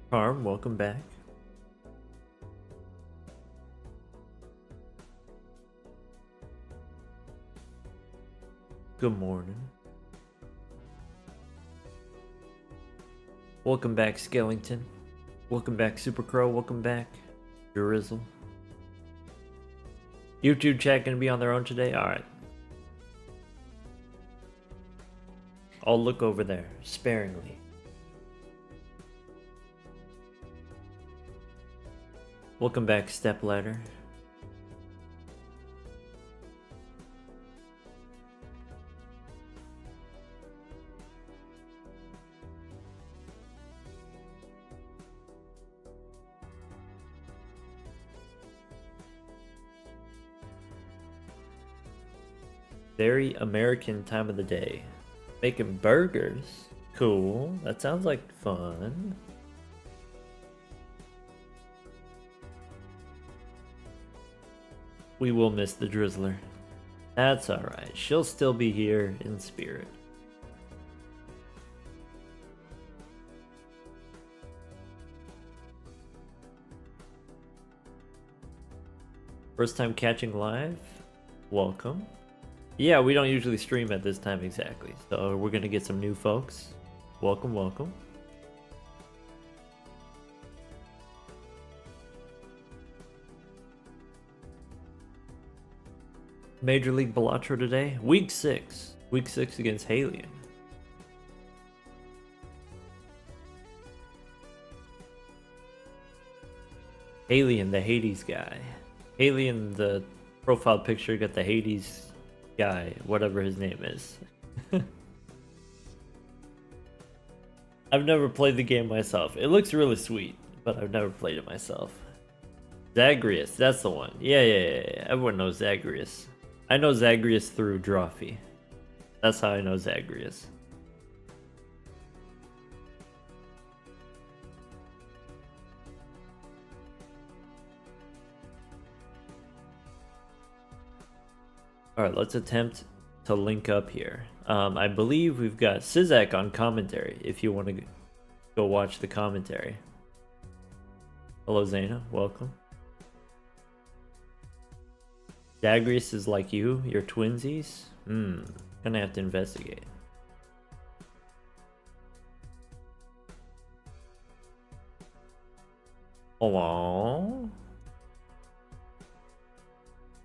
Harm, welcome back. Good morning. Welcome back, Skellington. Welcome back, Super Crow. Welcome back, Drizzle. YouTube chat gonna be on their own today? Alright. I'll look over there, sparingly. Welcome back, Stepladder. Very American time of the day. Making burgers. Cool. That sounds like fun. We will miss the Drizzler. That's alright. She'll still be here in spirit. First time catching live? Welcome. Yeah, we don't usually stream at this time exactly, so we're gonna get some new folks. Welcome, welcome. Major League Balatro today, Week 6. Week 6 against Haelian. Haelian, the Hades guy. Haelian, the profile picture, got the Hades guy, whatever his name is. I've never played the game myself. It looks really sweet, but I've never played it myself. Zagreus, that's the one. Yeah. Everyone knows Zagreus. I know Zagreus through Drawfee. That's how I know Zagreus. Alright, let's attempt to link up here. I believe we've got Sizak on commentary, if you want to go watch the commentary. Hello, Zaina. Welcome. Zagreus is like you? You're twinsies? Gonna have to investigate. Hello?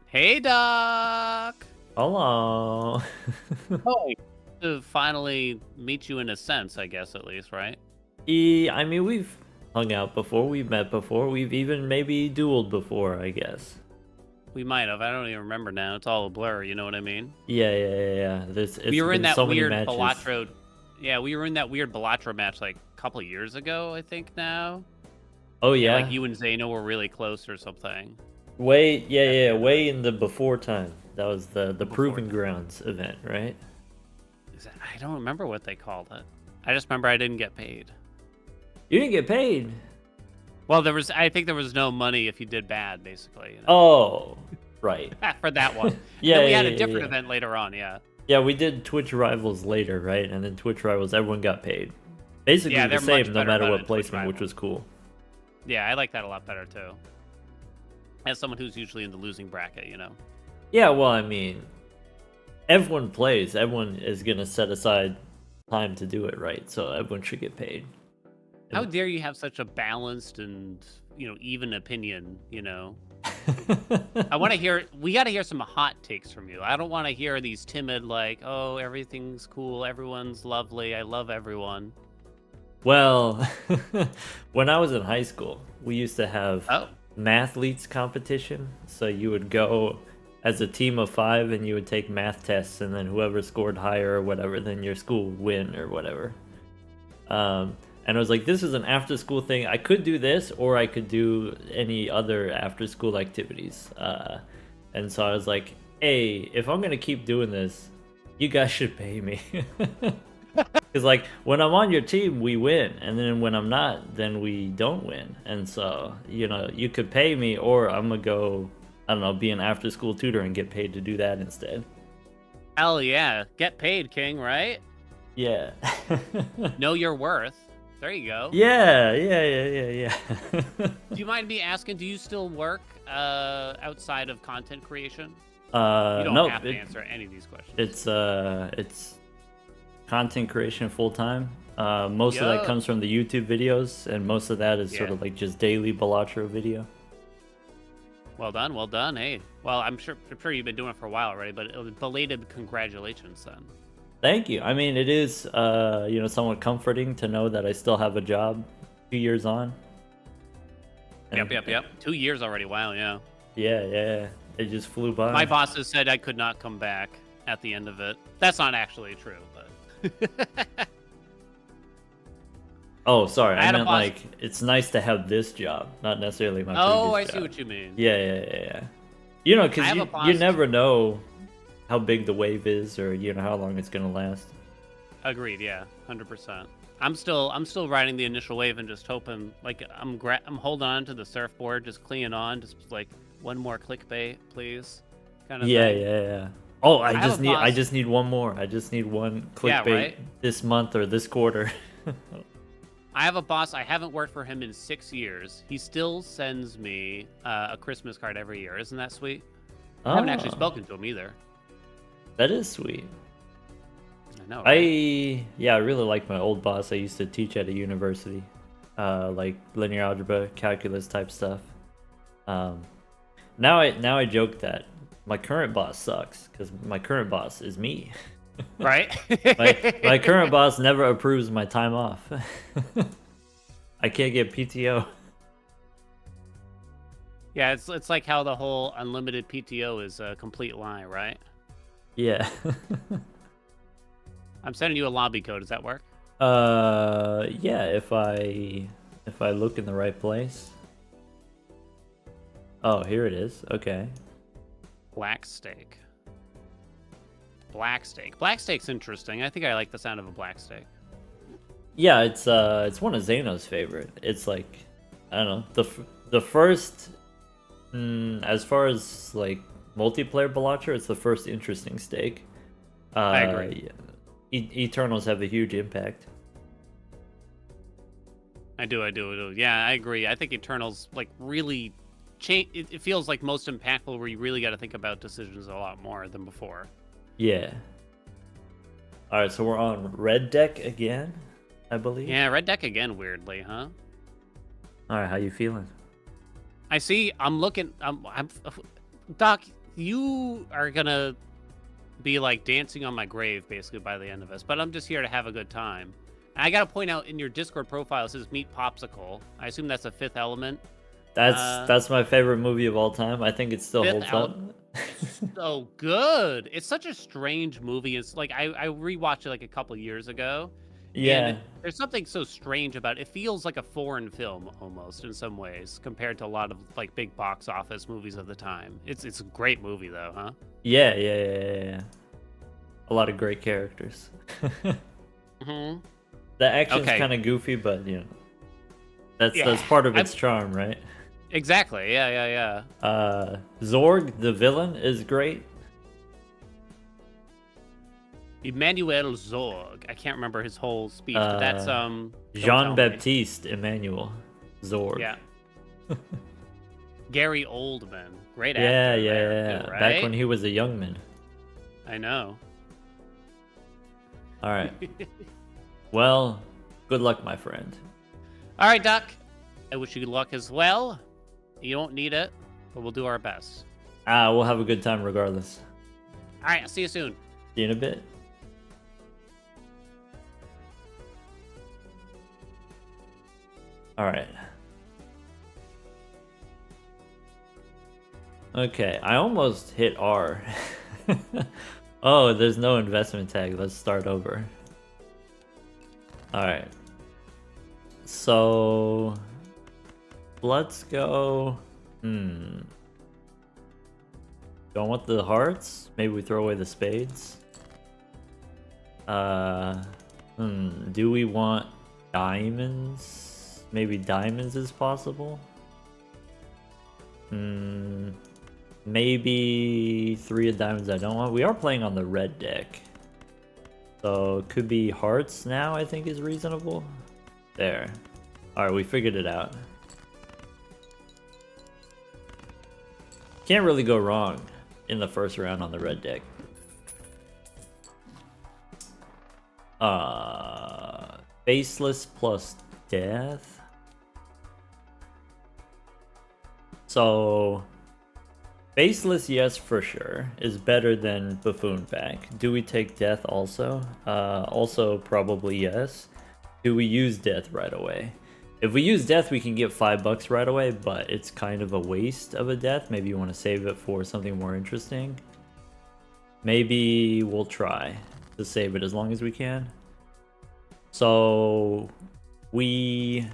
Hey, Doc! Hello. Oh, to finally meet you in a sense, I guess, at least, right? I mean, we've hung out before, we've met before, we've even maybe dueled before, I guess. We might have. I don't even remember now. It's all a blur, you know what I mean? Yeah. We were in that so weird many matches. Balatro... Yeah, we were in that weird Balatro match like a couple of years ago, I think now. Oh, yeah? Like you and Zeno were really close or something. Way in the before time. That was the Proving Grounds event, right? I don't remember what they called it. I just remember I didn't get paid. You didn't get paid? Well, I think there was no money if you did bad, basically. You know? Oh, right. For that one. Yeah, then we had a different event later on, yeah. Yeah, we did Twitch Rivals later, right? And then Twitch Rivals, everyone got paid. Basically the same, no matter what placement, which was cool. Yeah, I like that a lot better, too. As someone who's usually in the losing bracket, you know? Yeah, well, I mean, everyone plays. Everyone is going to set aside time to do it, right? So everyone should get paid. How dare you have such a balanced and, even opinion, I want to hear, we got to hear some hot takes from you. I don't want to hear these timid, like, oh, everything's cool, everyone's lovely, I love everyone. Well, when I was in high school, we used to have mathletes competition. So you would go as a team of 5 and you would take math tests, and then whoever scored higher or whatever, then your school would win or whatever. And I was like, this is an after school thing. I could do this, or I could do any other after school activities. And so I was like, hey, if I'm gonna keep doing this, you guys should pay me. Because like when I'm on your team, we win, and then when I'm not, then we don't win. And so, you could pay me, or I'm gonna go, I don't know, be an after school tutor and get paid to do that instead. Hell yeah, get paid, King, right? Yeah. Know your worth. There you go. Yeah. Do you mind me asking, do you still work outside of content creation? You don't Nope, have to answer any of these questions. it's content creation full time. Most of that comes from the YouTube videos, and most of that is sort of like just daily Balatro video. Well done, well done. Hey, well, I'm sure you've been doing it for a while already, but belated congratulations then. Thank you. I mean, it is you know, somewhat comforting to know that I still have a job 2 years on. And, Yep. 2 years already. Wow, yeah. Yeah. It just flew by. My bosses said I could not come back at the end of it. That's not actually true, but. Oh, sorry. I meant like it's nice to have this job, not necessarily my previous job. I see what you mean. Yeah. You know, because you never know how big the wave is, or you know how long it's gonna last. Agreed. Yeah, 100%. I'm still riding the initial wave and just hoping, like I'm holding on to the surfboard, just clinging on, just like one more clickbait, please, kind of thing. Yeah. Oh, I just need one more. I just need one clickbait this month or this quarter. I have a boss. I haven't worked for him in 6 years. He still sends me a Christmas card every year. Isn't that sweet? I haven't actually spoken to him either. That is sweet. I know. Right? I really like my old boss. I used to teach at a university, like linear algebra, calculus type stuff. Now I joke that my current boss sucks because my current boss is me. Right? my current boss never approves my time off. I can't get PTO. Yeah, it's like how the whole unlimited PTO is a complete lie, right? Yeah. I'm sending you a lobby code. Does that work? Yeah, if I look in the right place. Oh, here it is. Okay. Black steak. Black steak. Black steak's interesting. I think I like the sound of a black steak. Yeah, it's one of Zeno's favorite. It's like, I don't know, the first as far as like multiplayer Balatro, it's the first interesting steak. I agree. Eternals have a huge impact. I do. Yeah, I agree. I think Eternals like really change. It feels like most impactful where you really got to think about decisions a lot more than before. Yeah. All right, so we're on red deck again, I believe. Yeah, red deck again. Weirdly, huh? All right, how you feeling? I see. I'm looking. Doc, you are gonna be like dancing on my grave basically by the end of this, but I'm just here to have a good time. And I gotta point out in your Discord profile it says Meat Popsicle. I assume that's a Fifth Element. That's my favorite movie of all time. I think it still holds up. So good. It's such a strange movie. It's like I rewatched it like a couple years ago. Yeah. And there's something so strange about it. It feels like a foreign film almost in some ways compared to a lot of like big box office movies of the time. It's a great movie though, huh? Yeah. A lot of great characters. Mm-hmm. The action's kind of goofy, but you know, that's part of its charm, right? Exactly. Yeah. Zorg, the villain, is great. Emmanuel Zorg. I can't remember his whole speech, but that's Jean-Baptiste Emmanuel Zorg. Yeah. Gary Oldman, great actor. Yeah. Right? Back when he was a young man. I know. All right. Well, good luck, my friend. All right, Doc. I wish you good luck as well. You don't need it, but we'll do our best. We'll have a good time regardless. All right, I'll see you soon. See you in a bit. All right. Okay, I almost hit R. Oh, there's no investment tag. Let's start over. All right. So let's go. Don't want the hearts. Maybe we throw away the spades. Do we want diamonds? Maybe diamonds is possible. Maybe 3 of diamonds I don't want. We are playing on the red deck. So it could be hearts now, I think is reasonable. There. Alright, we figured it out. Can't really go wrong in the first round on the red deck. Faceless plus death. So faceless, yes, for sure, is better than buffoon pack. Do we take death also? Also probably yes. Do we use death right away? If we use death, we can get $5 right away, but it's kind of a waste of a death. Maybe you want to save it for something more interesting. Maybe we'll try to save it as long as we can. So we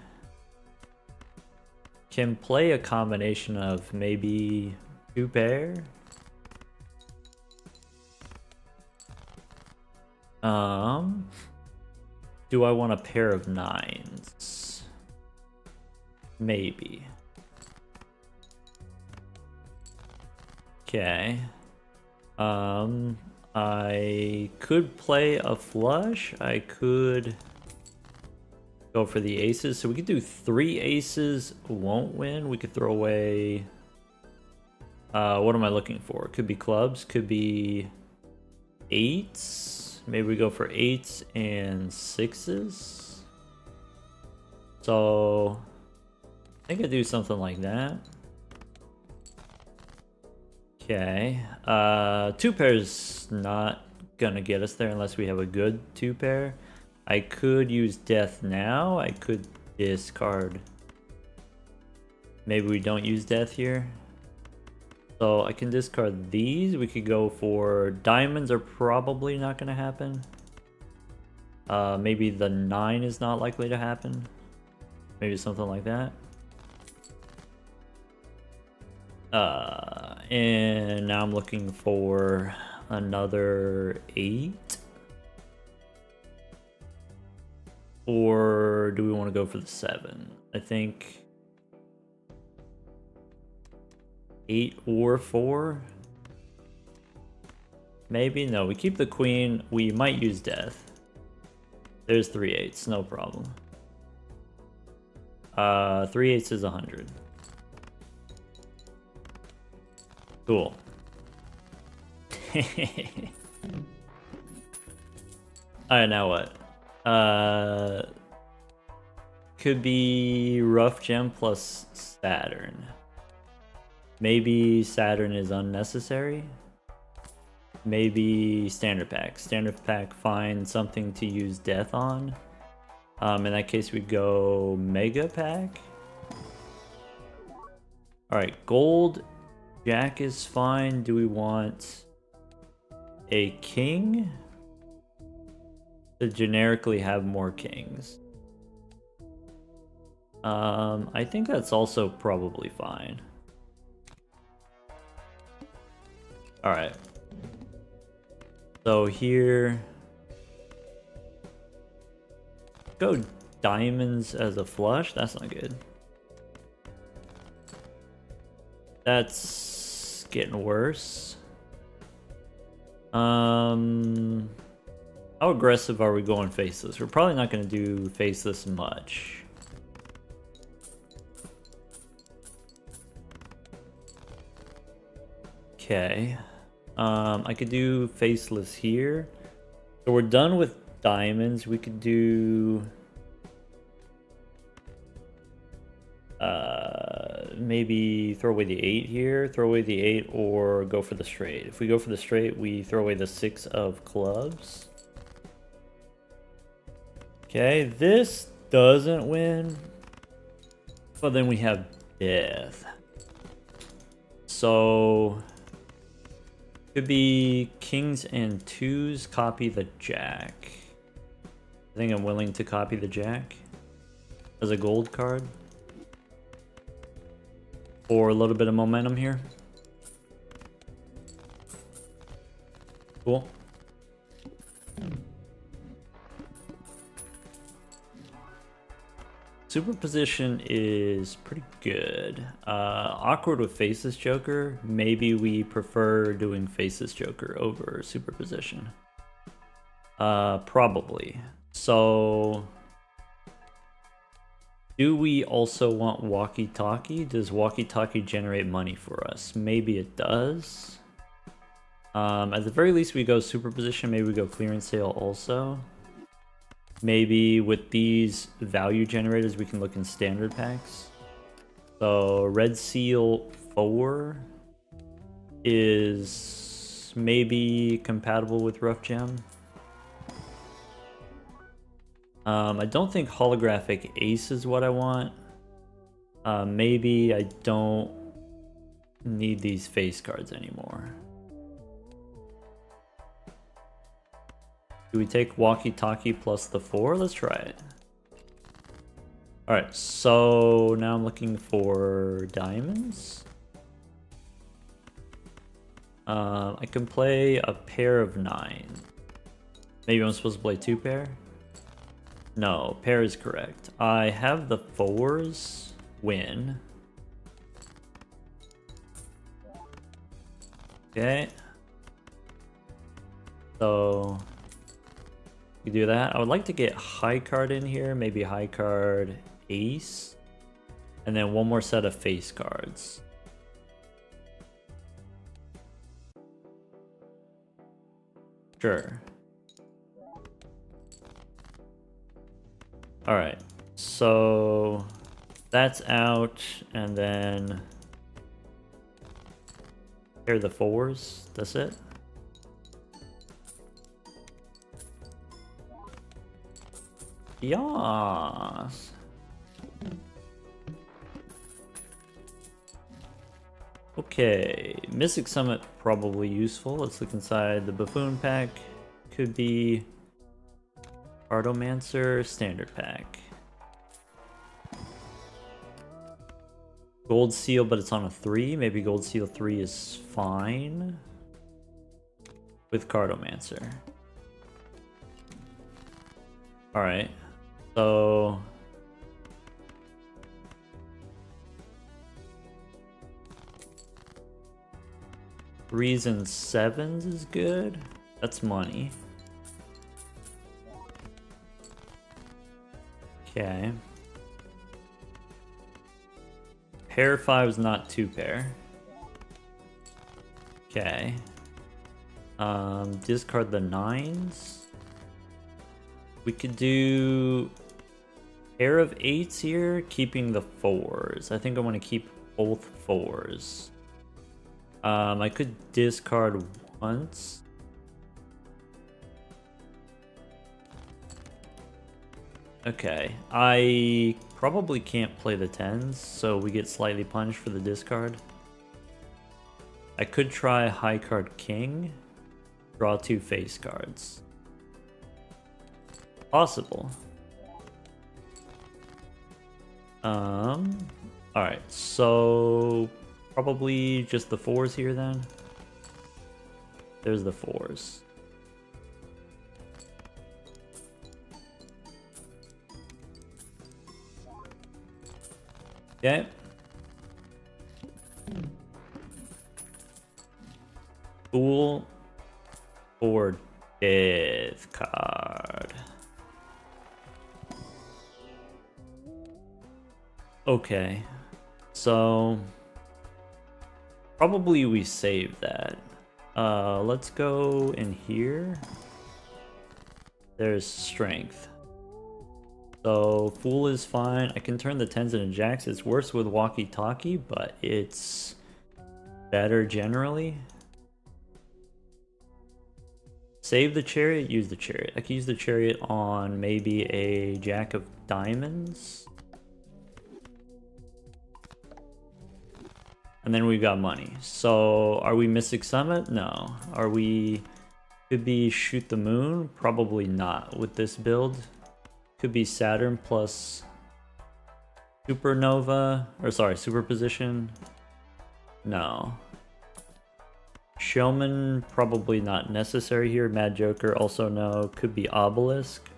can play a combination of maybe 2 pair. Do I want a pair of 9s? Maybe. Okay. I could play a flush. I could go for the aces. So we could do 3 aces, won't win. We could throw away... what am I looking for? Could be clubs, could be 8s. Maybe we go for 8s and 6s. So I think I do something like that. Okay. 2 pairs not gonna get us there unless we have a good 2 pair. I could use death now. I could discard. Maybe we don't use death here. So I can discard these. We could go for diamonds are probably not gonna happen. Maybe the 9 is not likely to happen. Maybe something like that. And now I'm looking for another 8. Or do we want to go for the 7? I think 8 or 4. Maybe. No, we keep the queen. We might use death. There's 3 8s, no problem. 3 8s is 100. Cool. Alright, now what? Could be rough gem plus Saturn. Maybe Saturn is unnecessary. Maybe standard pack. Standard pack finds something to use death on. In that case, we go mega pack. Alright, gold. Jack is fine. Do we want a king? To generically have more kings. I think that's also probably fine. Alright. So here... go diamonds as a flush? That's not good. That's getting worse. How aggressive are we going faceless? We're probably not going to do faceless much. Okay. I could do faceless here. So we're done with diamonds. We could do... maybe throw away the 8 here. Throw away the 8 or go for the straight. If we go for the straight, we throw away the 6 of clubs. Okay, this doesn't win. But then we have death. So... could be kings and 2s, copy the jack. I think I'm willing to copy the jack as a gold card. For a little bit of momentum here. Cool. Superposition is pretty good. Awkward with Faceless Joker. Maybe we prefer doing Faceless Joker over Superposition. Probably. So Do we also want walkie-talkie? Does walkie-talkie generate money for us? Maybe it does. At the very least, we go superposition. Maybe we go clearance sale also. Maybe with these value generators, we can look in standard packs. So Red Seal 4 is maybe compatible with Rough Gem. I don't think Holographic Ace is what I want. Maybe I don't need these face cards anymore. Do we take walkie-talkie plus the 4? Let's try it. Alright, so now I'm looking for diamonds. I can play a pair of 9. Maybe I'm supposed to play 2 pair? No, pair is correct. I have the 4s win. Okay. So we do that. I would like to get high card in here, maybe high card ace, and then one more set of face cards. Sure. Alright, so that's out, and then pair the 4s, that's it. Yas. Okay, Mystic Summit probably useful. Let's look inside the Buffoon pack. Could be Cartomancer standard pack. Gold Seal, but it's on a 3. Maybe Gold Seal 3 is fine with Cartomancer. Alright, so threes and 7s is good. That's money. Okay. Pair 5 is not 2 pair. Okay. Discard the 9s. We could do pair of 8s here, keeping the 4s. I think I want to keep both 4s. I could discard once. Okay, I probably can't play the 10s, so we get slightly punished for the discard. I could try high card king, draw 2 face cards. Possible. Alright, so probably just the 4s here then. There's the 4s. Okay. Fool or death card. Okay, so probably we save that. Let's go in here. There's strength. So Fool is fine. I can turn the 10s into jacks. It's worse with walkie-talkie, but it's better generally. Save the chariot, use the chariot. I can use the chariot on maybe a jack of diamonds. And then we've got money. So are we Mystic Summit? No. Are we... Could be Shoot the Moon? Probably not with this build. Could be Saturn plus Supernova, or sorry, Superposition. No. Showman, probably not necessary here. Mad Joker, also no. Could be Obelisk.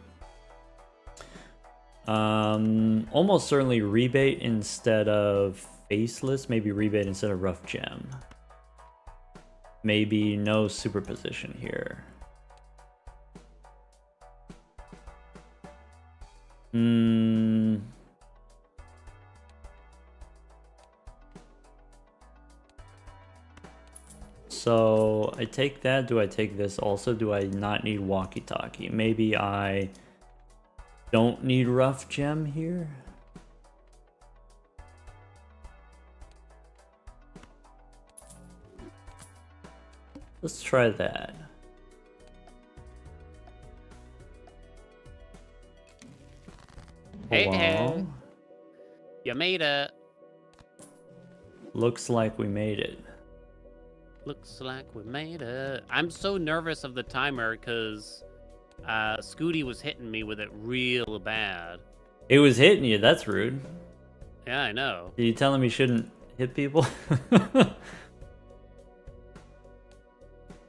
Almost certainly Rebate instead of Faceless. Maybe Rebate instead of Rough Gem. Maybe no Superposition here. so I take that. Do I take this also? Do I not need walkie-talkie? Maybe I don't need rough gem here. Let's try that. Hey, you made it. Looks like we made it. Looks like we made it. I'm so nervous of the timer because Scooty was hitting me with it real bad. It was hitting you. That's rude. Yeah, I know. Are you telling me you shouldn't hit people?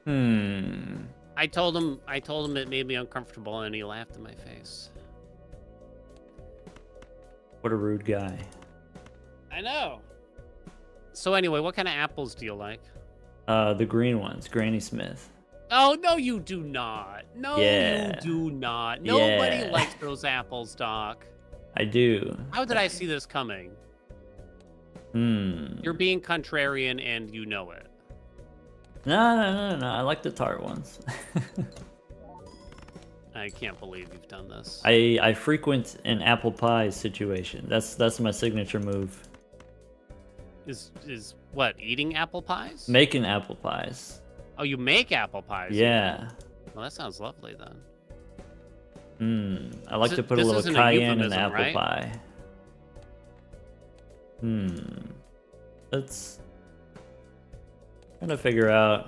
I told him it made me uncomfortable, and he laughed in my face. What a rude guy. I know. So anyway, what kind of apples do you like? The green ones, Granny Smith. Oh, no, you do not. No, Yeah. you do not. Nobody Yeah. likes those apples, Doc. I do. How did I see this coming? You're being contrarian, and you know it. No. I like the tart ones. I can't believe you've done this. I frequent an apple pie situation. That's my signature move. Is what, eating apple pies? Making apple pies. Oh, you make apple pies? Yeah. Well, that sounds lovely then. I like to put a This little isn't a cayenne in the euphemism, apple right? pie. Let's trying to figure out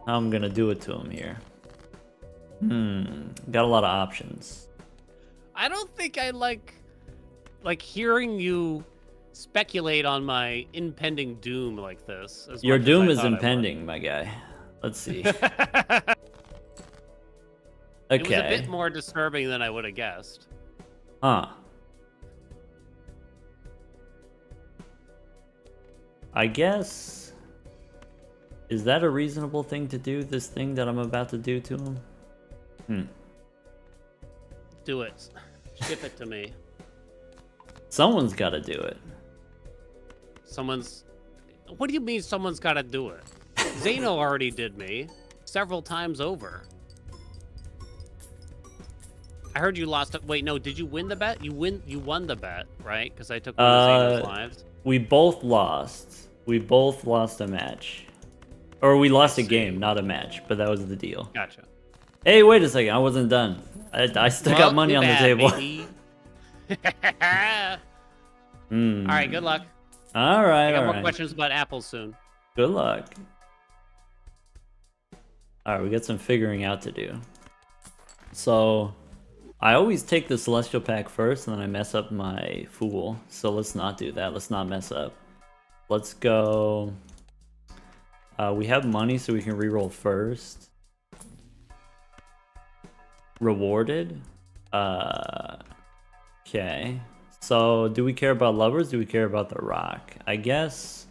how I'm gonna do it to him here. Got a lot of options. I don't think I like hearing you speculate on my impending doom like this. Your doom is impending, my guy. Let's see. It was a Okay. bit more disturbing than I would have guessed. Huh. I guess... Is that a reasonable thing to do, this thing that I'm about to do to him? Do it. Ship it to me. Someone's gotta do it. What do you mean someone's got to do it? Zeno already did me several times over. I heard you lost it. Wait, no, did you win the bet? You won the bet, right? Because I took one of Zeno's lives. We both lost. We both lost a match. Or we lost a game, not a match, but that was the deal. Gotcha. Hey, wait a second, I wasn't done. I still got money on the table. All right, good luck. All right, I got all more right. questions about apples soon. Good luck. All right, we got some figuring out to do. So, I always take the Celestial Pack first, and then I mess up my Fool. So let's not do that. Let's not mess up. Let's go... we have money, so we can reroll first. Rewarded? Okay. So, do we care about lovers? Do we care about the rock? I guess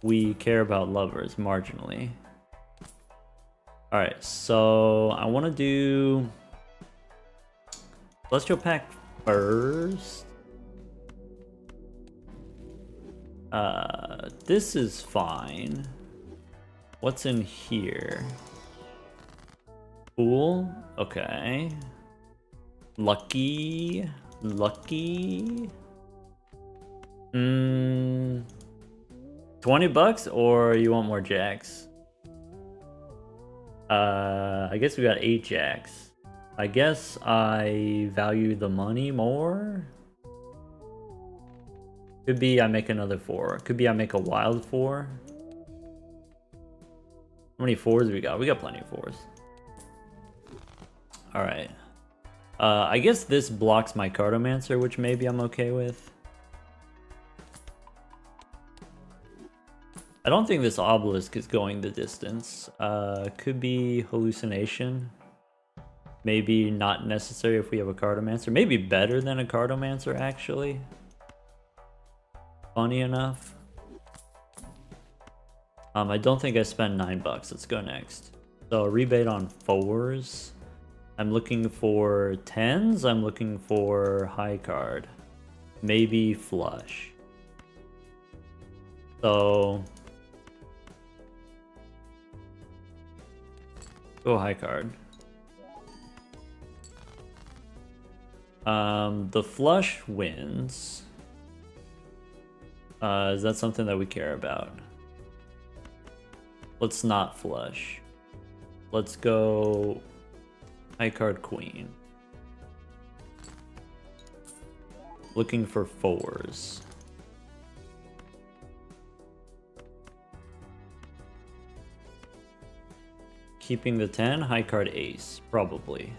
we care about lovers marginally. Alright, so I want to do Celestial Pack first. This is fine. What's in here? Fool? Okay. Lucky. 20 bucks, or you want more jacks? I guess we got 8 jacks. I guess I value the money more. Could be I make another 4. Could be I make a wild 4. How many 4s we got? We got plenty of 4s. Alright. I guess this blocks my Cartomancer, which maybe I'm okay with. I don't think this obelisk is going the distance. Could be hallucination. Maybe not necessary if we have a Cartomancer. Maybe better than a Cartomancer, actually. Funny enough. I don't think I spent 9 bucks. Let's go next. So rebate on 4s. I'm looking for 10s. I'm looking for high card. Maybe flush. So go high card. The flush wins. Is that something that we care about? Let's not flush. Let's go high card queen. Looking for 4s. Keeping the 10, high card ace, probably.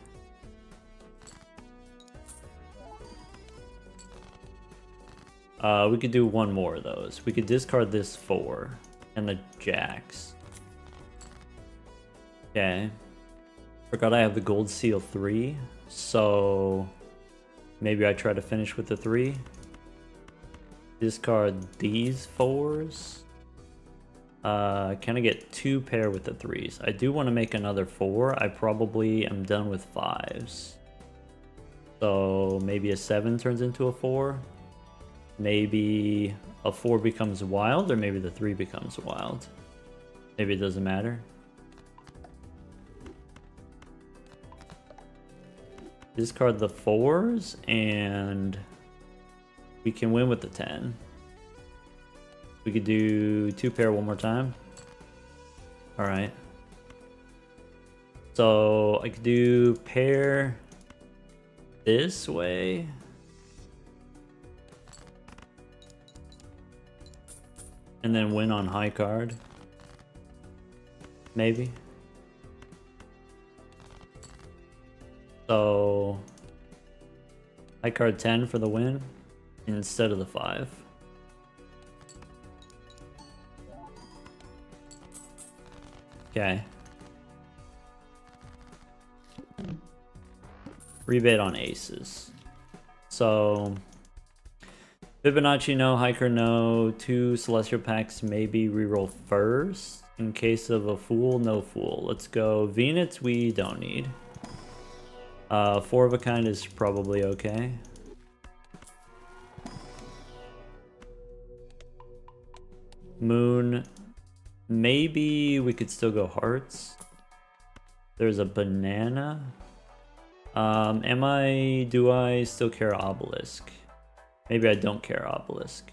We could do one more of those. We could discard this 4 and the jacks. Okay. Forgot I have the gold seal 3, so maybe I try to finish with the 3. Discard these 4s. Can I get 2 pair with the 3s? I do want to make another 4. I probably am done with 5s. So maybe a 7 turns into a 4. Maybe a 4 becomes wild, or maybe the 3 becomes wild. Maybe it doesn't matter. Discard the 4s, and we can win with the 10. We could do 2 pair one more time. Alright. So I could do pair this way. And then win on high card. Maybe. So high card 10 for the win instead of the 5. Okay. Rebate on aces. So Fibonacci no, hiker no, 2 celestial packs maybe reroll first. In case of a fool, no fool. Let's go Venus, we don't need. 4 of a kind is probably okay. Moon, maybe we could still go hearts. There's a banana. Do I still care obelisk? Maybe I don't care obelisk.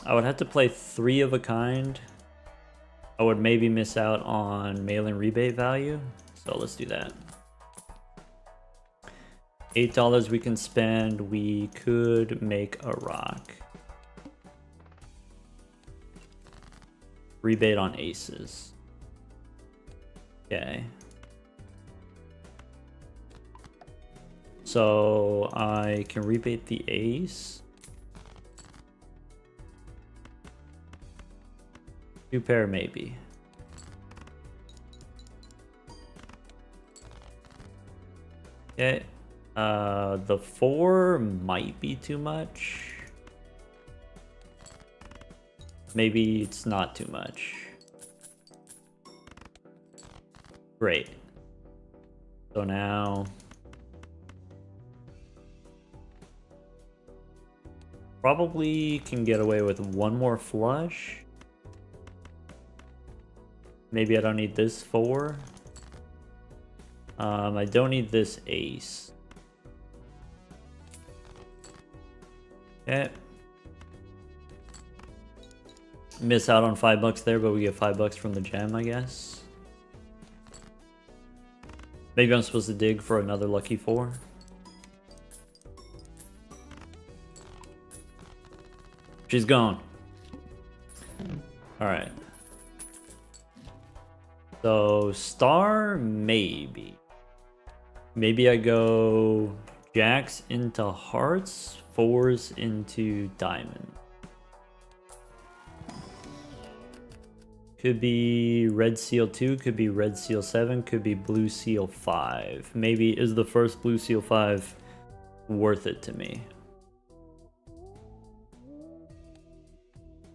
I would have to play 3 of a kind. I would maybe miss out on mail-in rebate value, so let's do that. $8 we can spend. We could make a rock. Rebate on aces. Okay. So I can rebate the ace. 2 pair maybe. Okay. The 4 might be too much. Maybe it's not too much. Great. So now probably can get away with 1 more flush. Maybe I don't need this 4. I don't need this ace. Okay. Miss out on $5 there, but we get $5 from the gem, I guess. Maybe I'm supposed to dig for another lucky 4. She's gone. Alright. So, star, maybe. Maybe I go jacks into hearts, 4s into diamond. Could be red seal 2, could be red seal 7, could be blue seal 5. Maybe is the first blue seal 5 worth it to me?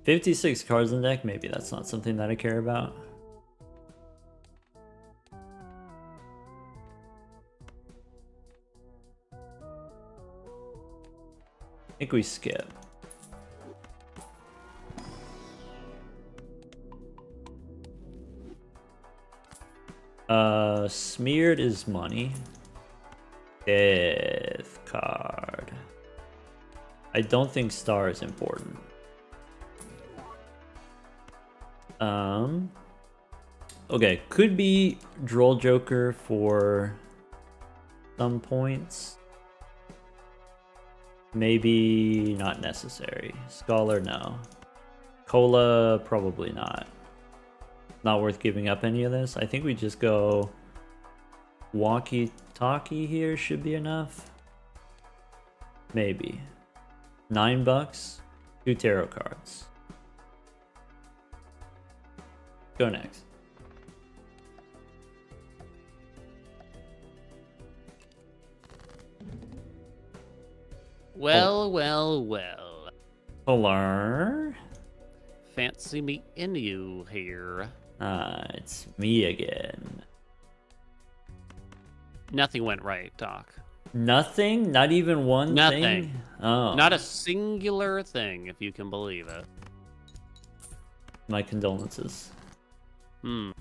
56 cards in deck, maybe that's not something that I care about. think we skip. Smeared is money. Death card. I don't think star is important. Okay, could be Droll Joker for some points. Maybe not necessary. Scholar, no. Cola, probably not. Not worth giving up any of this. I think we just go walkie-talkie here should be enough. Maybe. $9. 2 tarot cards. Go next. Well, well, well. Hello? Fancy meeting you here. It's me again. Nothing went right, Doc. Nothing? Not even one Nothing. thing? Oh. Not a singular thing, if you can believe it. My condolences. Hmm.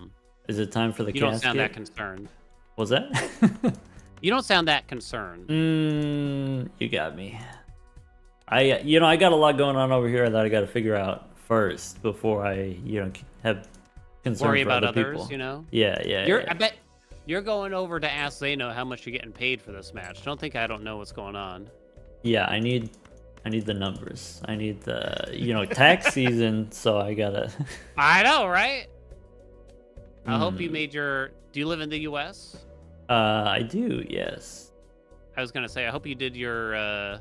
Is it time for the You casket? don't sound that concerned. Was that? You don't sound that concerned. You got me. I got a lot going on over here that I got to figure out first before I, have concern Worry for about other others, people. Yeah. I bet you're going over to ask Zeno how much you're getting paid for this match. Don't think I don't know what's going on. Yeah, I need the numbers. I need the, tax season, so I gotta. I know, right? I hope you made your. Do you live in the U.S.? I do, yes. I was gonna say, I hope you did your. I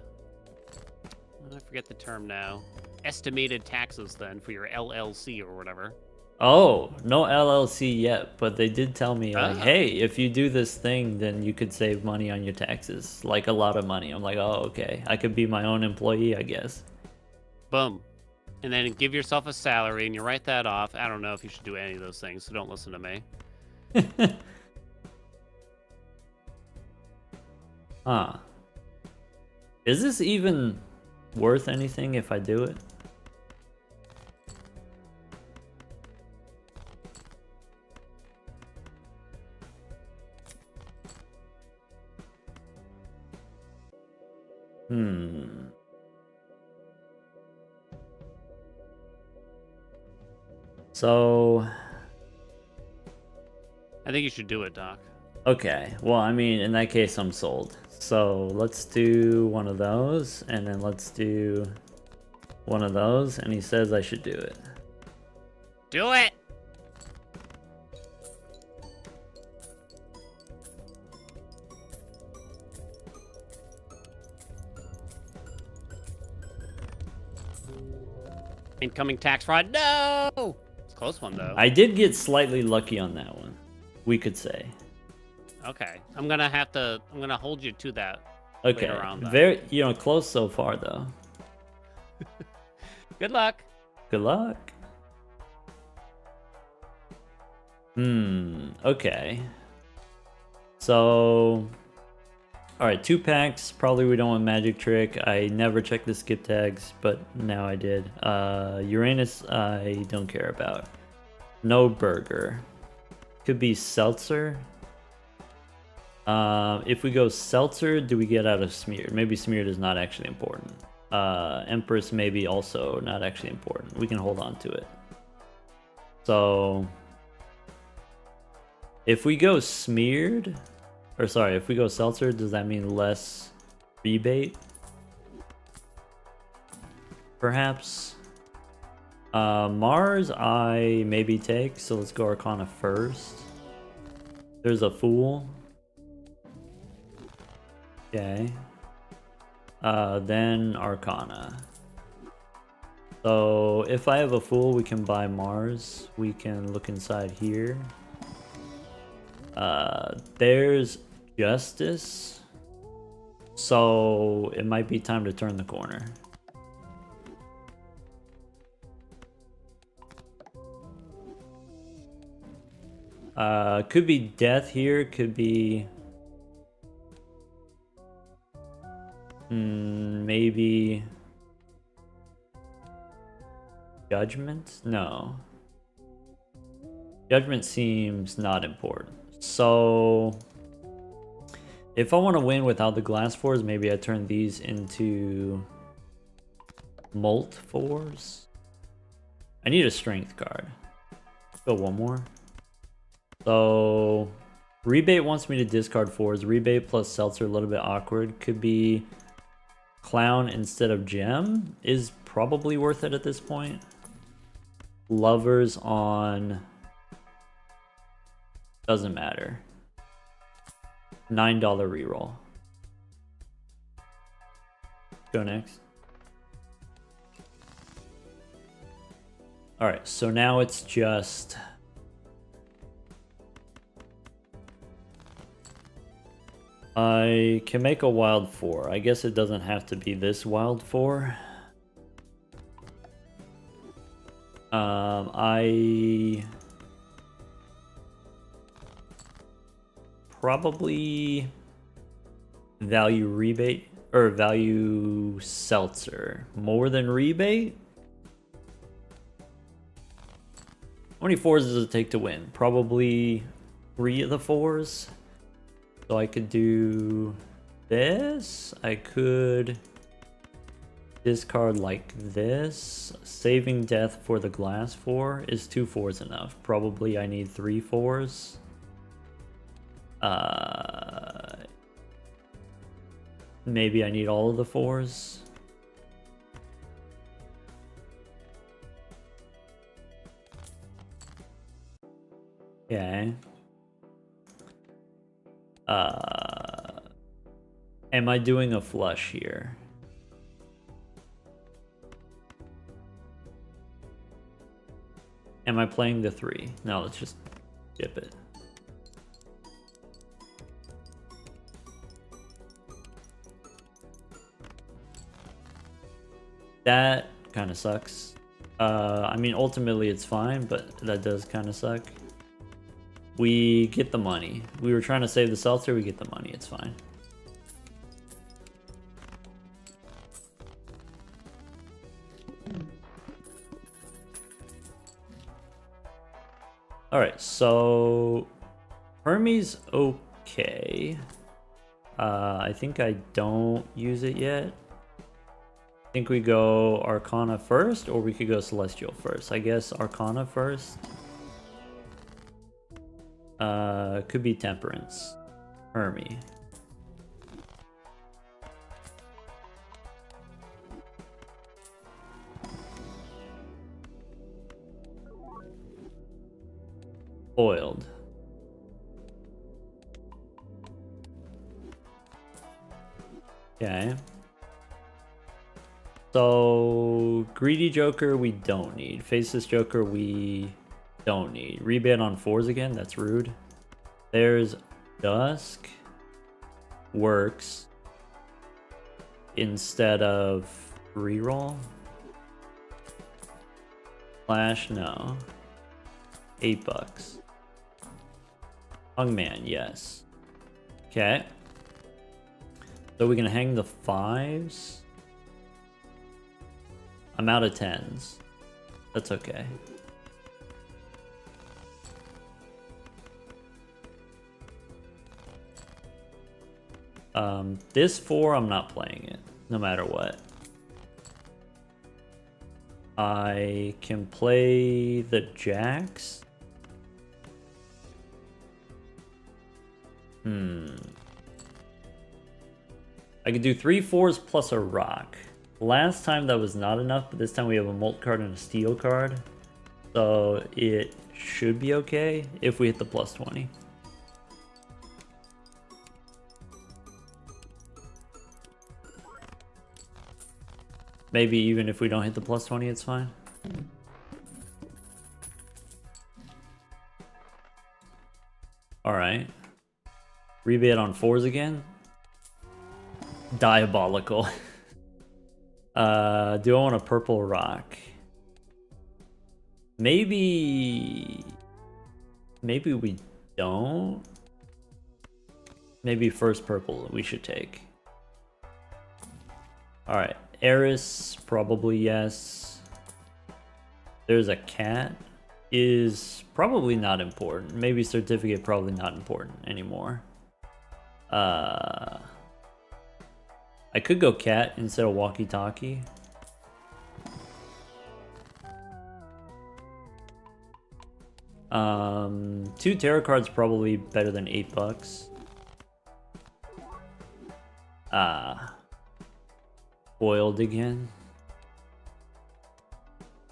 forget the term now. Estimated taxes then for your LLC or whatever. Oh, no LLC yet, but they did tell me, like, hey, if you do this thing, then you could save money on your taxes. Like, a lot of money. I'm like, oh, okay. I could be my own employee, I guess. Boom. And then give yourself a salary, and you write that off. I don't know if you should do any of those things, so don't listen to me. Huh. Is this even worth anything if I do it? So I think you should do it, Doc. okay, well, I mean, in that case, I'm sold. So let's do one of those, and then let's do one of those, and he says I should do it. Do it! Incoming tax fraud. No! It's a close one, though. I did get slightly lucky on that one, we could say. Okay. I'm gonna hold you to that. Okay. Later on, though. Very, close so far, though. Good luck. Good luck. Okay. So, alright, 2 packs. Probably we don't want Magic Trick. I never checked the skip tags, but now I did. Uranus, I don't care about. No burger. Could be Seltzer. If we go Seltzer, do we get out of Smeared? Maybe Smeared is not actually important. Empress maybe also not actually important. We can hold on to it. So if we go Smeared, or sorry, if we go Seltzer, does that mean less rebate? Perhaps. Mars I maybe take, so let's go Arcana first. There's a Fool. Okay. Then Arcana. So if I have a Fool, we can buy Mars. We can look inside here. There's Justice. So it might be time to turn the corner. Could be Death here, could be maybe Judgment? No. Judgment seems not important. So if I want to win without the glass 4s, maybe I turn these into Molt 4s. I need a strength card. Go one more. So Rebate wants me to discard 4s. Rebate plus Seltzer, a little bit awkward. Could be Clown instead of Gem. Is probably worth it at this point. Lovers on... Doesn't matter. $9 reroll. Go next. Alright, so now it's just... I can make a wild 4. I guess it doesn't have to be this wild 4. I probably value Rebate or value Seltzer more than Rebate. How many 4s does it take to win? Probably 3 of the 4s. So I could do this. I could discard like this. Saving Death for the glass 4. Is 2 4s enough? Probably I need 3 4s. Maybe I need all of the 4s. Okay. Am I doing a flush here? Am I playing the 3? No, let's just dip it. That kind of sucks. I mean, ultimately it's fine, but that does kind of suck. We get the money. We were trying to save the Seltzer, we get the money, it's fine. Alright, so Hermes okay. I think I don't use it yet. I think we go Arcana first, or we could go Celestial first. I guess Arcana first. Could be Temperance. Hermes. Foiled. Okay. So, Greedy Joker we don't need. Faceless Joker we don't need. Rebate on 4s again? That's rude. There's Dusk. Works. Instead of reroll. Flash, no. $8. Hungman, yes. Okay. So we can hang the 5s. I'm out of 10s. That's okay. This 4, I'm not playing it, no matter what. I can play the Jacks. I could do 3 4s plus a rock. Last time that was not enough, but this time we have a Molt card and a Steel card. So it should be okay if we hit the plus 20. Maybe even if we don't hit the plus 20, it's fine. Alright. Rebate on 4s again. Diabolical. Do I want a purple rock? Maybe we don't. Maybe first purple we should take. Alright. Eris, probably yes. There's a cat. Is probably not important. Maybe certificate, probably not important anymore. I could go cat instead of walkie-talkie. Two tarot cards probably better than $8. Foiled again.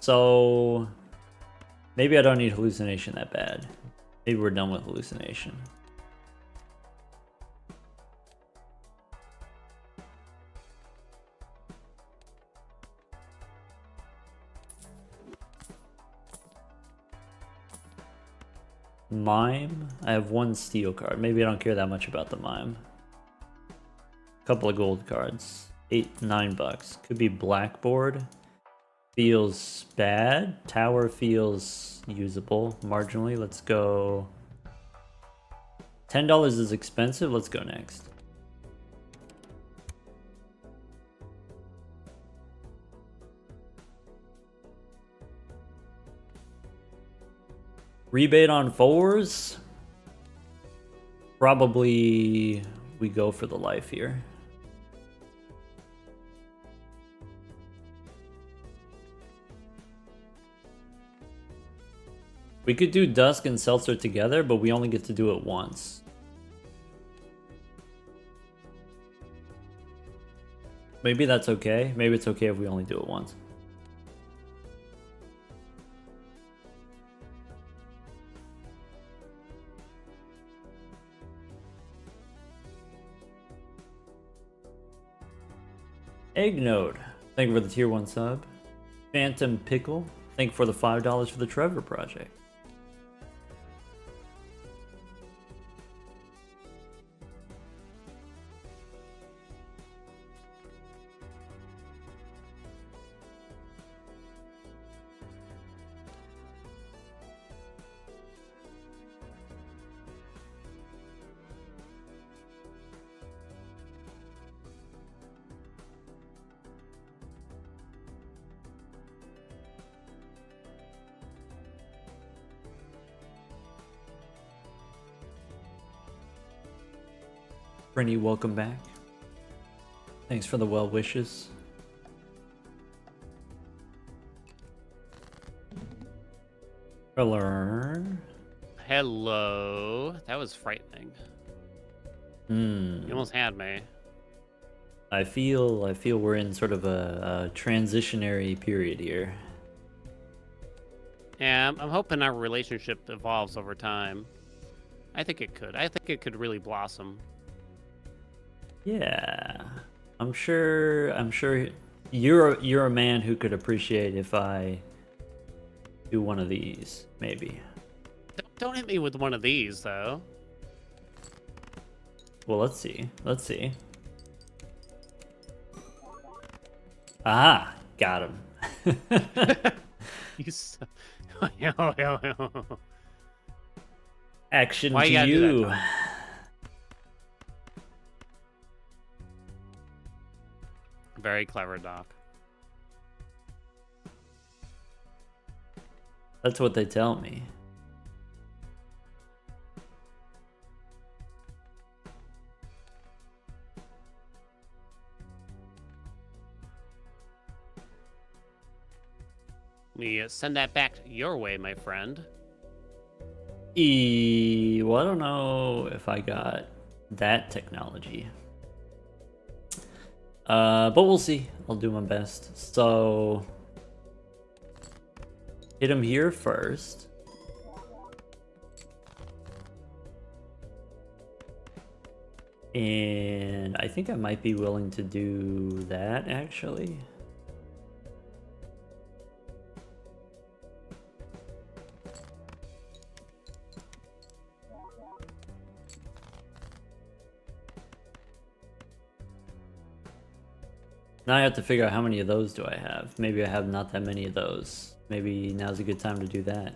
So maybe I don't need hallucination that bad. Maybe we're done with hallucination. Mime? I have one steel card. Maybe I don't care that much about the mime. Couple of gold cards. $9. Could be blackboard. Feels bad. Tower feels usable marginally. Let's go. $10 is expensive. Let's go next. Rebate on 4s? Probably we go for the life here. We could do Dusk and Seltzer together, but we only get to do it once. Maybe that's okay. Maybe it's okay if we only do it once. Eggnode, thank you for the tier 1 sub. Phantom Pickle, thank you for the $5 for the Trevor Project. Brenny, welcome back. Thanks for the well wishes. Learn. Hello. That was frightening. You almost had me. I feel we're in sort of a transitionary period here. Yeah, I'm hoping our relationship evolves over time. I think it could. I think it could really blossom. Yeah, I'm sure you're a man who could appreciate if I do one of these, maybe. Don't hit me with one of these, though. Well, let's see. Let's see. Ah, got him. You so... Action Why to you gotta do you. that, Tom? Very clever, Doc. That's what they tell me. Let me send that back your way, my friend. Well, I don't know if I got that technology. But we'll see. I'll do my best. So, hit him here first. And I think I might be willing to do that, actually. Now I have to figure out how many of those do I have. Maybe I have not that many of those. Maybe now's a good time to do that.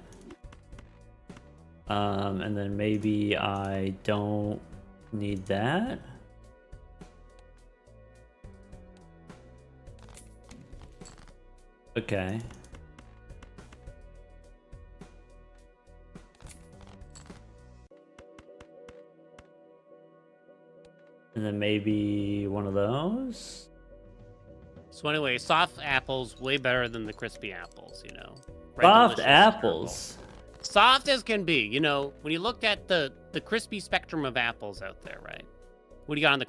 And then maybe I don't need that. Okay. And then maybe one of those. So anyway, soft apples way better than the crispy apples, you know. Red Soft Delicious is apples. terrible. Soft as can be, you know. When you look at the crispy spectrum of apples out there, right? What do you got on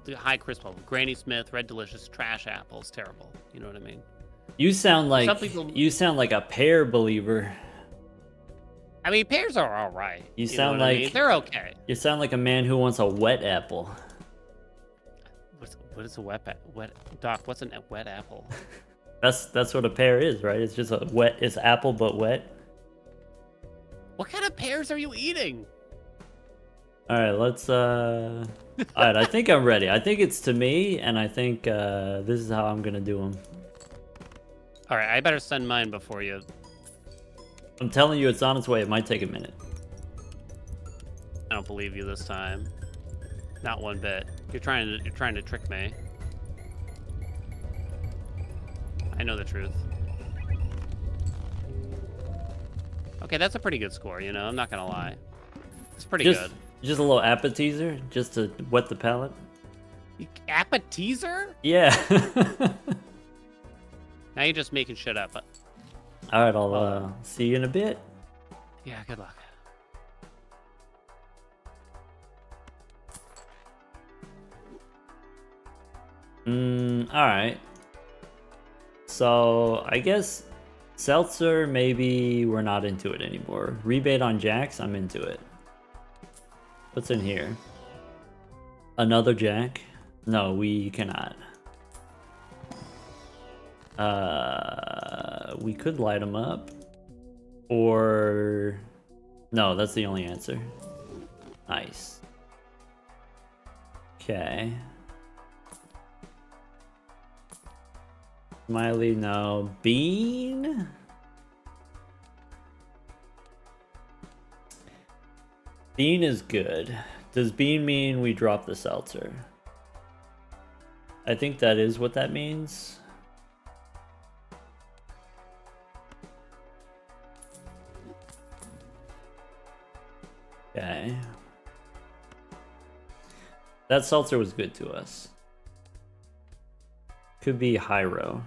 the high crisp level? Granny Smith, Red Delicious, trash apples, terrible. You know what I mean? You sound like Some people... a pear believer. I mean, pears are all right. You sound know what like I mean? They're okay. You sound like a man who wants a wet apple. What is a wet Doc? What's a wet apple? That's what a pear is, right? It's just a wet. It's apple but wet. What kind of pears are you eating? All right, let's. All right, I think I'm ready. I think it's to me, and I think this is how I'm gonna do them. All right, I better send mine before you. I'm telling you, it's on its way. It might take a minute. I don't believe you this time. Not one bit. You're trying to trick me. I know the truth. Okay, that's a pretty good score, you know, I'm not gonna lie. It's pretty good. Just a little appetizer, just to wet the palate. Appetizer? Yeah. Now you're just making shit up. Alright, I'll see you in a bit. Yeah, good luck. Alright. So, I guess seltzer, maybe we're not into it anymore. Rebate on jacks, I'm into it. What's in here? Another jack? No, we cannot. We could light them up. Or... No, that's the only answer. Nice. Okay. Smiley, no. Bean? Bean is good. Does bean mean we drop the seltzer? I think that is what that means. Okay. That seltzer was good to us. Could be Hyro.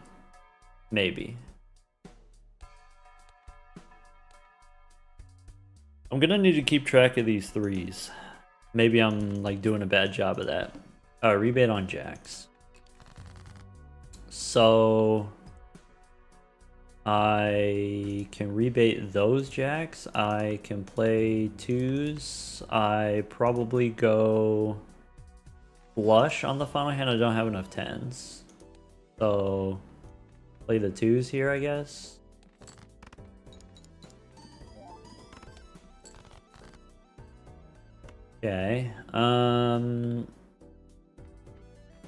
Maybe. I'm gonna need to keep track of these threes. Maybe I'm like doing a bad job of that. Rebate on jacks. So I can rebate those jacks. I can play twos. I probably go flush on the final hand. I don't have enough tens. So play the twos here, I guess. Okay.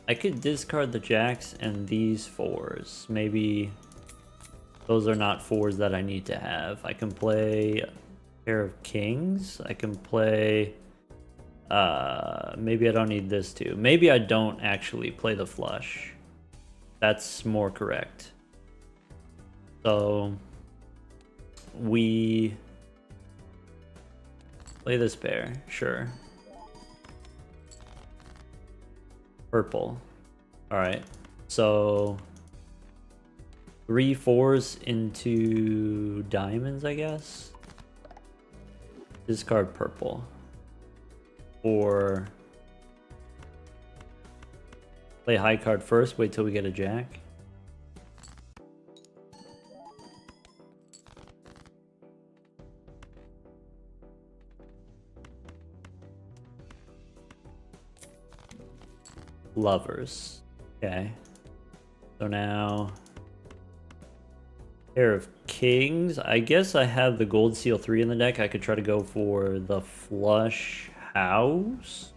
I could discard the jacks and these fours. Maybe those are not fours that I need to have. I can play a pair of kings. I can play... maybe I don't need this too. Maybe I don't actually play the flush. That's more correct. So we play this pair, sure. Purple. Alright. So 3 fours into diamonds, I guess. Discard purple. Or play high card first, wait till we get a jack. Lovers. Okay. So now pair of kings. I guess I have the gold seal 3 in the deck. I could try to go for the flush house.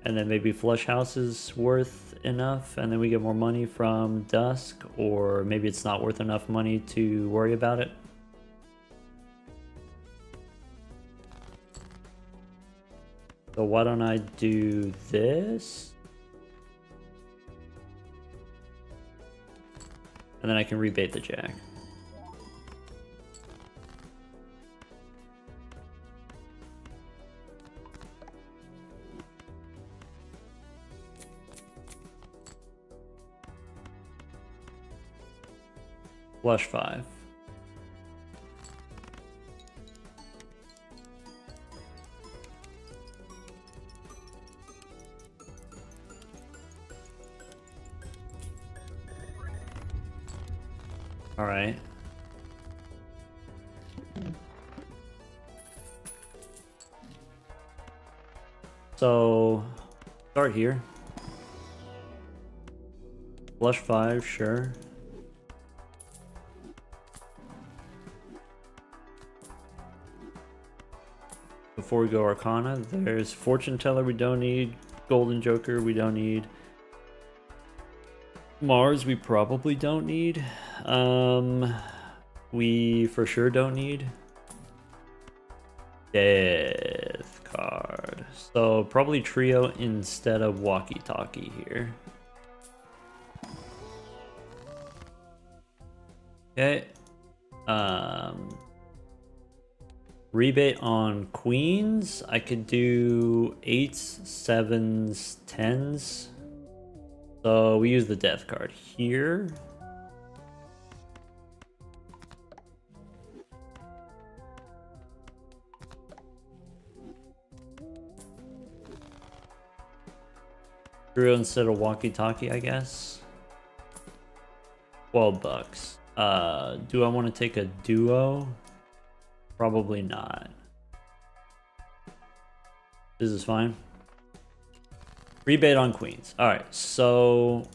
And then maybe flush house is worth enough, and then we get more money from dusk, or maybe it's not worth enough money to worry about it. So why don't I do this? And then I can rebate the jack. Flush 5. All right. So, start here. Flush 5, sure. Before we go Arcana, there's Fortune Teller we don't need. Golden Joker we don't need. Mars we probably don't need. We for sure don't need. Death card. So probably Trio instead of Walkie Talkie here. Okay. Rebate on queens. I could do 8s, 7s, 10s. So we use the death card here. Trio instead of Walkie Talkie, I guess. $12. Do I want to take a duo? Probably not. This is fine. Rebate on queens. Alright, so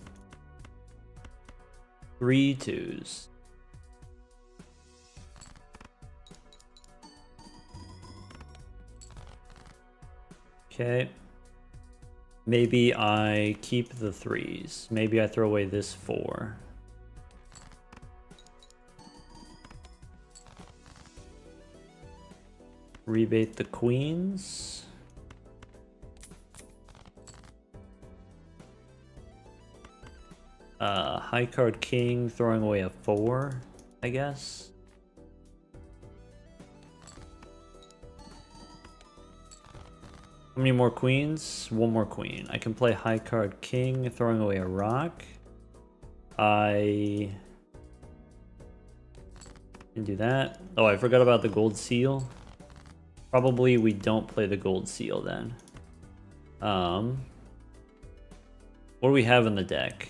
3 2s. Okay. Maybe I keep the 3s. Maybe I throw away this 4. Rebate the queens. High card king, throwing away a 4, I guess. How many more queens? 1 more queen. I can play high card king, throwing away a rock. I can do that. Oh, I forgot about the gold seal. Probably we don't play the gold seal then. What do we have in the deck?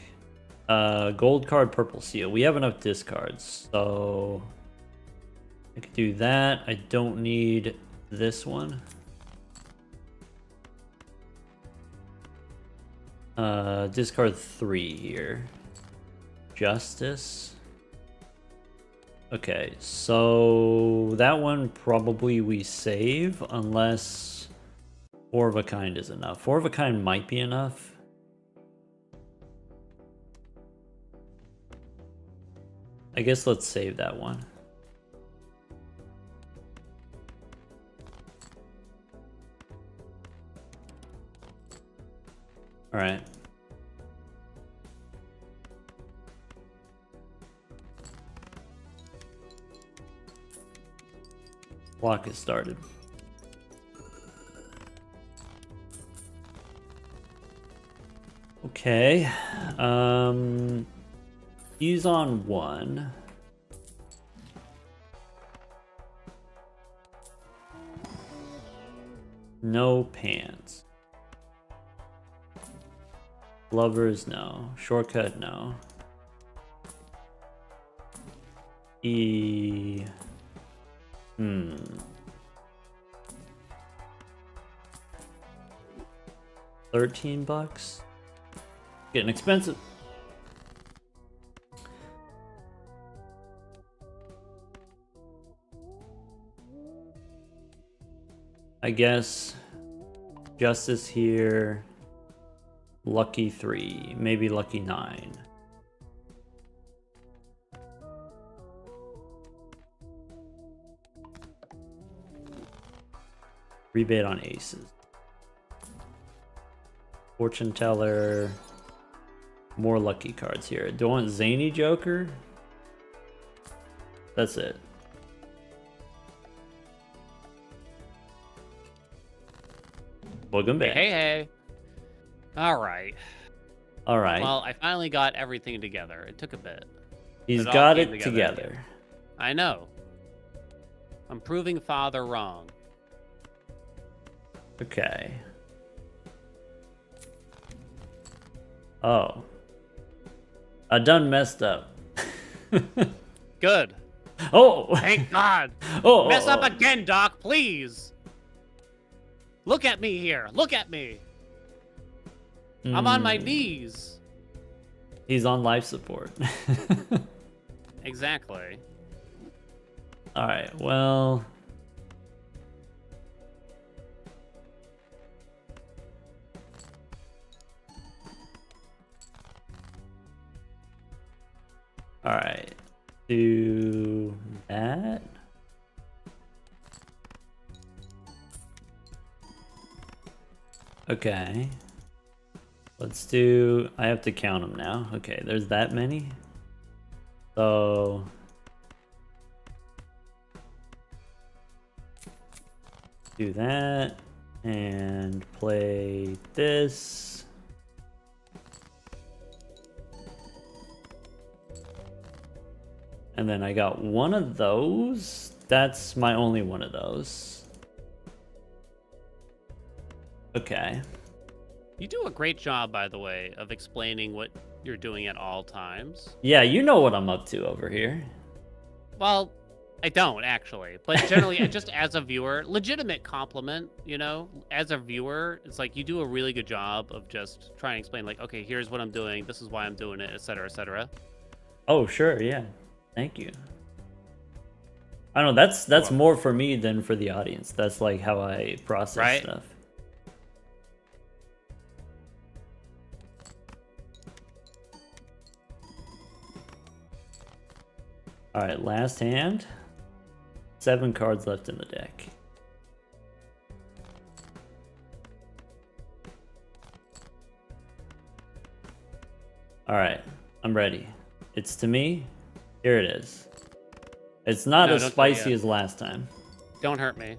Gold card, purple seal. We have enough discards, so I could do that. I don't need this one. Discard 3 here. Justice. Okay, so that one probably we save unless 4 of a kind is enough. 4 of a kind might be enough. I guess let's save that one. All right. Clock has started. Okay. He's on 1. No pants. Lovers, no. Shortcut, no. $13. Getting expensive. I guess Justice here. Lucky 3, maybe lucky 9. Rebate on aces. Fortune teller. More lucky cards here. Do I want Zany Joker? That's it. Welcome back. Hey. All right. All right. Well, I finally got everything together. It took a bit. He's all got came it together. together. I know. I'm proving father wrong. Okay. Oh. I done messed up. Good. Oh! Thank God. Oh! Mess up again, Doc, please. Look at me here. Look at me. I'm on my knees. He's on life support. Exactly. Alright, well... Alright. Do that. Okay. Let's do... I have to count them now. Okay, there's that many. So... do that. And play this. And then I got one of those. That's my only one of those. Okay. You do a great job, by the way, of explaining what you're doing at all times. Yeah, you know what I'm up to over here. Well, I don't, actually. But generally, just as a viewer, legitimate compliment, you know? As a viewer, it's like you do a really good job of just trying to explain, like, okay, here's what I'm doing, this is why I'm doing it, etc., etc. Oh, sure, yeah. Thank you. I don't know, that's more for me than for the audience. That's like how I process stuff. Alright, last hand. 7 cards left in the deck. Alright, I'm ready. It's to me. Here it is. It's not as spicy as last time. Don't hurt me.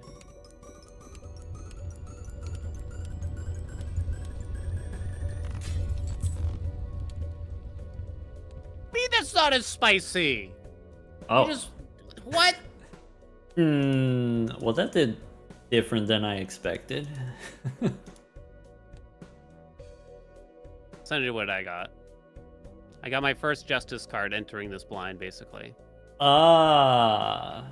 That's not as spicy. Oh. You just... What? Well, that did different than I expected. Send you what I got. I got my first Justice card entering this blind, basically. Ah.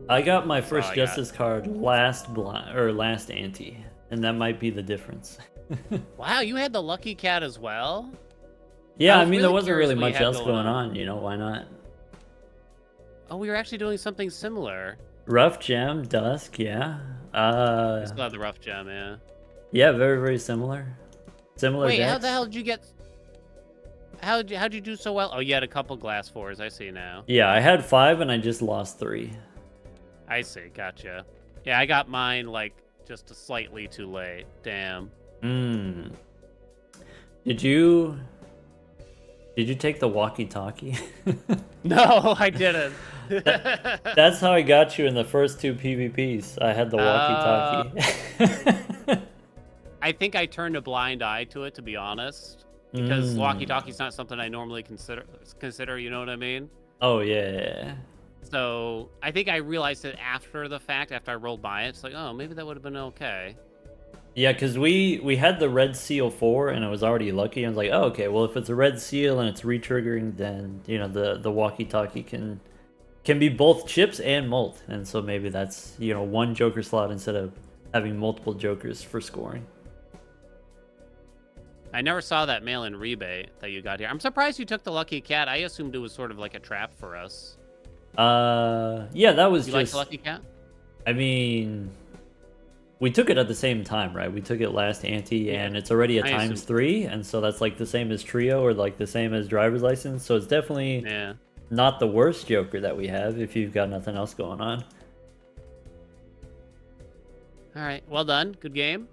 I got my first Justice card last blind, or last ante, and that might be the difference. Wow, you had the Lucky Cat as well? Yeah, I mean, there wasn't really much else going on, you know, why not? Oh, we were actually doing something similar. Rough Gem, Dusk, yeah. I still have the Rough Gem, yeah. Yeah, very, very similar. Similar Wait, decks. how the hell did you get... How'd you do so well? Oh, you had a couple glass 4s, I see now. Yeah, I had 5 and I just lost 3. I see, gotcha. Yeah, I got mine, like, just slightly too late. Damn. Did you take the walkie-talkie? No, I didn't. That's how I got you in the first 2 PvPs. I had the walkie-talkie. I think I turned a blind eye to it, to be honest. Because walkie-talkie's not something I normally consider, you know what I mean? Oh, yeah. So, I think I realized it after the fact, after I rolled by it. It's like, oh, maybe that would have been okay. Yeah, because we had the Red Seal 4, and it was already lucky. I was like, oh, okay, well, if it's a Red Seal and it's re-triggering, then, you know, the walkie-talkie can be both chips and molt. And so maybe that's, you know, 1 Joker slot instead of having multiple Jokers for scoring. I never saw that mail-in rebate that you got here. I'm surprised you took the Lucky Cat. I assumed it was sort of like a trap for us. Yeah, that was you just... like the Lucky Cat? I mean... We took it at the same time, right? We took it last ante, and it's already a ×3, and so that's like the same as Trio, or like the same as Driver's License, so it's definitely not the worst Joker that we have if you've got nothing else going on. Alright, well done. Good game.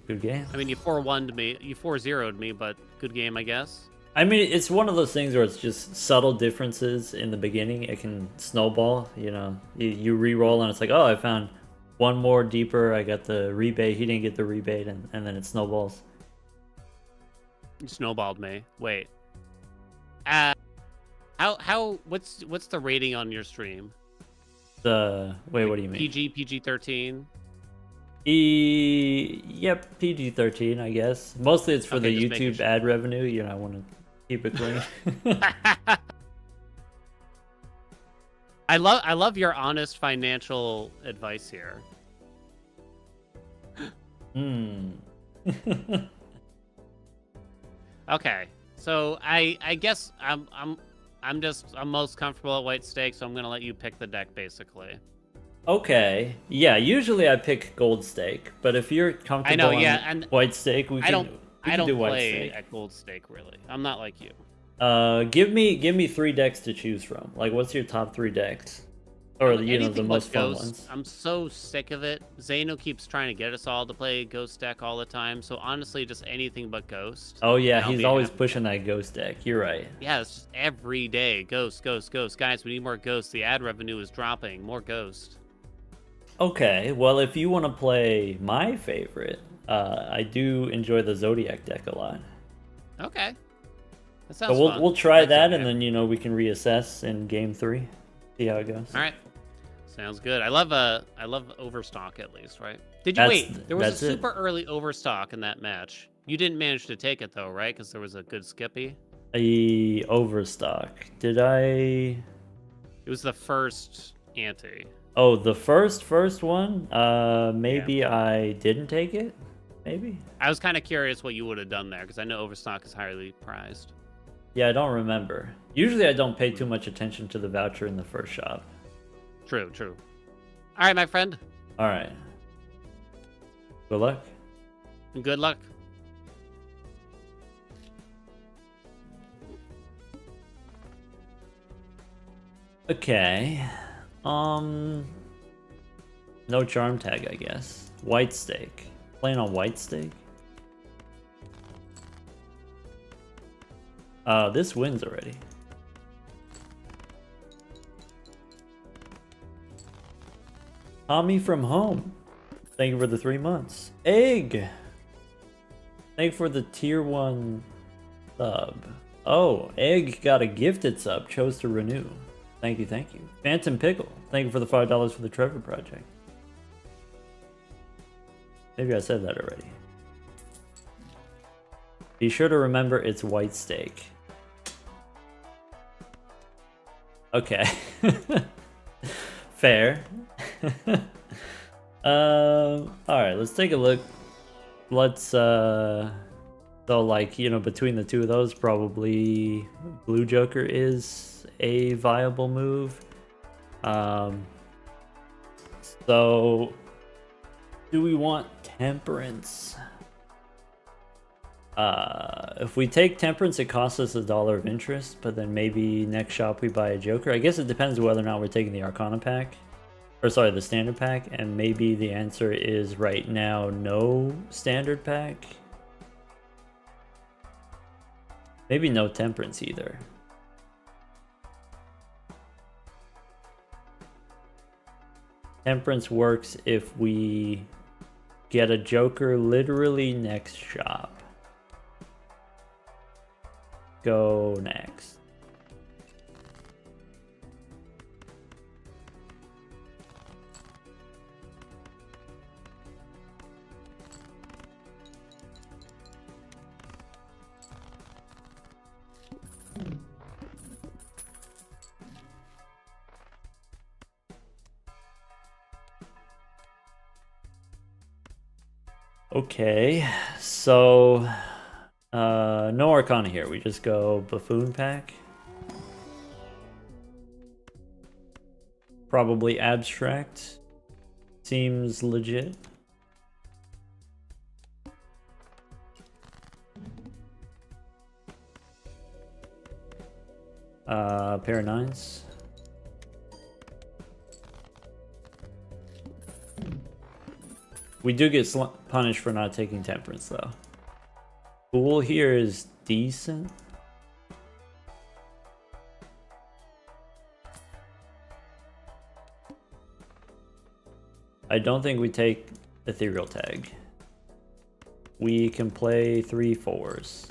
Good game. I mean, you 4-1'd me. You 4-0'd me, but good game, I guess. I mean, it's one of those things where it's just subtle differences in the beginning. It can snowball, you know. You re-roll, and it's like, oh, I found... 1 more deeper, I got the rebate, he didn't get the rebate, and then it snowballs. You snowballed me. Wait. What's the rating on your stream? Wait, what do you mean? PG-13? Yep, PG-13, I guess. Mostly it's for Okay, the just making YouTube sure. ad revenue. You know, I want to keep it clean. I love your honest financial advice here. Hmm. Okay, so I guess I'm most comfortable at white stake, so I'm gonna let you pick the deck basically. Okay. Yeah, usually I pick gold stake, but if you're I comfortable know, yeah, on and white stake, we I can do white play stake. at gold stake really. I'm not like you. Give me 3 decks to choose from. Like, what's your top 3 decks? Or you know, the Anything most but fun Ghost. ones. I'm so sick of it. Zeno keeps trying to get us all to play Ghost deck all the time. So honestly, just anything but Ghost. Oh yeah, and I'll he's be always happy. pushing that ghost deck. You're right. Yeah, it's just every day. Ghost, Ghost, Ghost. Guys, we need more Ghosts. The ad revenue is dropping. More Ghost. Okay, well if you want to play my favorite, I do enjoy the Zodiac deck a lot. Okay. That So sounds fun. we'll I try like that, Zodiac. and then you know we can reassess in game 3, see how it goes. All right. Sounds good. I love Overstock at least, right? Did you wait? There was a super early Overstock in that match. You didn't manage to take it though, right? Because there was a good Skippy. A Overstock. Did I? It was the first ante. Oh, the first one? Maybe yeah. I didn't take it? Maybe? I was kind of curious what you would have done there, because I know Overstock is highly prized. Yeah, I don't remember. Usually I don't pay too much attention to the voucher in the first shop. True, true. All right, my friend. All right. Good luck. Good luck. Okay. No charm tag, I guess. White stake. Playing on white stake? This wins already. Tommy from home. Thank you for the 3 months. Egg! Thank you for the tier 1 sub. Oh, Egg got a gifted sub. Chose to renew. Thank you, thank you. Phantom Pickle. Thank you for the $5 for the Trevor Project. Maybe I said that already. Be sure to remember it's white stake. Okay. Fair. Alright, let's take a look. Let's, so like, you know, between the two of those, probably Blue Joker is a viable move. So, do we want Temperance? If we take Temperance, it costs us $1 of interest, but then maybe next shop we buy a Joker. I guess it depends whether or not we're taking the Arcana pack. Or sorry, the standard pack, and maybe the answer is right now no standard pack. Maybe no Temperance either. Temperance works if we get a Joker literally next shop. Go next. Okay, so no Arcana here. We just go Buffoon pack. Probably Abstract. Seems legit. Pair of 9s. We do get punished for not taking Temperance, though. Fool here is decent. I don't think we take Ethereal Tag. We can play 3 4s.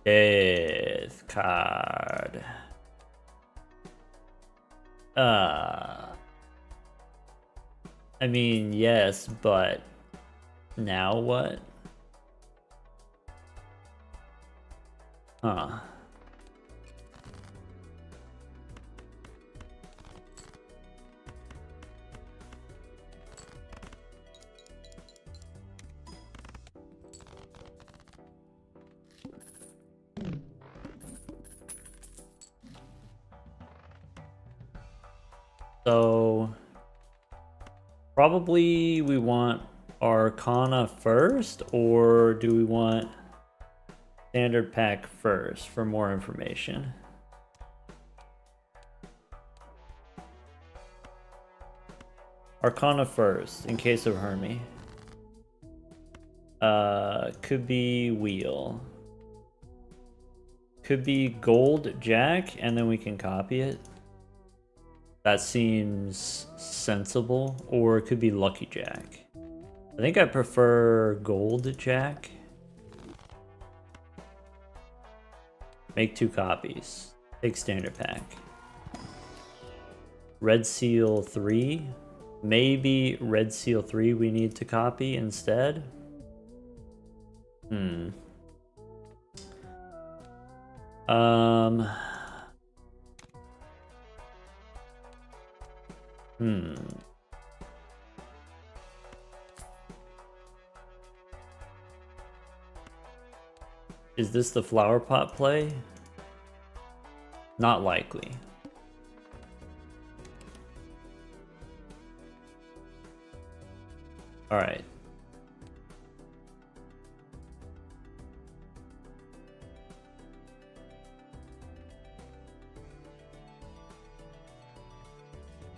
Death card. I mean, yes, but now what? Huh. So probably we want Arcana first, or do we want Standard Pack first for more information? Arcana first, in case of Hermie. Could be Wheel. Could be Gold Jack, and then we can copy it. That seems sensible. Or it could be Lucky Jack. I think I prefer Gold Jack. Make 2 copies. Take Standard Pack. Red Seal 3. Maybe Red Seal 3 we need to copy instead. Is this the flower pot play? Not likely. All right.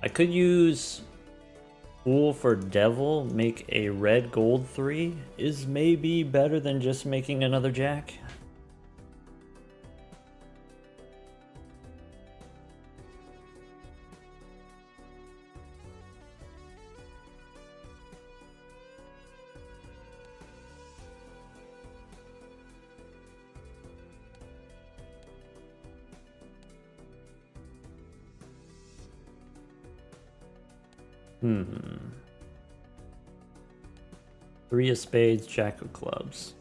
I could use Fool for Devil, make a red gold 3 is maybe better than just making another Jack. Three of spades, Jack of clubs.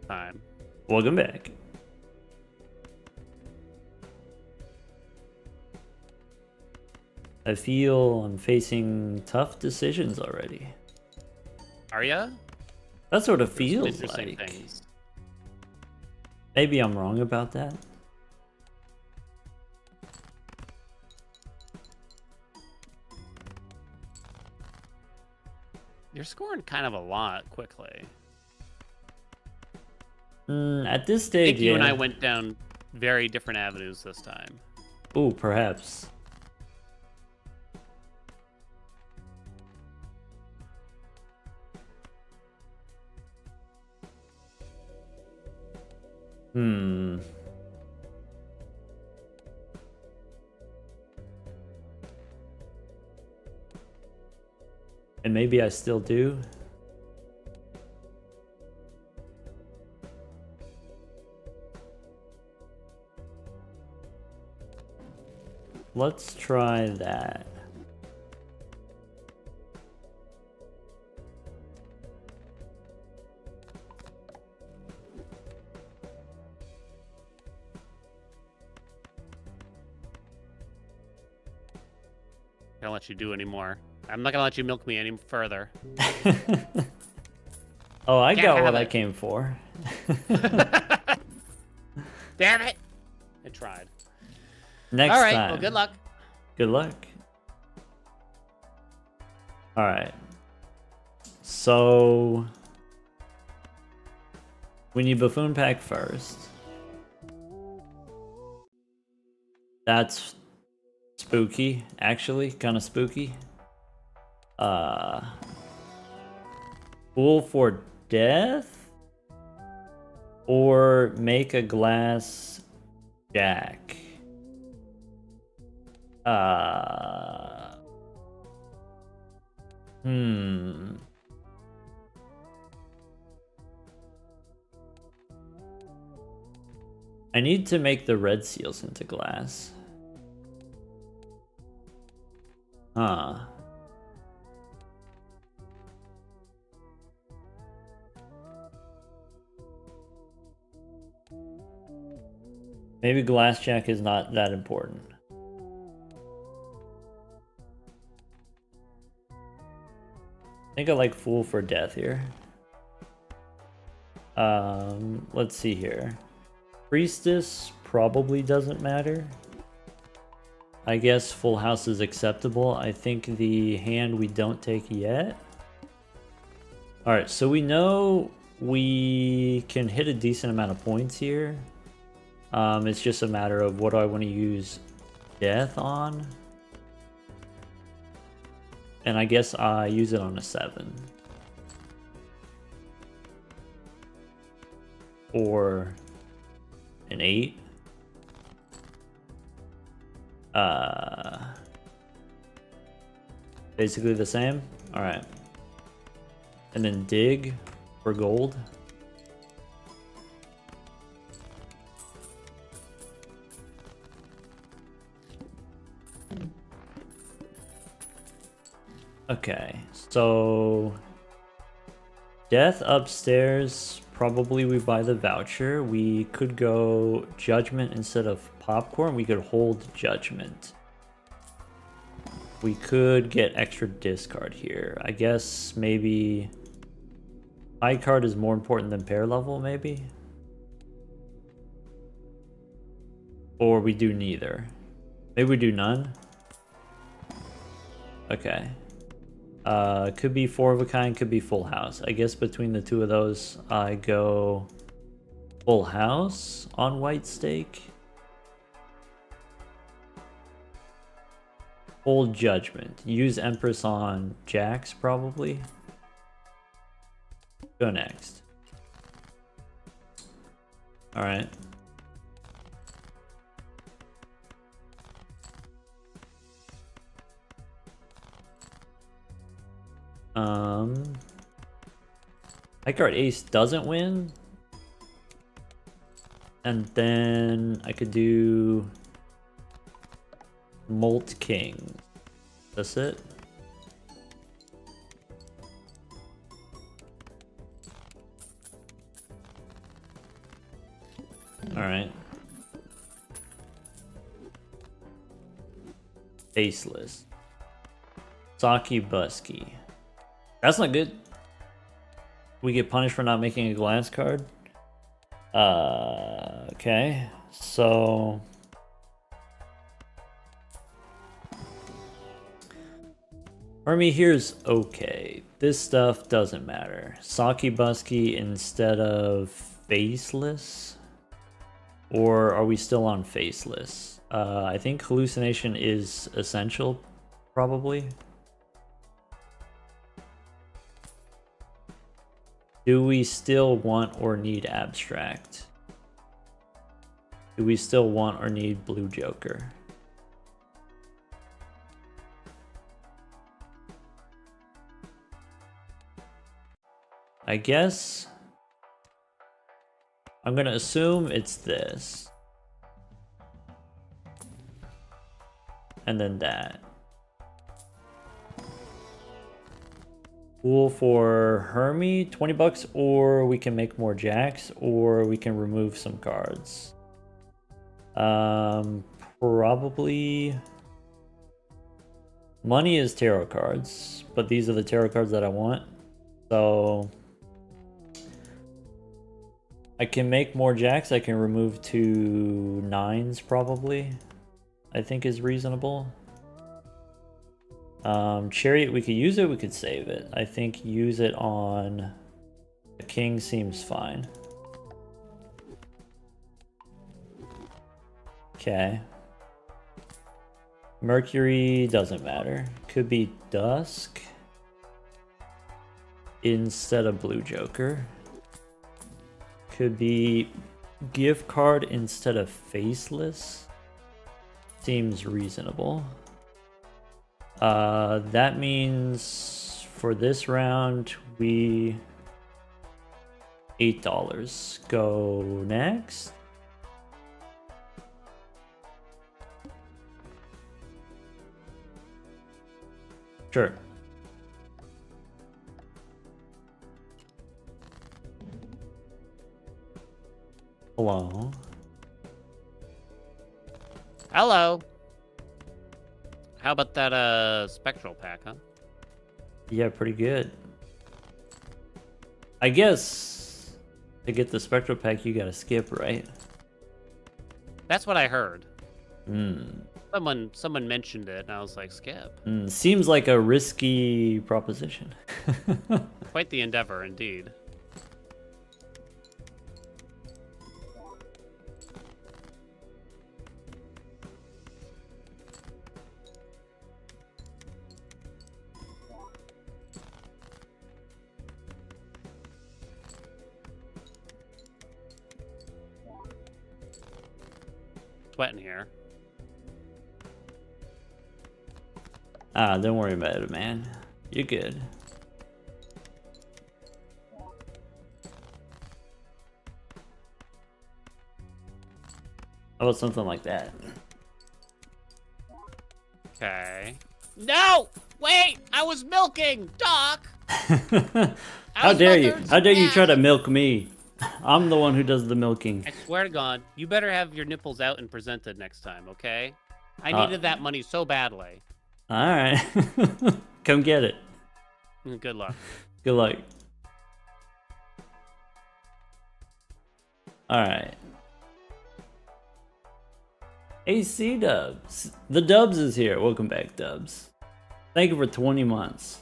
Time. Welcome back. I feel I'm facing tough decisions already. Are ya? That's what it Some feels interesting like. things. Maybe I'm wrong about that. You're scoring kind of a lot quickly. At this I stage, think you and yeah. I went down very different avenues this time. Ooh, perhaps. And maybe I still do. Let's try that. I don't let you do anymore. I'm not gonna let you milk me any further. Oh, I Can't got have what I it. came for. Damn it! I tried. Next All right. time. Well, good luck. Good luck. All right. So we need Buffoon Pack first. That's spooky, actually, kind of spooky. Fool for Death? Or make a glass Jack? I need to make the red seals into glass. Huh. Maybe glassjack is not that important. I think I like Fool for Death here. Let's see here. Priestess probably doesn't matter. I guess Full House is acceptable. I think the hand we don't take yet. Alright, so we know we can hit a decent amount of points here. It's just a matter of what do I want to use Death on. And I guess I use it on a 7. Or an 8. Basically the same. Alright. And then dig for gold. Okay, so Death upstairs, probably we buy the voucher. We could go Judgment instead of Popcorn. We could hold Judgment. We could get extra discard here. I guess maybe high card is more important than pair level, maybe? Or we do neither. Maybe we do none? Okay. Could be 4 of a kind, could be Full House. I guess between the two of those, I go Full House on White Stake. Hold Judgment. Use Empress on Jacks, probably. Go next. Alright. High card ace doesn't win. And then I could do Molt King. That's it. Alright. Faceless. Saki Busky. That's not good. We get punished for not making a glass card. Okay. So Army here's okay. This stuff doesn't matter. Saki Busky instead of Faceless? Or are we still on Faceless? I think Hallucination is essential, probably. Do we still want or need Abstract? Do we still want or need Blue Joker? I guess I'm gonna assume it's this. And then that. Pool for Hermie, 20 bucks, or we can make more jacks, or we can remove some cards. Probably money is tarot cards, but these are the tarot cards that I want. So I can make more jacks. I can remove 2 9s probably. I think is reasonable. Chariot, we could use it, we could save it. I think use it on the king seems fine. Okay. Mercury doesn't matter. Could be Dusk instead of Blue Joker. Could be gift card instead of Faceless. Seems reasonable. That means for this round we $8. Go next. Sure. Hello. Hello. How about that spectral pack, huh? Yeah, pretty good. I guess to get the spectral pack, you gotta skip, right? That's what I heard. Hmm. Someone mentioned it, and I was like, skip. Seems like a risky proposition. Quite the endeavor, indeed. Sweating here. Ah, don't worry about it, man. You're good. How about something like that? Okay. No! Wait! I was milking! Doc! How dare you? How dare you try to milk me? I'm the one who does the milking. I swear to God, you better have your nipples out and presented next time, okay? I needed that money so badly. Alright. Come get it. Good luck. Good luck. Alright. AC Dubs. The Dubs is here. Welcome back, Dubs. Thank you for 20 months.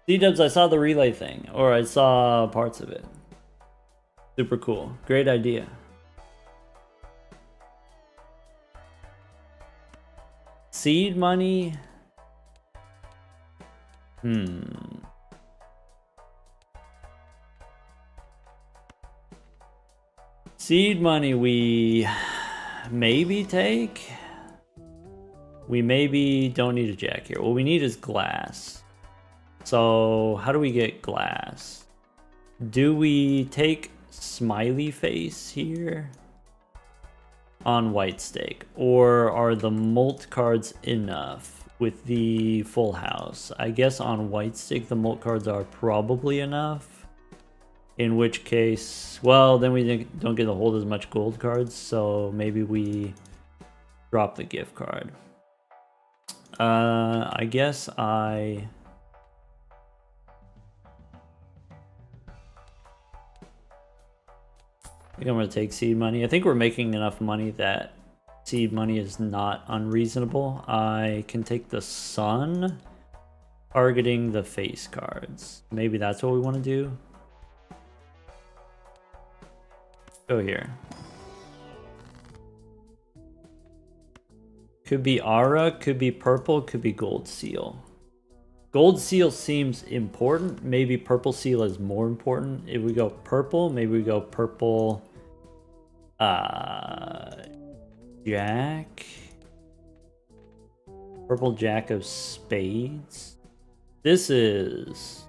C-Dubs, I saw the relay thing, or I saw parts of it. Super cool. Great idea. Seed money? Seed money we maybe take? We maybe don't need a jack here. What we need is glass. So how do we get glass? Do we take smiley face here on white stake, or are the molt cards enough with the full house? I guess on white stake the molt cards are probably enough, in which case, well, then we don't get to hold as much gold cards, so maybe we drop the gift card. I guess I think I'm going to take seed money. I think we're making enough money that seed money is not unreasonable. I can take the sun, targeting the face cards. Maybe that's what we want to do. Go here. Could be Aura, could be purple, could be gold seal. Gold seal seems important. Maybe purple seal is more important. If we go purple, maybe we go purple jack. Purple jack of spades. This is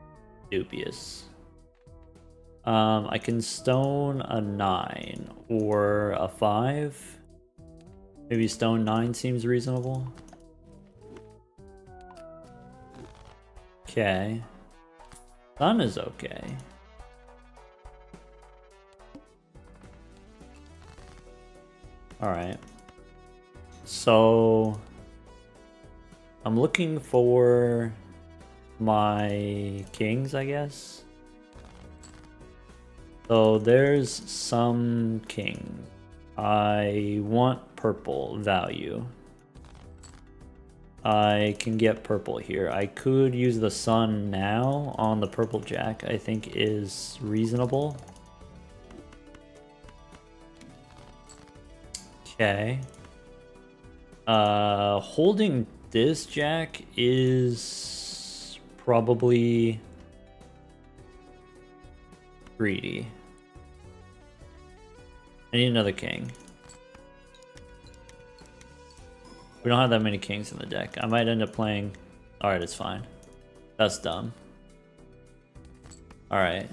dubious. I can stone a 9 or a 5. Maybe stone 9 seems reasonable. Okay. Sun is okay. Alright. So I'm looking for my kings, I guess. So there's some king. I want purple value. I can get purple here. I could use the sun now on the purple jack, I think is reasonable. Okay. Holding this jack is probably greedy. I need another king. We don't have that many kings in the deck. I might end up playing... Alright, it's fine. That's dumb. Alright.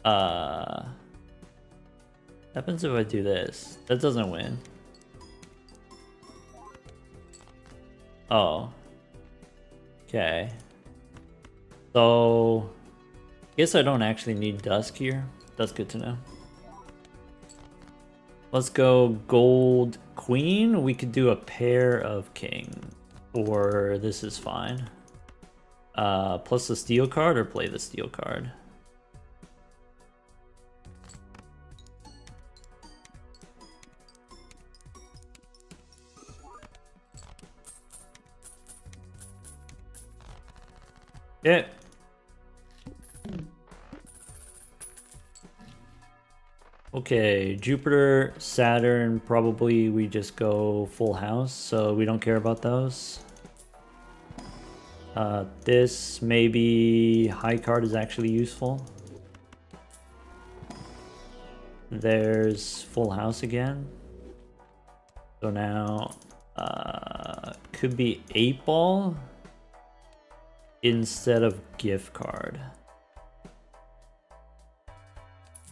What happens if I do this? That doesn't win. Oh. Okay. So, guess I don't actually need Dusk here. That's good to know. Let's go gold queen. We could do a pair of king. Or this is fine. Plus the steel card or play the steel card? Yeah. Okay, Jupiter, Saturn, probably we just go full house, so we don't care about those. This maybe high card is actually useful. There's full house again. So now, could be 8-ball instead of gift card.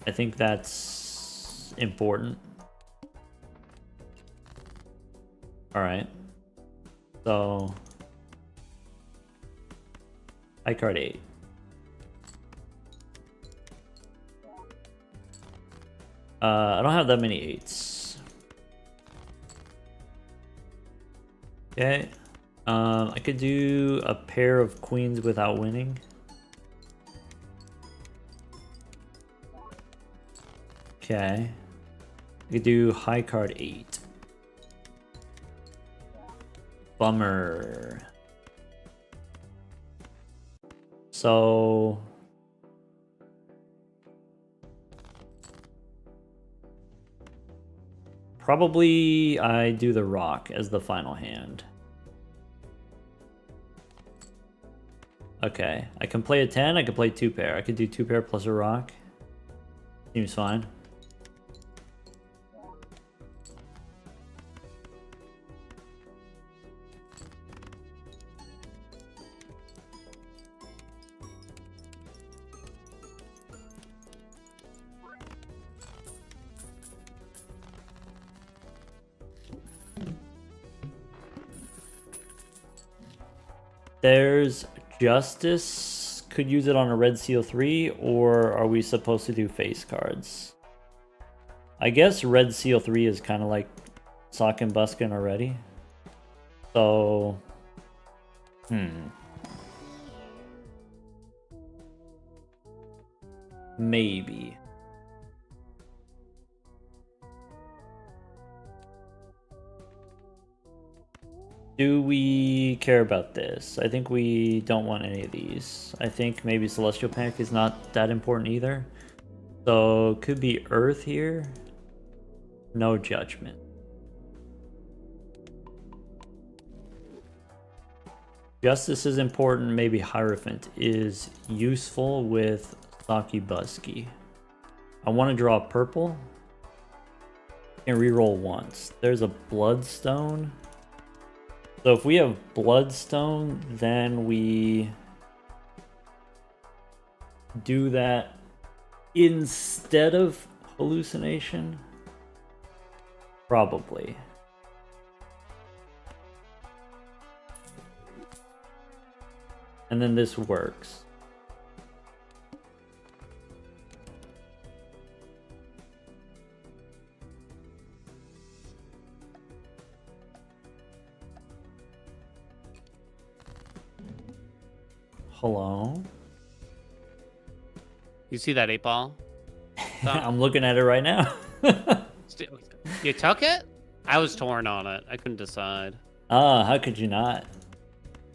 I think that's important. All right. So, high card 8. I don't have that many 8s. Okay. I could do a pair of queens without winning. Okay. I could do high card 8. Bummer. So probably I do the rock as the final hand. Okay, I can play a 10, I can play 2 pair. I could do 2 pair plus a rock. Seems fine. There's Justice. Could use it on a red seal 3, or are we supposed to do face cards? I guess red seal 3 is kind of like sock and buskin already. So, maybe. Do we care about this? I think we don't want any of these. I think maybe Celestial Panic is not that important either. So could be Earth here. No Judgment. Justice is important. Maybe Hierophant is useful with Saki Busky. I want to draw purple. And reroll once. There's a Bloodstone. So if we have Bloodstone, then we do that instead of Hallucination? Probably. And then this works. Hello? You see that 8-ball? I'm looking at it right now. You took it? I was torn on it. I couldn't decide. Ah, how could you not?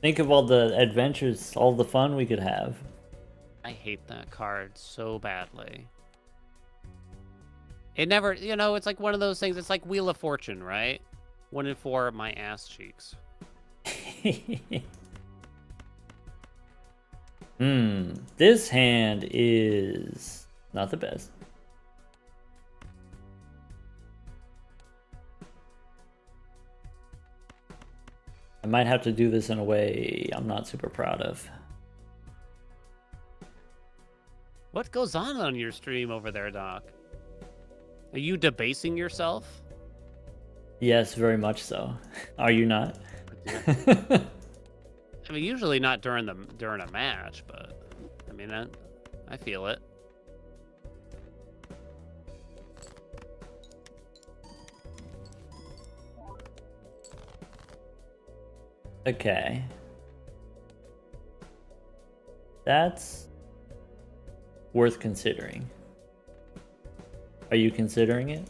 Think of all the adventures, all the fun we could have. I hate that card so badly. It never, you know, it's like one of those things. It's like Wheel of Fortune, right? 1 in 4, my ass cheeks. This hand is not the best. I might have to do this in a way I'm not super proud of. What goes on your stream over there, Doc? Are you debasing yourself? Yes, very much so. Are you not? I mean, usually not during a match, but I mean, I feel it. Okay. That's worth considering. Are you considering it?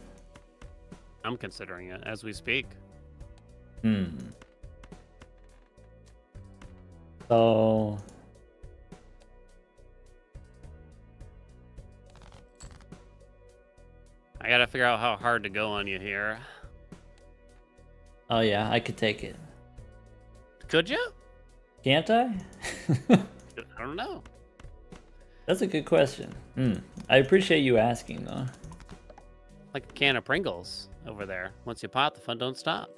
I'm considering it as we speak. So I gotta figure out how hard to go on you here. oh yeah, I could take it. Could you? Can't I? I don't know. That's a good question. I appreciate you asking though. Like a can of Pringles over there. Once you pop, the fun don't stop.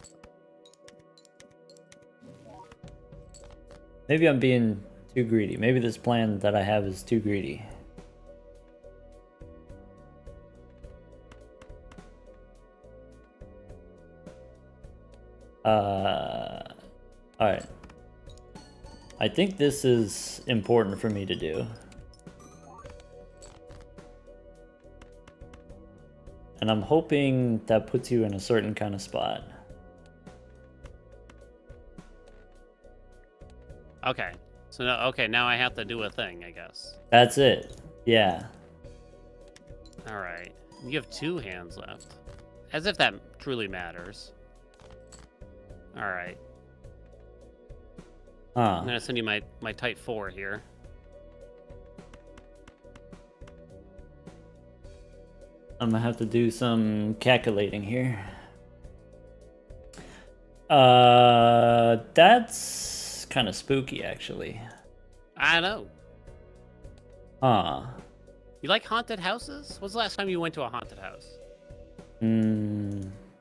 Maybe I'm being too greedy. Maybe this plan that I have is too greedy. Alright. I think this is important for me to do. And I'm hoping that puts you in a certain kind of spot. Okay. So now I have to do a thing, I guess. That's it. Yeah. All right. You have 2 hands left. As if that truly matters. All right. I'm gonna send you my tight 4 here. I'm gonna have to do some calculating here. That's kind of spooky, actually. I know. Huh. You like haunted houses? When's the last time you went to a haunted house?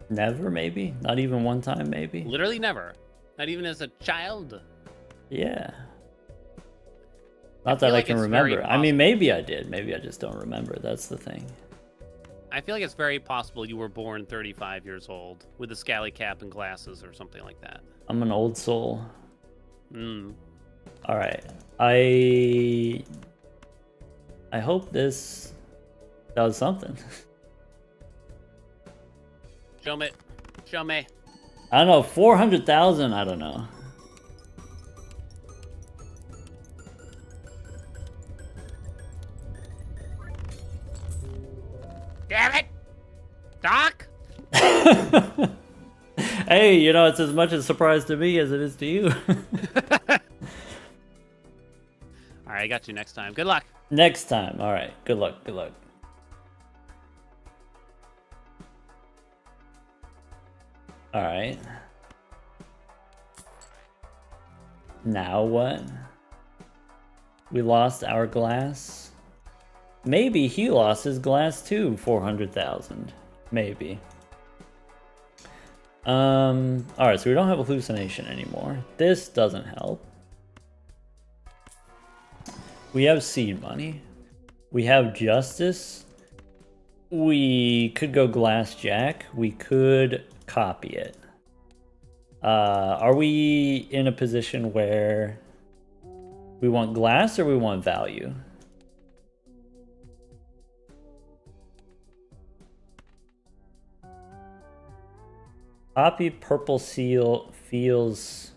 Never, maybe. Not even one time, maybe. Literally never. Not even as a child. Yeah. Not that I can remember. I mean, maybe I did. Maybe I just don't remember. That's the thing. I feel like it's very possible you were born 35 years old with a scally cap and glasses or something like that. I'm an old soul. All right. I hope this does something. Show me. Show me. I don't know. 400,000. I don't know. Damn it! Doc? Hey, you know, it's as much a surprise to me as it is to you. All right, I got you next time. Good luck. Next time. All right. Good luck. Good luck. All right. Now what? We lost our glass. Maybe he lost his glass too. 400,000. Maybe. All right. So we don't have a hallucination anymore. This doesn't help. We have seed money. We have justice. We could go glass jack. We could copy it. Are we in a position where we want glass or we want value? Copy purple seal feels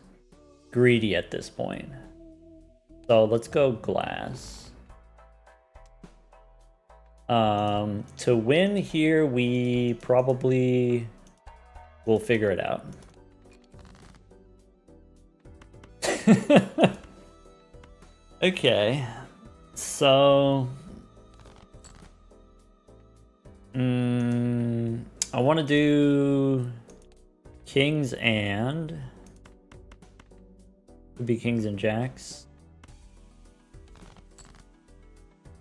greedy at this point. So let's go glass. To win here, we probably will figure it out. Okay, so I want to do kings and could be kings and jacks.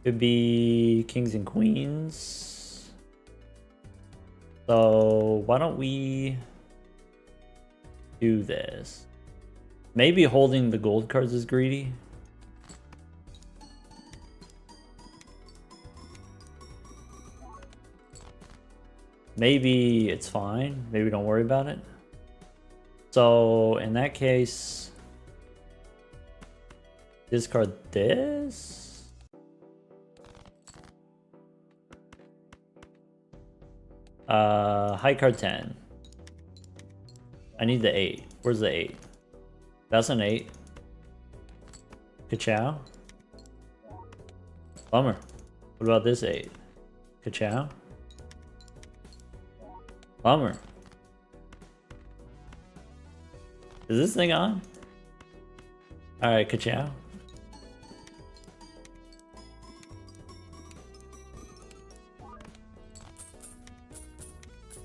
Could be kings and queens. So why don't we do this? Maybe holding the gold cards is greedy. Maybe it's fine. Maybe don't worry about it. So in that case, discard this. High card 10. I need the 8. Where's the 8? That's an 8. Ka-chow. Bummer. What about this 8? Ka-chow. Bummer. Is this thing on? Alright, ka-chow.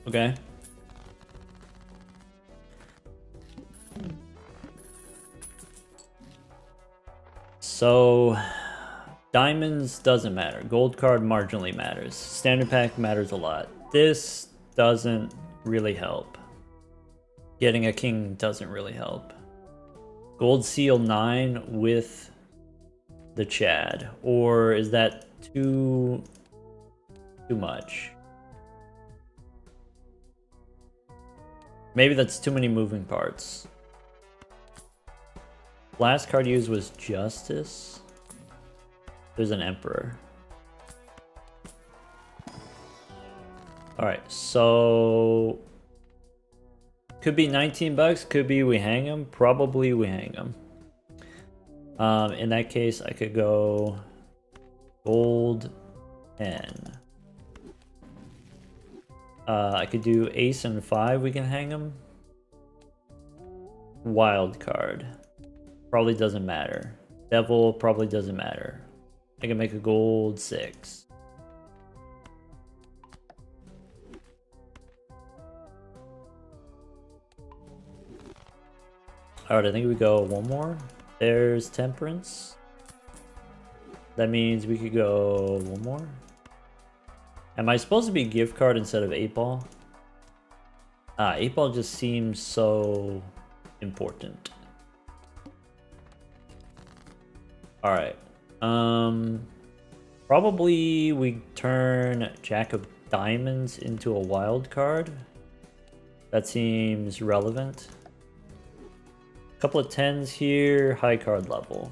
Okay. So, diamonds doesn't matter. Gold card marginally matters. Standard pack matters a lot. This doesn't really help. Getting a king doesn't really help. Gold seal 9 with the Chad. Or is that too much? Maybe that's too many moving parts. Last card used was Justice. There's an Emperor. Alright, so... could be 19 bucks, could be we hang him. Probably we hang him. In that case, I could go gold 10. I could do ace and 5, we can hang him. Wild card. Probably doesn't matter. Devil probably doesn't matter. I can make a gold 6. Alright, I think we go one more. There's Temperance. That means we could go one more. Am I supposed to be gift card instead of 8-ball? 8-ball just seems so important. Alright. Probably we turn Jack of Diamonds into a wild card. That seems relevant. Couple of 10s here, high card level.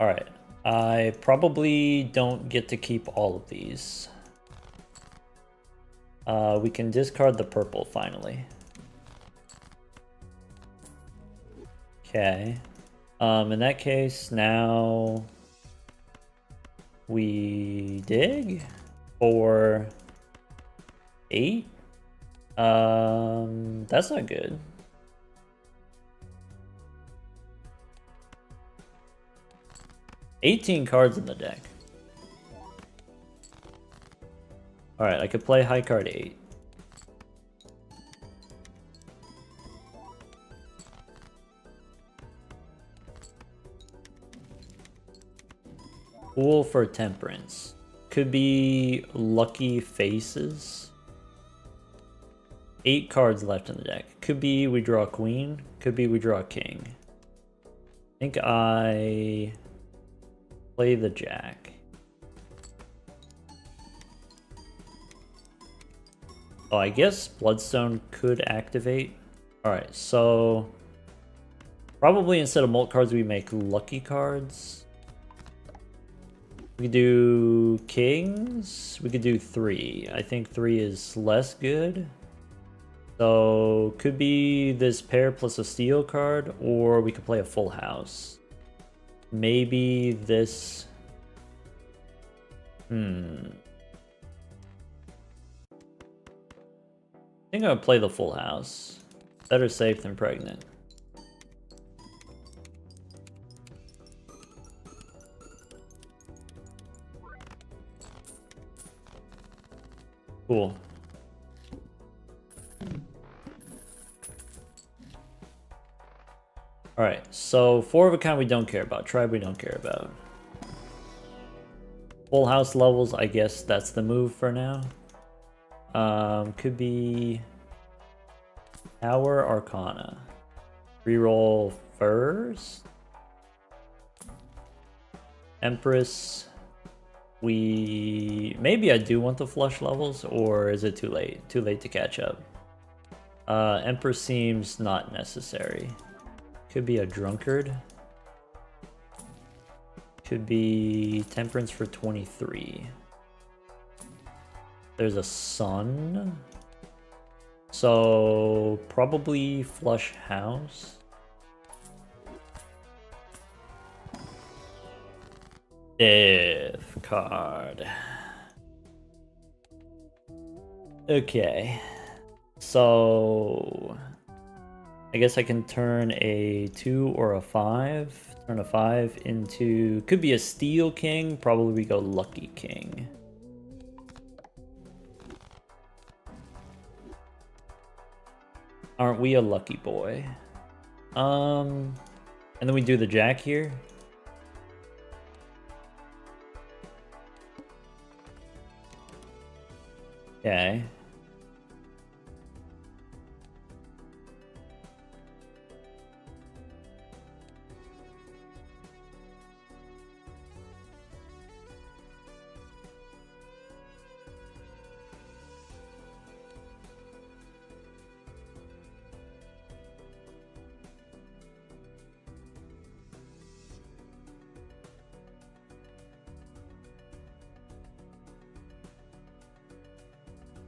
Alright. I probably don't get to keep all of these. We can discard the purple finally. Okay. In that case, now we dig for 8. That's not good. $18 cards in the deck. Alright, I could play high card 8. Pool for Temperance. Could be Lucky Faces. 8 cards left in the deck. Could be we draw a queen. Could be we draw a king. I think I play the jack. Oh, I guess Bloodstone could activate. Alright, so probably instead of mult cards we make lucky cards. We could do kings. We could do 3. I think 3 is less good. So could be this pair plus a steel card, or we could play a full house. Maybe this. I think I would play the full house. Better safe than pregnant. Cool. Alright, so 4 of a kind we don't care about. Tribe we don't care about. Full house levels, I guess that's the move for now. Could be Tower Arcana. Reroll first. Empress. maybe I do want the flush levels, or is it too late? Too late to catch up. Emperor seems not necessary. Could be a drunkard. Could be temperance for 23. There's a sun. So probably flush house. If card. Okay. So I guess I can turn a 2 or a 5. Turn a 5 into... Could be a steel king. Probably we go lucky king. Aren't we a lucky boy? And then we do the jack here. Okay.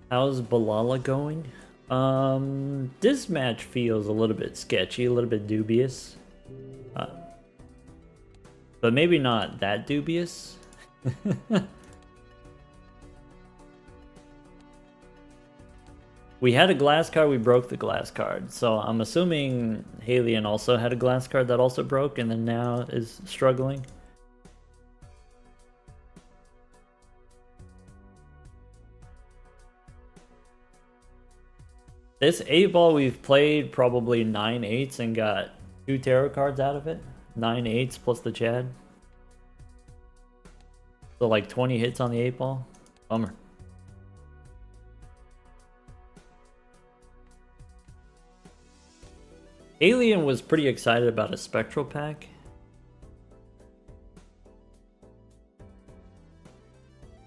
How's Balala going? This match feels a little bit sketchy, a little bit dubious. But maybe not that dubious. We had a glass card, we broke the glass card. So I'm assuming Haelian also had a glass card that also broke and then now is struggling. This 8-ball we've played probably 9 8s and got 2 tarot cards out of it. 9 8s plus the Chad. So like 20 hits on the 8-ball. Bummer. Haelian was pretty excited about a spectral pack.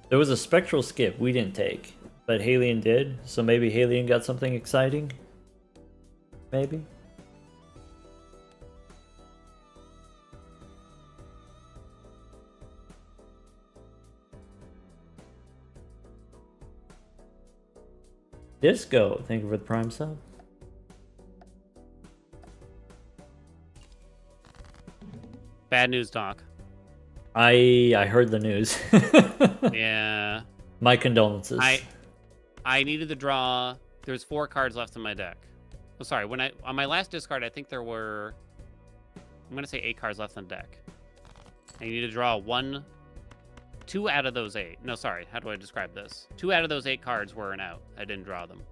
There was a spectral skip we didn't take, but Haelian did, so maybe Haelian got something exciting. Maybe. Disco, thank you for the prime sub. Bad news, Doc. I heard the news. Yeah. My condolences. I needed to draw. There's 4 cards left in my deck. Oh, sorry. On my last discard, I think there were, I'm gonna say 8 cards left in the deck. I need to draw 2 out of those 8. No, sorry. How do I describe this? 2 out of those 8 cards were an out. I didn't draw them.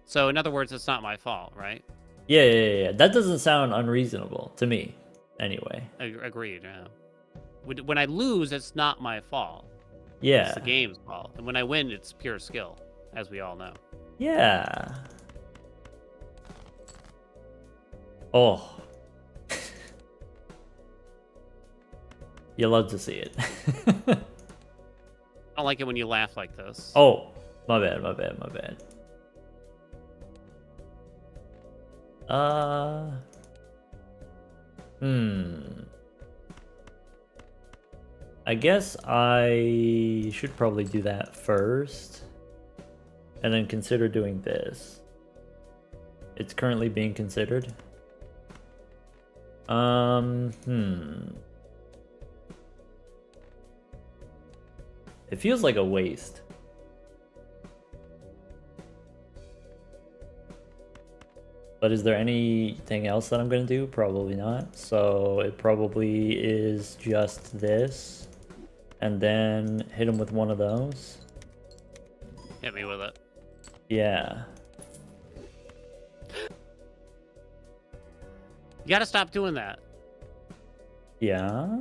So in other words, it's not my fault, right? Yeah. That doesn't sound unreasonable to me, anyway. Agreed, yeah. When I lose, it's not my fault. Yeah. It's the game's fault. And when I win, it's pure skill, as we all know. Yeah. Oh. You love to see it. I don't like it when you laugh like this. Oh, my bad. I guess I should probably do that first. And then consider doing this. It's currently being considered. It feels like a waste. But is there anything else that I'm going to do? Probably not. So it probably is just this. And then hit him with one of those. Hit me with it. Yeah. You gotta stop doing that. Yeah?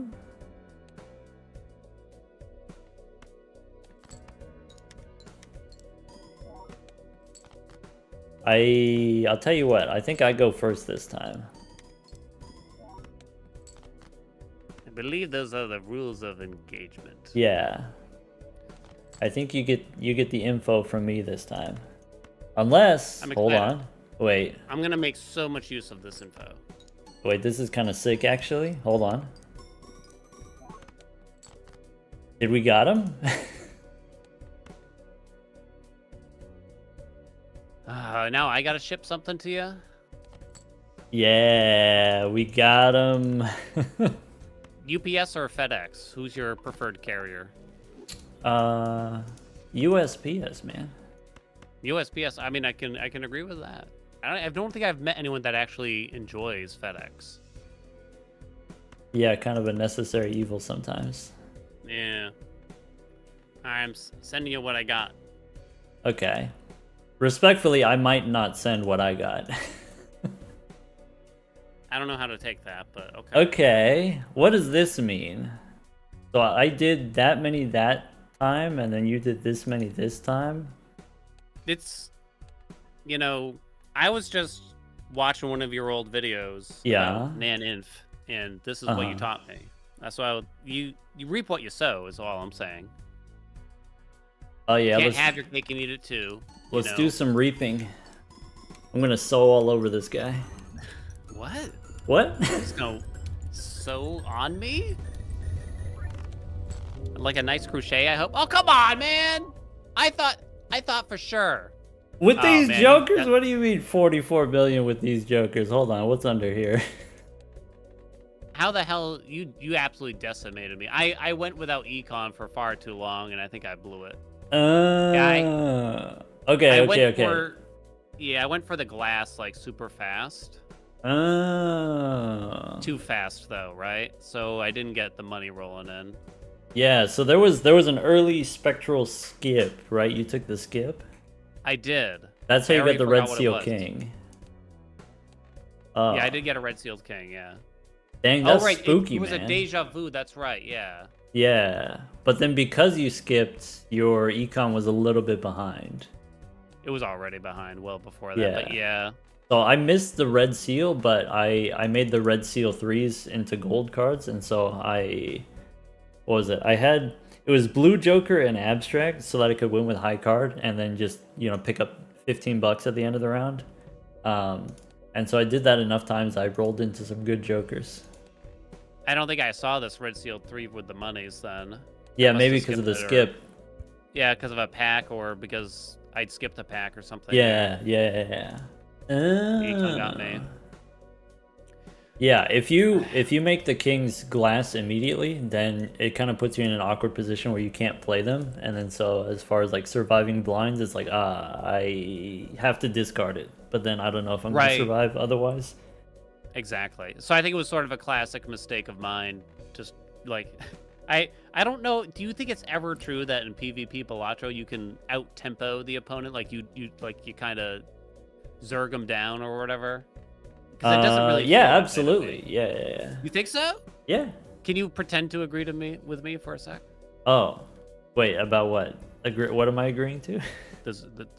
I'll tell you what, I think I go first this time. But believe those are the rules of engagement. Yeah. I think you get the info from me this time. Unless, hold on. Wait. I'm gonna make so much use of this info. Wait, this is kind of sick, actually. Hold on. Did we got him? Now I gotta ship something to you? Yeah, we got him. UPS or FedEx? Who's your preferred carrier? USPS, man. USPS. I mean, I can agree with that. I don't think I've met anyone that actually enjoys FedEx. Yeah, kind of a necessary evil sometimes. Yeah. I'm sending you what I got. Okay. Respectfully, I might not send what I got. I don't know how to take that, but okay. Okay. What does this mean? So I did that many that time, and then you did this many this time? It's, you know, I was just watching one of your old videos Yeah. about Nan-Inf, and this is what you taught me. That's why you reap what you sow is all I'm saying. Oh yeah, Can't have your cake and eat it too. Let's do some reaping. I'm gonna sow all over this guy. What? What? There's no sow on me? Like a nice crochet, I hope. Oh, come on, man! I thought for sure. With these jokers? What do you mean 44 billion with these jokers? Hold on, what's under here? How the hell you absolutely decimated me. I went without econ for far too long, and I think I blew it. Okay. Yeah, I went for the glass like super fast. Too fast though, right? So I didn't get the money rolling in. Yeah, so there was an early spectral skip, right? You took the skip? I did. That's how you got the Red Seal King. Yeah, I did get a Red Sealed King, yeah. Dang, that's spooky, it was man. a deja vu, that's right, yeah. Yeah, but then because you skipped, your econ was a little bit behind. It was already behind well before that, but yeah. So I missed the Red Seal, but I made the Red Seal 3s into gold cards, and so what was it? It was Blue Joker and Abstract so that I could win with high card and then just, pick up $15 at the end of the round. And so I did that enough times, I rolled into some good jokers. I don't think I saw this Red Seal 3 with the monies then. Yeah, maybe because of the skip. Yeah, because of a pack or because I'd skipped a pack or something. Yeah. Econ got me. Yeah, if you make the kings glass immediately, then it kind of puts you in an awkward position where you can't play them, and then so as far as like surviving blinds, it's like I have to discard it, but then I don't know if I'm gonna survive otherwise. Exactly. So I think it was sort of a classic mistake of mine. Just like, I don't know. Do you think it's ever true that in PvP Balatro you can out tempo the opponent, like you kind of zerg them down or whatever? Because it doesn't really. Yeah, absolutely. Yeah. You think so? Yeah. Can you pretend to agree with me for a sec? Oh, wait. About what? What am I agreeing to? The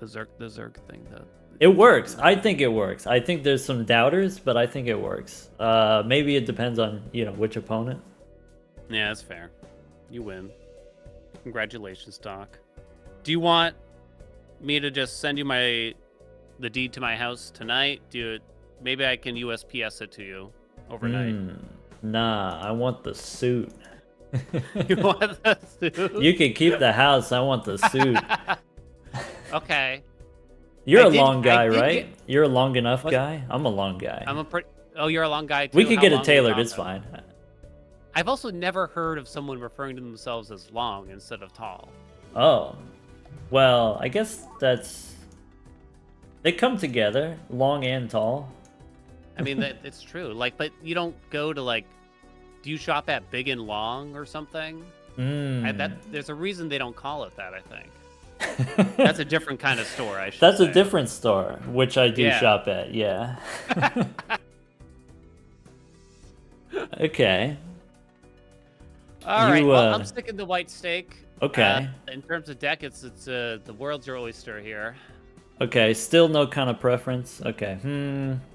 zerg thing though. It works. I think it works. I think there's some doubters, but I think it works. Maybe it depends on which opponent. Yeah, that's fair. You win. Congratulations, Doc. Do you want me to just send you the deed to my house tonight? Maybe I can USPS it to you overnight. Nah, I want the suit. You want the suit? You can keep the house. I want the suit. Okay. You're a long guy, right? You're a long enough guy? I'm a long guy. Oh, you're a long guy too? We could get it tailored. It's fine. I've also never heard of someone referring to themselves as long instead of tall. Oh. Well, I guess they come together, long and tall. I mean, it's true. But you don't go to do you shop at Big and Long or something? There's a reason they don't call it that, I think. That's a different kind of store, I should say. That's a different store, which I do shop at, yeah. Okay. All right, well, I'm sticking to white steak. Okay. In terms of deck, it's the world's your oyster here. Okay, still no kind of preference. Okay.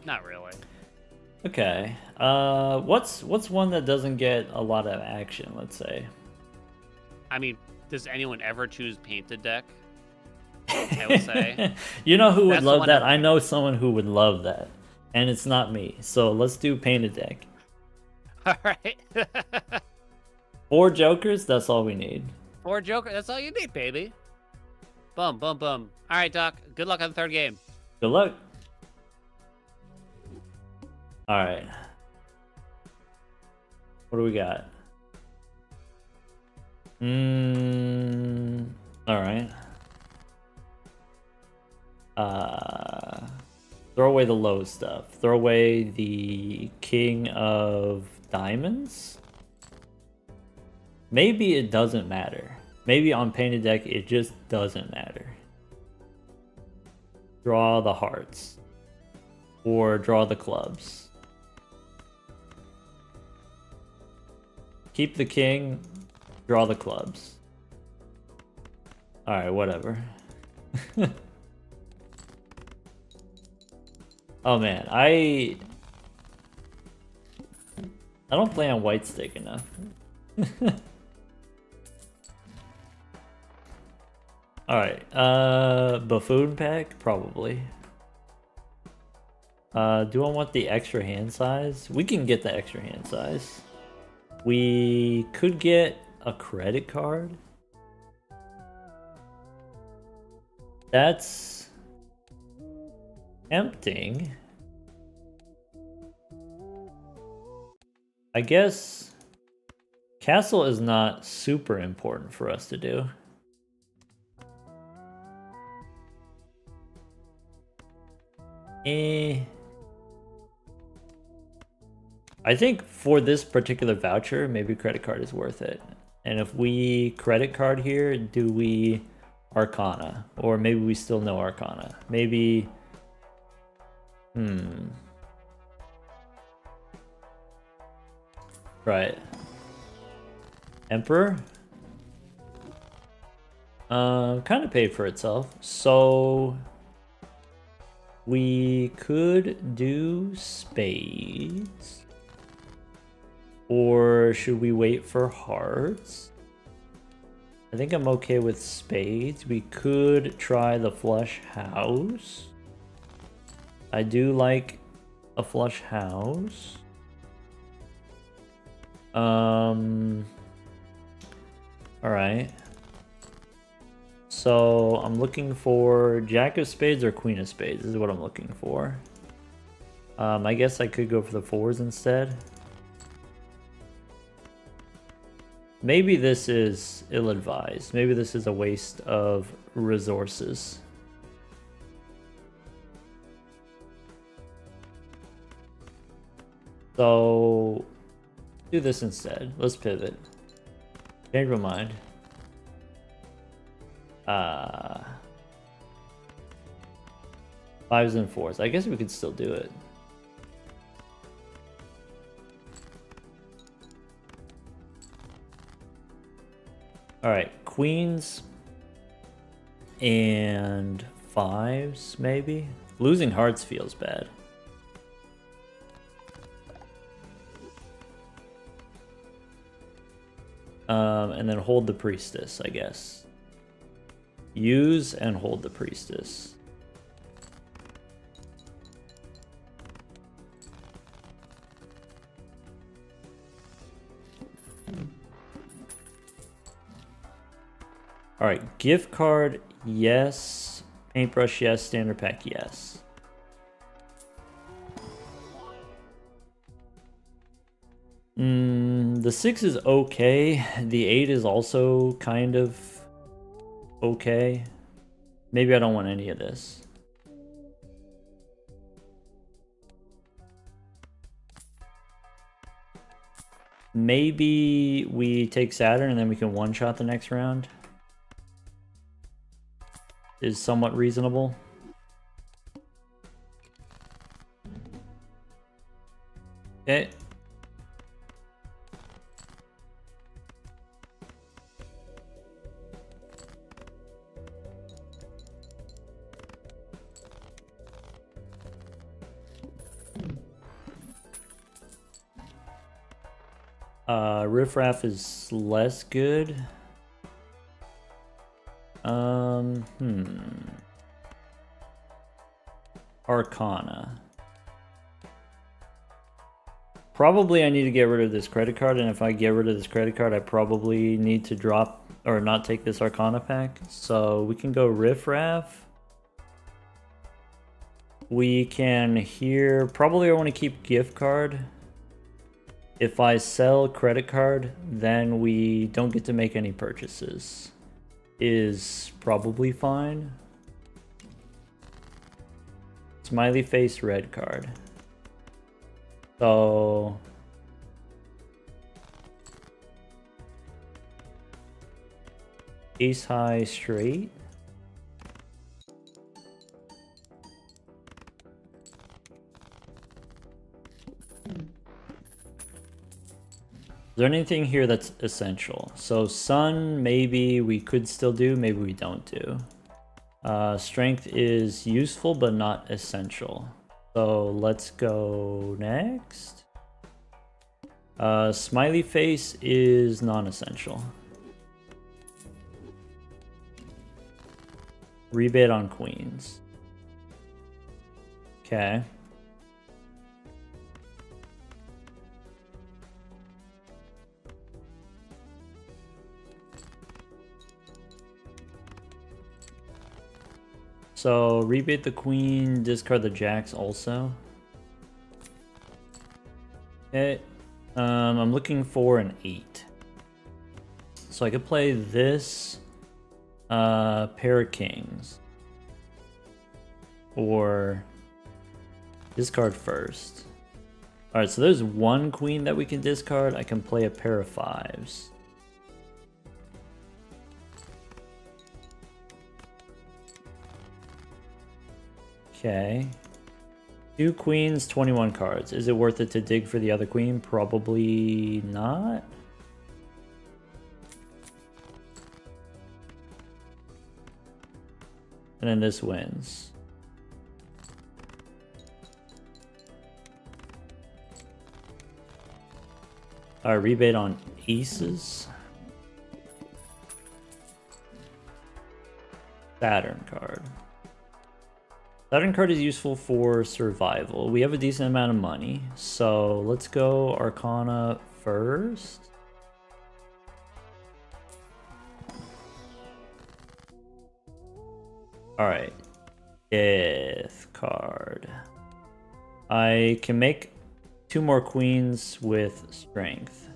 Not really. Okay. What's one that doesn't get a lot of action? Let's say. I mean, does anyone ever choose painted deck? I will say. You know who would That's the love one that? I'm I thinking. know someone who would love that, and it's not me. So let's do painted deck. All right. 4 jokers. That's all we need. 4 Joker. That's all you need, baby. Boom, boom, boom. All right, Doc. Good luck on the 3rd game. Good luck. All right. What do we got? All right. Throw away the low stuff. Throw away the King of Diamonds. Maybe it doesn't matter. Maybe on painted deck it just doesn't matter. Draw the hearts. Or draw the clubs. Keep the king. Draw the clubs. Alright, whatever. Oh man, I don't play on white stick enough. Alright, buffoon pack? Probably. Do I want the extra hand size? We can get the extra hand size. We could get a credit card. That's tempting. I guess castle is not super important for us to do. I think for this particular voucher, maybe credit card is worth it. And if we credit card here, do we Arcana? Or maybe we still know Arcana. Maybe... Right. Emperor? Kind of paid for itself. So... we could do spades. Or should we wait for hearts? I think I'm okay with spades. We could try the flush house. I do like a flush house. Alright. So I'm looking for Jack of Spades or Queen of Spades is what I'm looking for. I guess I could go for the 4s instead. Maybe this is ill-advised. Maybe this is a waste of resources. So, do this instead. Let's pivot. Change my mind. 5s and 4s. I guess we could still do it. Alright, queens and 5s, maybe? Losing hearts feels bad. And then hold the priestess, I guess. Use and hold the priestess. Alright, gift card, yes. Paintbrush, yes. Standard pack, yes. The 6 is okay. The 8 is also kind of okay. Maybe I don't want any of this. Maybe we take Saturn and then we can one-shot the next round. Is somewhat reasonable. Okay. Riffraff is less good. Arcana. Probably I need to get rid of this credit card, and if I get rid of this credit card, I probably need to drop or not take this Arcana pack. So we can go Riffraff. We can here, probably I want to keep gift card. If I sell credit card, then we don't get to make any purchases. Is probably fine. Smiley face red card. So ace high straight. Is there anything here that's essential? So sun, maybe we could still do, maybe we don't do. Strength is useful, but not essential. So let's go next. Smiley face is non-essential. Rebate on queens. Okay. So rebate the queen, discard the jacks also. Okay. I'm looking for an 8. So I could play this pair of kings. Or discard first. Alright, so there's one queen that we can discard. I can play a pair of 5s. Okay. 2 queens, 21 cards. Is it worth it to dig for the other queen? Probably not. And then this wins. Alright, rebate on aces. Saturn card. Saturn card is useful for survival. We have a decent amount of money, so let's go Arcana first. Alright. Death card. I can make 2 more queens with strength.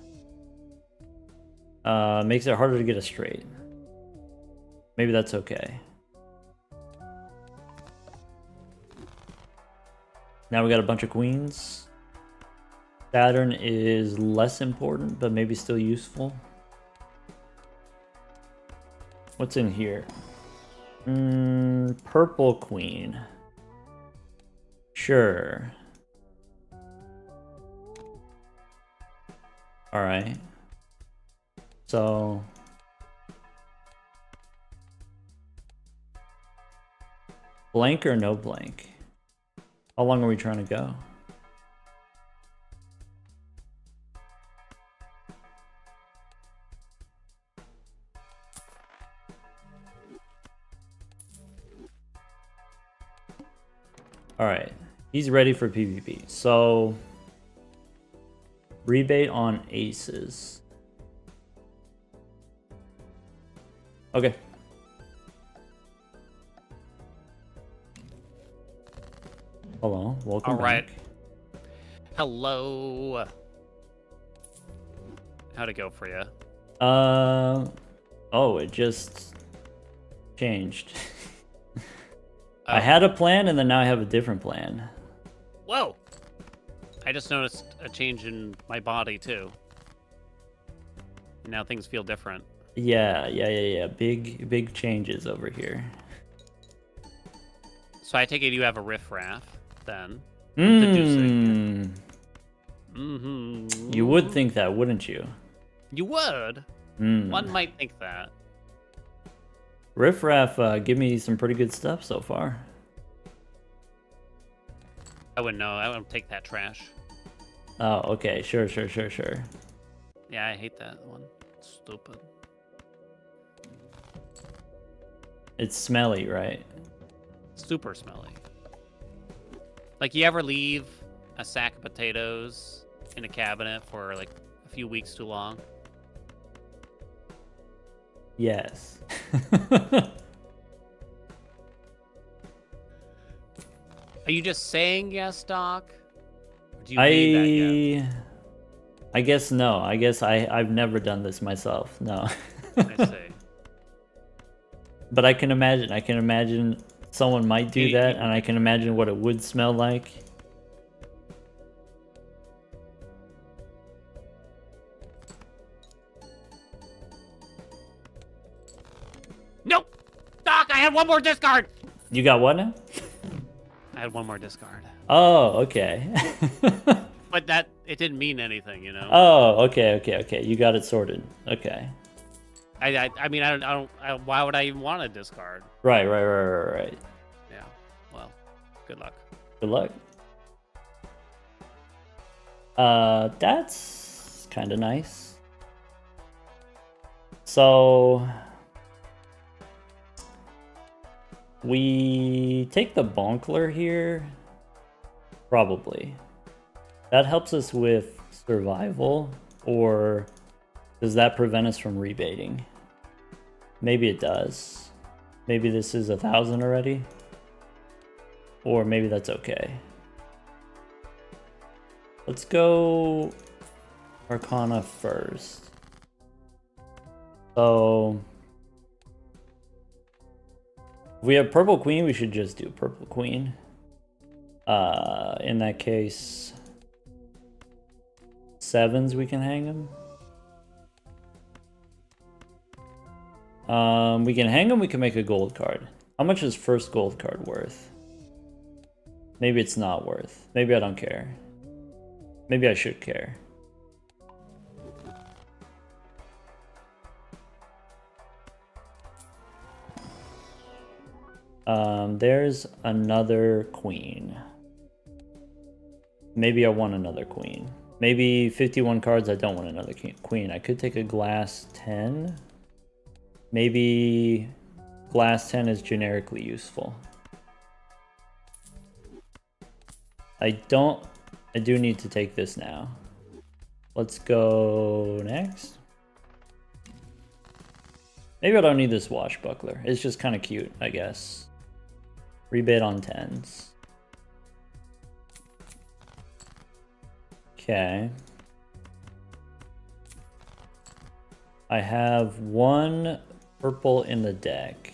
Makes it harder to get a straight. Maybe that's okay. Now we got a bunch of queens. Saturn is less important, but maybe still useful. What's in here? Purple queen. Sure. Alright. So... blank or no blank? How long are we trying to go? Alright, he's ready for PvP. So, rebate on aces. Okay. Hello, welcome back. Hello. How'd it go for you? Oh, it just changed. I had a plan and then now I have a different plan. Whoa! I just noticed a change in my body too. Now things feel different. Yeah. Big changes over here. So I take it you have a riffraff then. You would think that, wouldn't you? You would. One might think that. Riffraff, give me some pretty good stuff so far. I wouldn't know. I wouldn't take that trash. Oh, okay. Sure. Yeah, I hate that one. Stupid. It's smelly, right? Super smelly. Like, you ever leave a sack of potatoes in a cabinet for like a few weeks too long? Yes. Are you just saying yes, Doc? Or do you need that yet? I guess no. I guess I've never done this myself. No. I see. But I can imagine. I can imagine someone might do that, and I can imagine what it would smell like. Nope! Doc, I had one more discard! You got what now? I had one more discard. Oh, okay. But that, it didn't mean anything, you know? Oh, okay. You got it sorted. Okay. I mean, I don't, why would I even want a discard? Right. Yeah, well, good luck. Good luck. That's kind of nice. So we take the Bonkler here, probably. That helps us with survival, or does that prevent us from rebating? Maybe it does. Maybe this is 1,000 already, or maybe that's okay. Let's go Arcana first. So if we have Purple Queen, we should just do Purple Queen. In that case, 7s we can hang them. We can hang them, we can make a gold card. How much is first gold card worth? Maybe it's not worth. Maybe I don't care. Maybe I should care. There's another queen. Maybe I want another queen. Maybe 51 cards, I don't want another queen. I could take a glass 10. Maybe glass 10 is generically useful. I do need to take this now. Let's go next. Maybe I don't need this Washbuckler. It's just kind of cute, I guess. Rebate on 10s. Okay. I have one purple in the deck.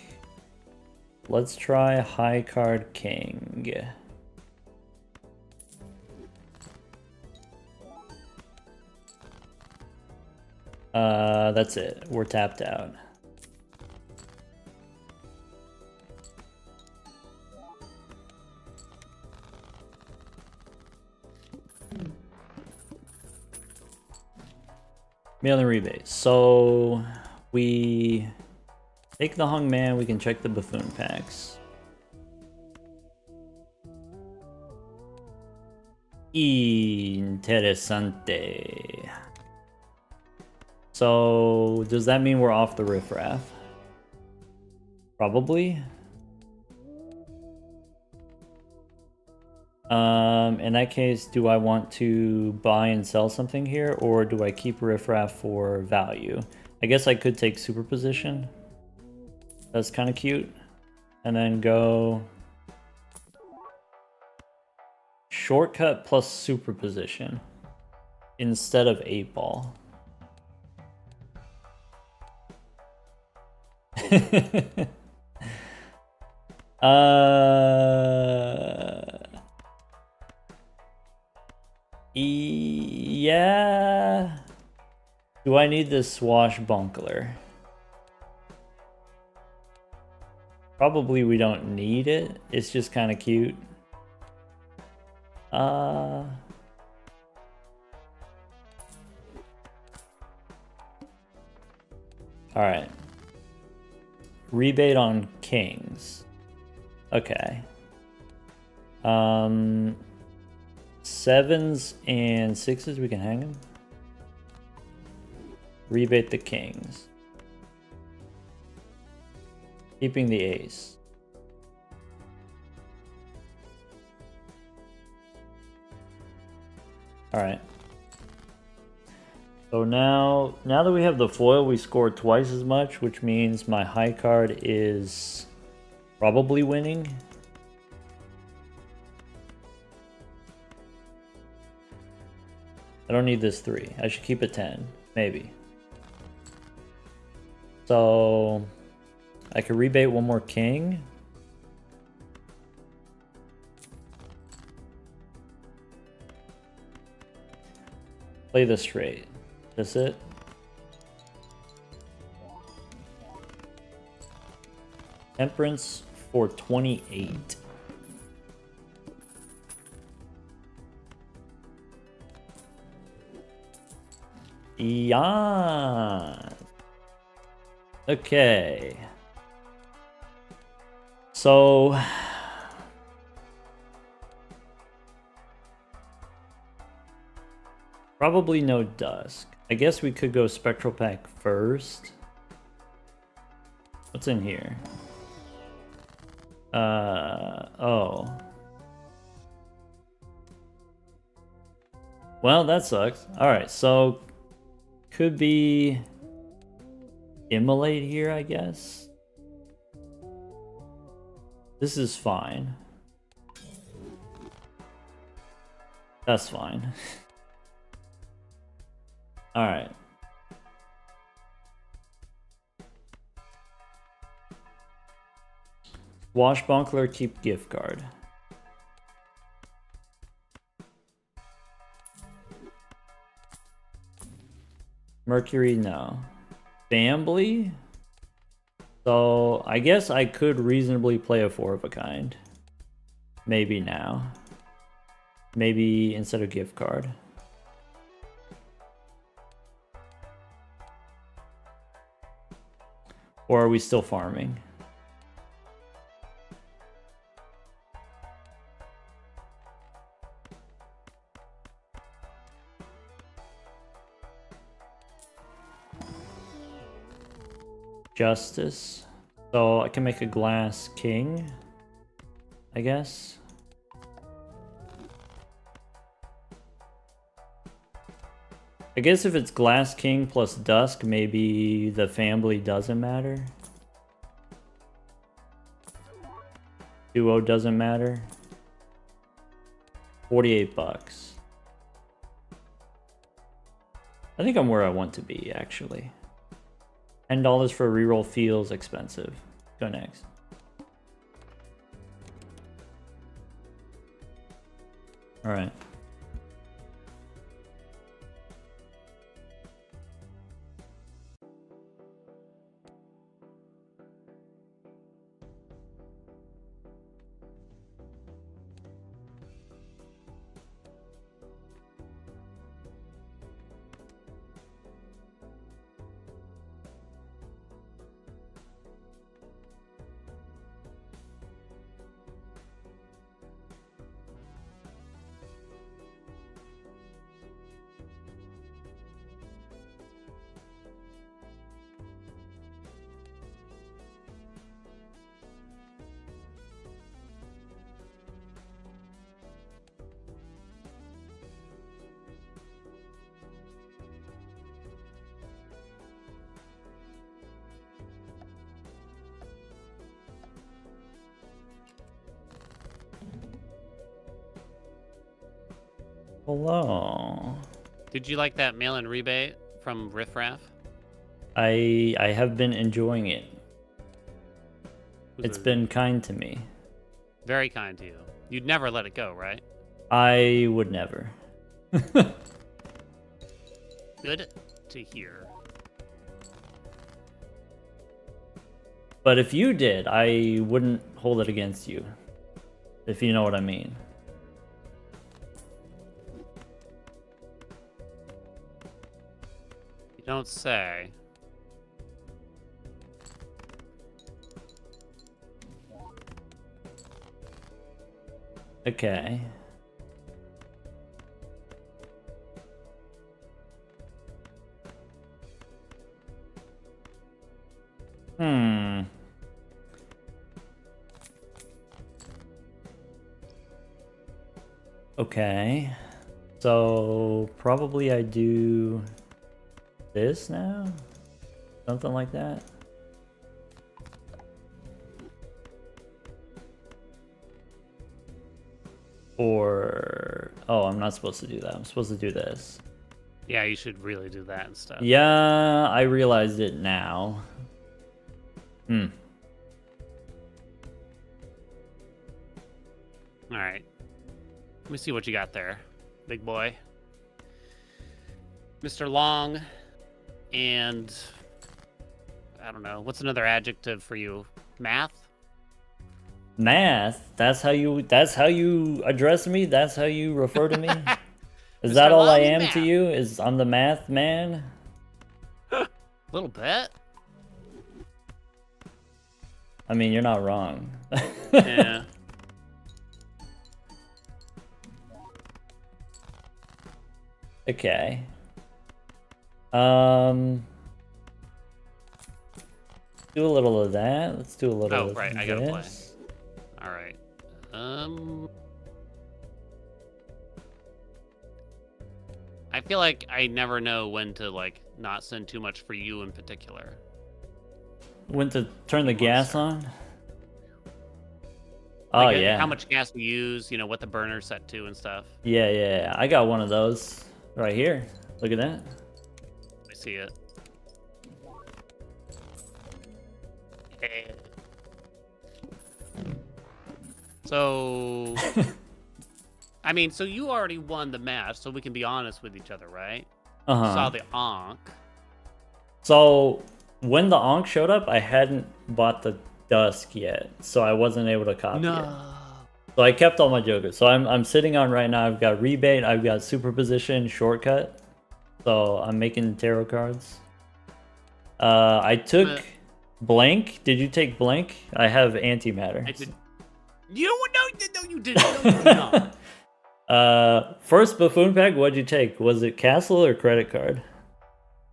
Let's try High Card King. That's it. We're tapped out. Mailing rebate. So we take the Hung Man, we can check the Buffoon packs. Interesante. So does that mean we're off the riffraff? Probably. In that case, do I want to buy and sell something here, or do I keep riffraff for value? I guess I could take superposition. That's kind of cute. And then go shortcut plus superposition instead of 8-ball. Yeah. Do I need this Swashbuckler? Probably we don't need it. It's just kind of cute. All right. Rebate on kings. Okay. 7s and 6s, we can hang them. Rebate the kings. Keeping the ace. Alright. So now that we have the foil, we score twice as much, which means my high card is probably winning. I don't need this 3. I should keep it 10, maybe. So I could rebate one more king. Play this straight. That's it. Temperance for 28. Yeah. Okay. So probably no dusk. I guess we could go spectral pack first. What's in here? Oh. Well, that sucks. Alright, so could be immolate here, I guess. This is fine. That's fine. Alright. Swashbuckler, keep gift card. Mercury, no. Family? So I guess I could reasonably play a 4 of a kind. Maybe now. Maybe instead of gift card. Or are we still farming? Justice. So I can make a glass king, I guess. I guess if it's glass king plus dusk, maybe the family doesn't matter. Duo doesn't matter. 48 bucks. I think I'm where I want to be, actually. $10 for a reroll feels expensive. Go next. Alright. Hello. Did you like that mail-in rebate from Riff Raff? I have been enjoying it. It's been kind to me. Very kind to you. You'd never let it go, right? I would never. Good to hear. But if you did, I wouldn't hold it against you. If you know what I mean. You don't say. Okay. Okay. So probably I do this now? Something like that? Or... Oh, I'm not supposed to do that. I'm supposed to do this. Yeah, you should really do that instead. Yeah, I realized it now. Hmm. All right. Let me see what you got there, big boy. Mr. Long, and I don't know. What's another adjective for you? Math? Math? That's how you address me? That's how you refer to me? Is Mr. that all I Long and am to math. you? Is I'm the math man? A little bit. I mean, you're not wrong. Yeah. Okay. Do a little of that. Let's do a little of right, this. I gotta play. All right. I feel like I never know when to like not send too much for you in particular. When to turn the gas on? Like, Oh yeah. how much gas we use, you know, what the burner's set to and stuff. Yeah. I got one of those right here. Look at that. I see it. Okay. So, I mean, so you already won the match, so we can be honest with each other, right? Uh-huh. Saw the Ankh. So when the Ankh showed up, I hadn't bought the Dusk yet, so I wasn't able to copy it. So I kept all my jokers. So I'm sitting on right now. I've got rebate. I've got superposition, shortcut. So I'm making tarot cards. I took blank. Did you take blank? I have antimatter. I did. You no, you didn't. No, you did not. First buffoon pack. What'd you take? Was it castle or credit card?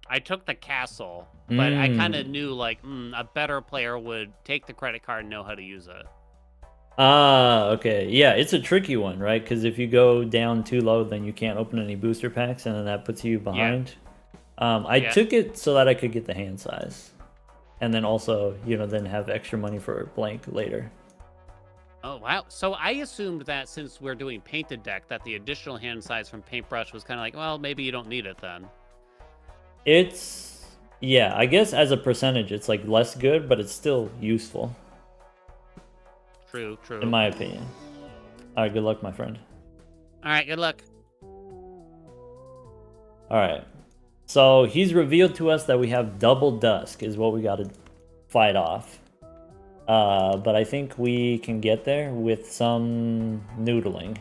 I took the castle, but I kind of knew like a better player would take the credit card and know how to use it. Ah, okay. Yeah, it's a tricky one, right? Because if you go down too low, then you can't open any booster packs, and then that puts you behind. Yeah. I took it so that I could get the hand size. And then also, you know, then have extra money for blank later. Oh, wow. So I assumed that since we're doing painted deck, that the additional hand size from paintbrush was kind of like, well, maybe you don't need it then. It's... Yeah, I guess as a percentage, it's like less good, but it's still useful. True. In my opinion. All right, good luck, my friend. All right, good luck. All right. So he's revealed to us that we have double Dusk is what we got to fight off. But I think we can get there with some noodling.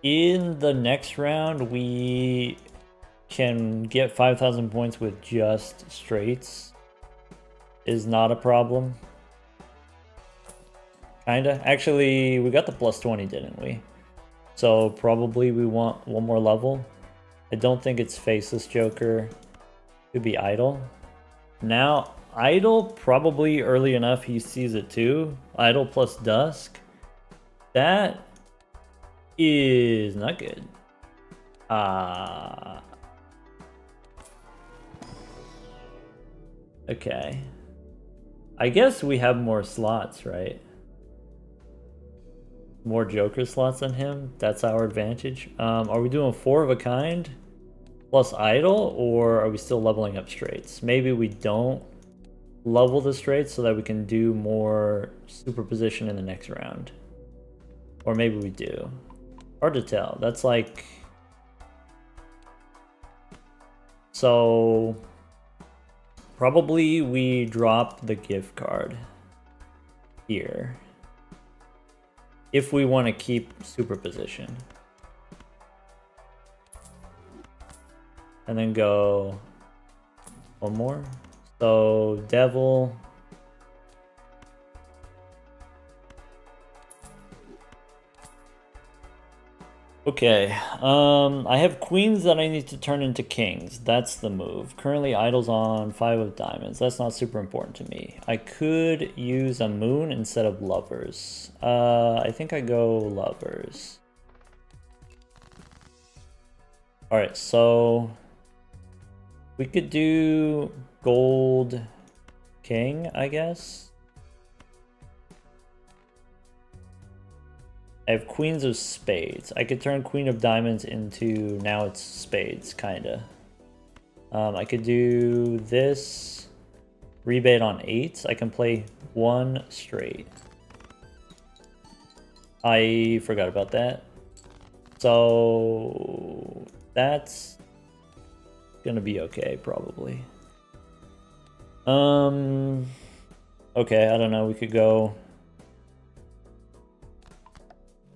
In the next round, we can get 5,000 points with just straights. Is not a problem. Kinda. Actually, we got the plus 20, didn't we? So probably we want one more level. I don't think it's Faceless Joker. Could be Idle. Now, Idle, probably early enough he sees it too. Idle plus Dusk. That is not good. Okay. I guess we have more slots, right? More Joker slots than him. That's our advantage. Are we doing 4 of a kind plus Idle, or are we still leveling up straights? Maybe we don't level the straights so that we can do more superposition in the next round. Or maybe we do. Hard to tell. That's like... So... Probably we drop the gift card here. If we want to keep superposition. And then go one more. So Devil. Okay, I have queens that I need to turn into kings. That's the move. Currently idle's on 5 of diamonds. That's not super important to me. I could use a moon instead of lovers. I think I go lovers. Alright, so we could do gold king, I guess. I have queens of spades. I could turn queen of diamonds into, now it's spades, kinda. I could do this. Rebate on 8s. I can play 1 straight. I forgot about that. So that's gonna be okay, probably. Okay, I don't know. We could go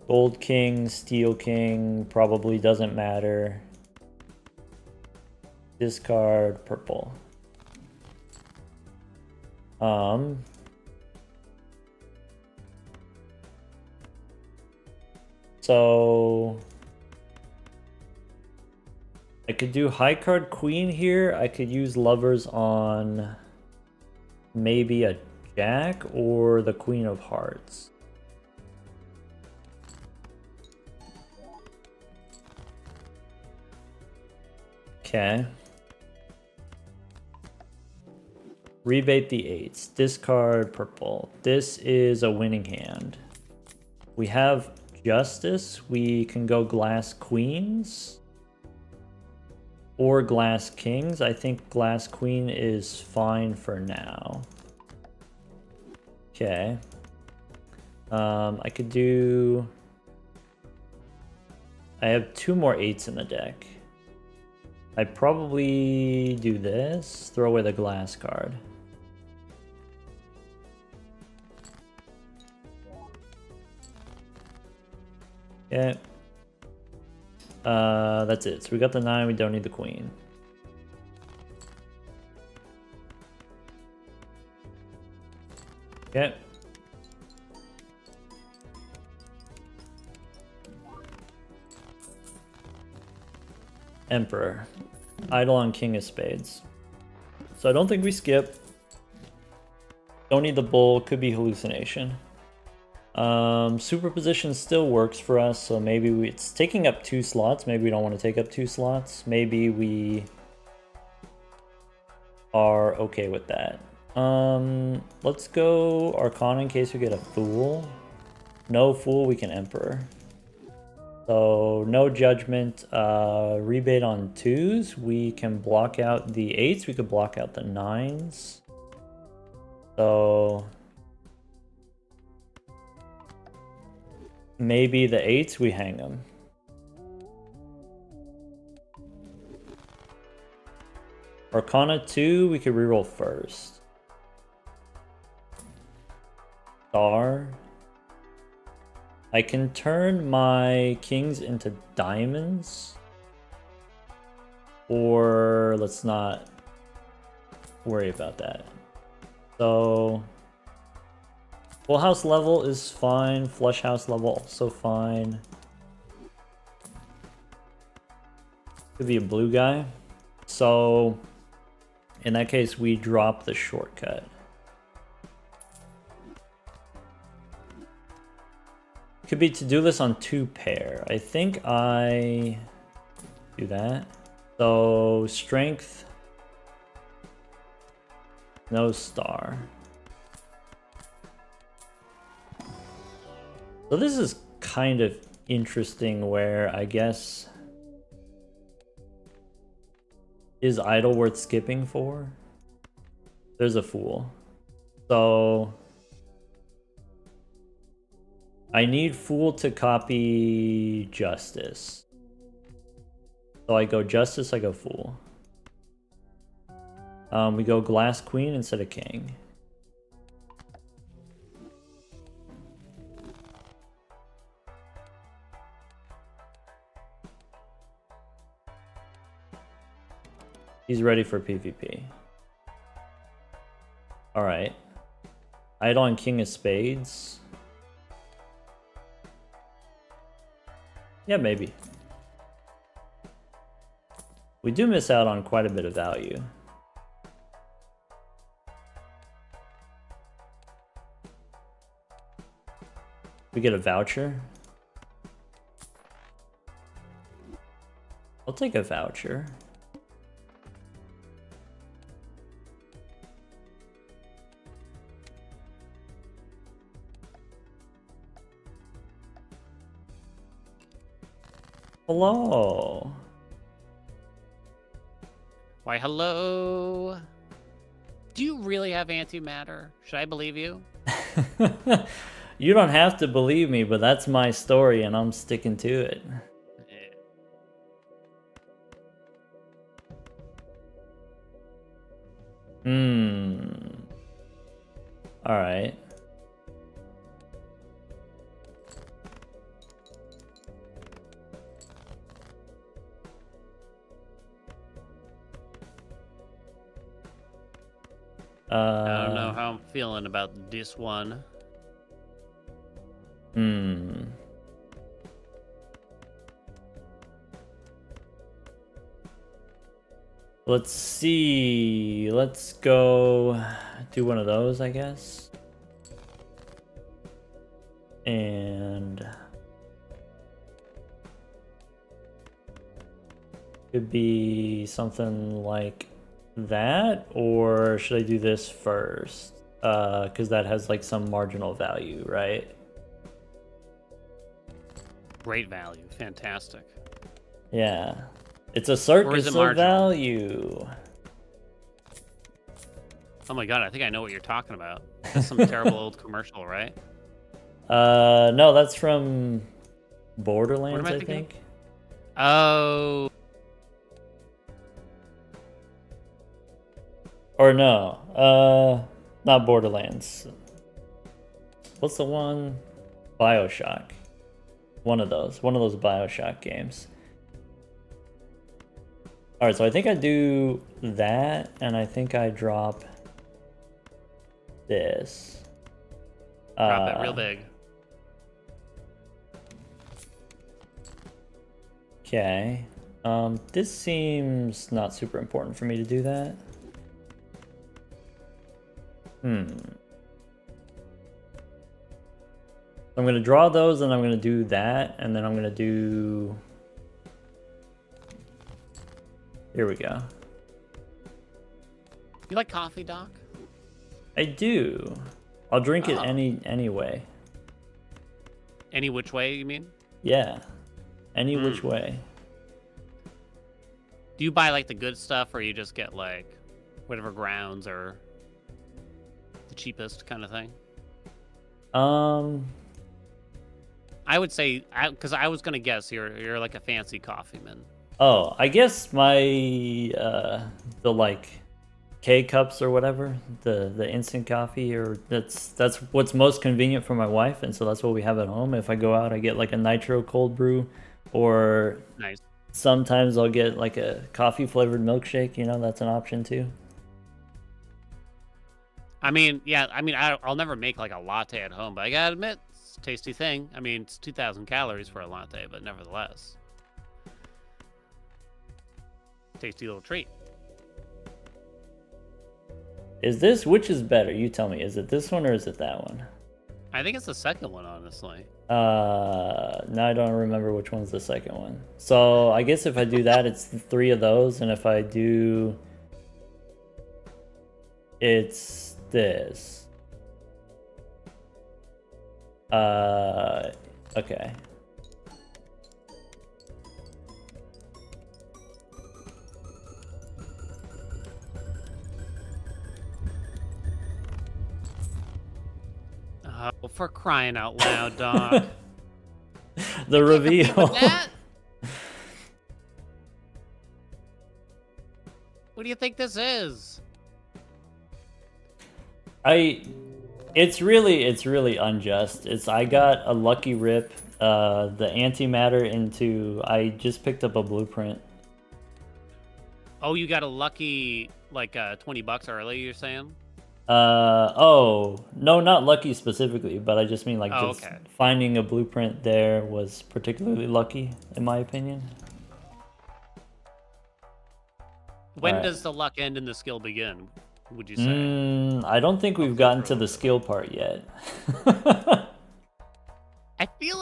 gold king, steel king, probably doesn't matter. Discard purple. So I could do high card queen here. I could use lovers on maybe a jack or the queen of hearts. Okay. Rebate the 8s. Discard purple. This is a winning hand. We have justice. We can go glass queens or glass kings. I think glass queen is fine for now. Okay. I could do... I have 2 more 8s in the deck. I'd probably do this. Throw away the glass card. Okay. That's it. So we got the 9, we don't need the queen. Okay. Emperor. Idle on king of spades. So I don't think we skip. Don't need the bull, could be hallucination. Superposition still works for us, so maybe it's taking up 2 slots. Maybe we don't want to take up 2 slots. Maybe we are okay with that. Let's go Arcana in case we get a fool. No fool, we can Emperor. So no judgment. Rebate on 2s. We can block out the 8s. We could block out the 9s. So maybe the 8s, we hang them. Arcana 2, we could reroll first. Star. I can turn my kings into diamonds. Or let's not worry about that. So full house level is fine. Flush house level also fine. Could be a blue guy. So in that case, we drop the shortcut. Could be to-do list on 2 pair. I think I do that. So strength, no star. So this is kind of interesting where I guess... Is idle worth skipping for? There's a fool. So I need fool to copy justice. So I go justice, I go fool. We go glass queen instead of king. He's ready for PvP. Alright. Idle on king of spades. Yeah, maybe. We do miss out on quite a bit of value. We get a voucher. I'll take a voucher. Hello. Why, hello. Do you really have antimatter? Should I believe you? You don't have to believe me, but that's my story and I'm sticking to it. Alright. I don't know how I'm feeling about this one. Let's see. Let's go do one of those, I guess. And could be something like that, or should I do this first? Because that has like some marginal value, right? Great value. Fantastic. Yeah. It's a circus of value. Oh my god, I think I know what you're talking about. That's some terrible old commercial, right? No, that's from Borderlands, I think. Oh. Or no, not Borderlands. What's the one? BioShock. One of those BioShock games. Alright, so I think I do that, and I think I drop this. Drop it real big. Okay. This seems not super important for me to do that. I'm gonna draw those, and I'm gonna do that, and then I'm gonna do... Here we go. You like coffee, Doc? I do. I'll drink it anyway. Any which way, you mean? Yeah. Any which way. Do you buy like the good stuff, or you just get like whatever grounds or the cheapest kind of thing? I would say, because I was gonna guess you're like a fancy coffee man. Oh, I guess my the like K-cups or whatever, the instant coffee, or that's what's most convenient for my wife, and so that's what we have at home. If I go out, I get like a nitro cold brew, or nice. Sometimes I'll get like a coffee flavored milkshake. You know, that's an option too. I mean, yeah, I'll never make like a latte at home, but I gotta admit, it's a tasty thing. I mean, it's 2,000 calories for a latte, but nevertheless. Tasty little treat. Is this, which is better? You tell me. Is it this one or is it that one? I think it's the second one, honestly. Now I don't remember which one's the second one. So I guess if I do that, it's 3 of those, and if I do, it's this. Okay. Oh, for crying out loud, Doc. The reveal. What do you think this is? It's really unjust. I got a lucky rip, the antimatter into, I just picked up a blueprint. Oh, you got a lucky, like, $20 early, you're saying? Oh, no, not lucky specifically, but I just mean like Oh, just okay. finding a blueprint there was particularly lucky, in my opinion. When Alright. does the luck end and the skill begin, would you say? I don't think we've gotten to the skill part yet. I feel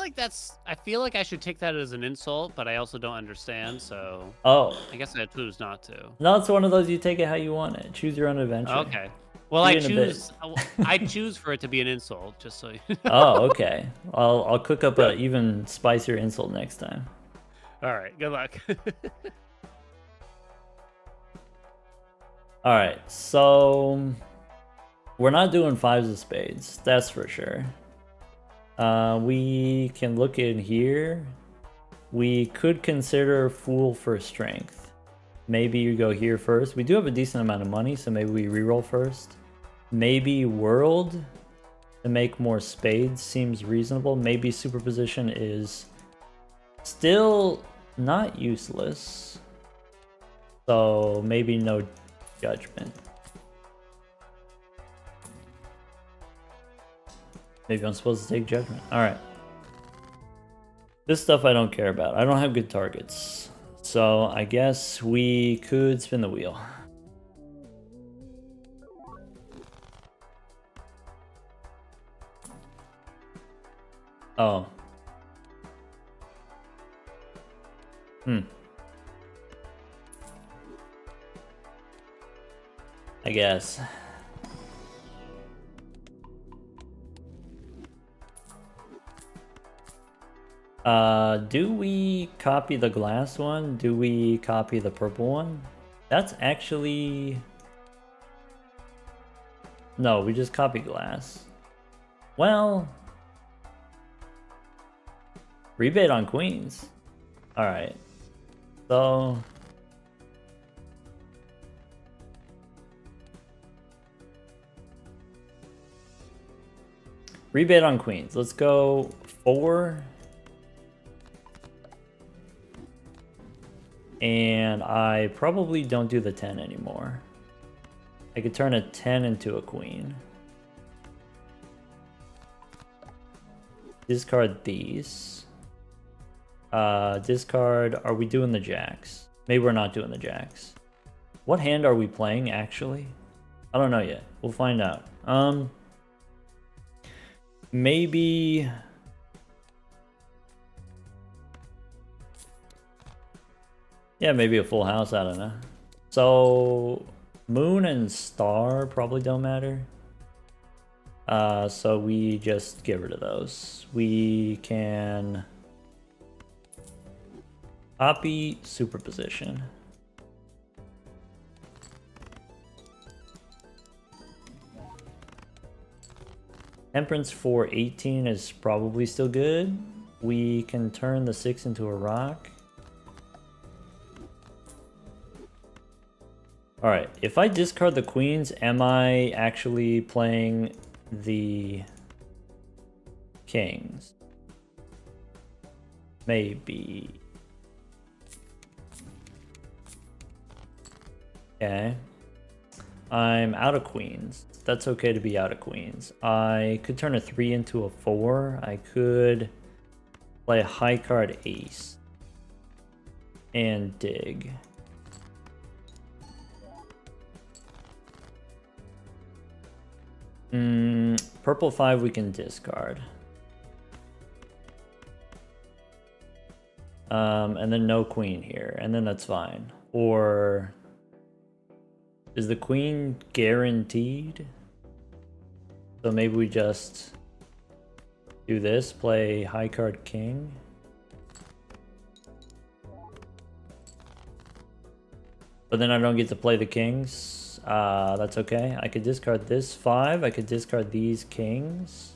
like I should take that as an insult, but I also don't understand, so Oh, I guess I choose not to. no, it's one of those you take it how you want it. Choose your own adventure. Okay. Well, See I you in a bit. choose for it to be an insult, just so you know. Oh, okay. I'll cook up a even spicier insult next time. All right, good luck. All right, so we're not doing fives of spades, that's for sure. We can look in here. We could consider fool for strength. Maybe you go here first. We do have a decent amount of money, so maybe we reroll first. Maybe world to make more spades seems reasonable. Maybe superposition is still not useless. So maybe no judgment. Maybe I'm supposed to take judgment. Alright. This stuff I don't care about. I don't have good targets. So I guess we could spin the wheel. Oh. I guess. Do we copy the glass one? Do we copy the purple one? That's actually... No, we just copy glass. Well... Rebate on queens. Alright. So... Rebate on queens. Let's go 4. And I probably don't do the 10 anymore. I could turn a 10 into a queen. Discard these. Discard... Are we doing the jacks? Maybe we're not doing the jacks. What hand are we playing, actually? I don't know yet. We'll find out. Maybe... Yeah, maybe a full house, I don't know. So, moon and star probably don't matter. So we just get rid of those. We can copy superposition. Temperance for 18 is probably still good. We can turn the 6 into a rock. Alright, if I discard the queens, am I actually playing the kings? Maybe. Okay. I'm out of queens. That's okay to be out of queens. I could turn a 3 into a 4. I could play a high card ace. And dig. Purple 5 we can discard. And then no queen here, and then that's fine. Or is the queen guaranteed? So maybe we just do this, play high card king. But then I don't get to play the kings. That's okay. I could discard this 5. I could discard these kings.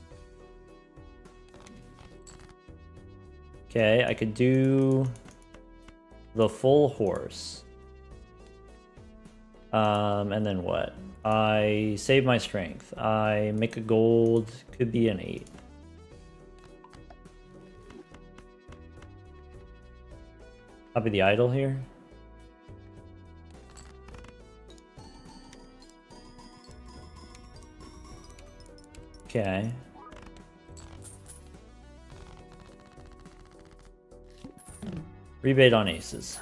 Okay, I could do the full horse. And then what? I save my strength. I make a gold, could be an 8. Copy the idol here. Okay. Rebate on aces.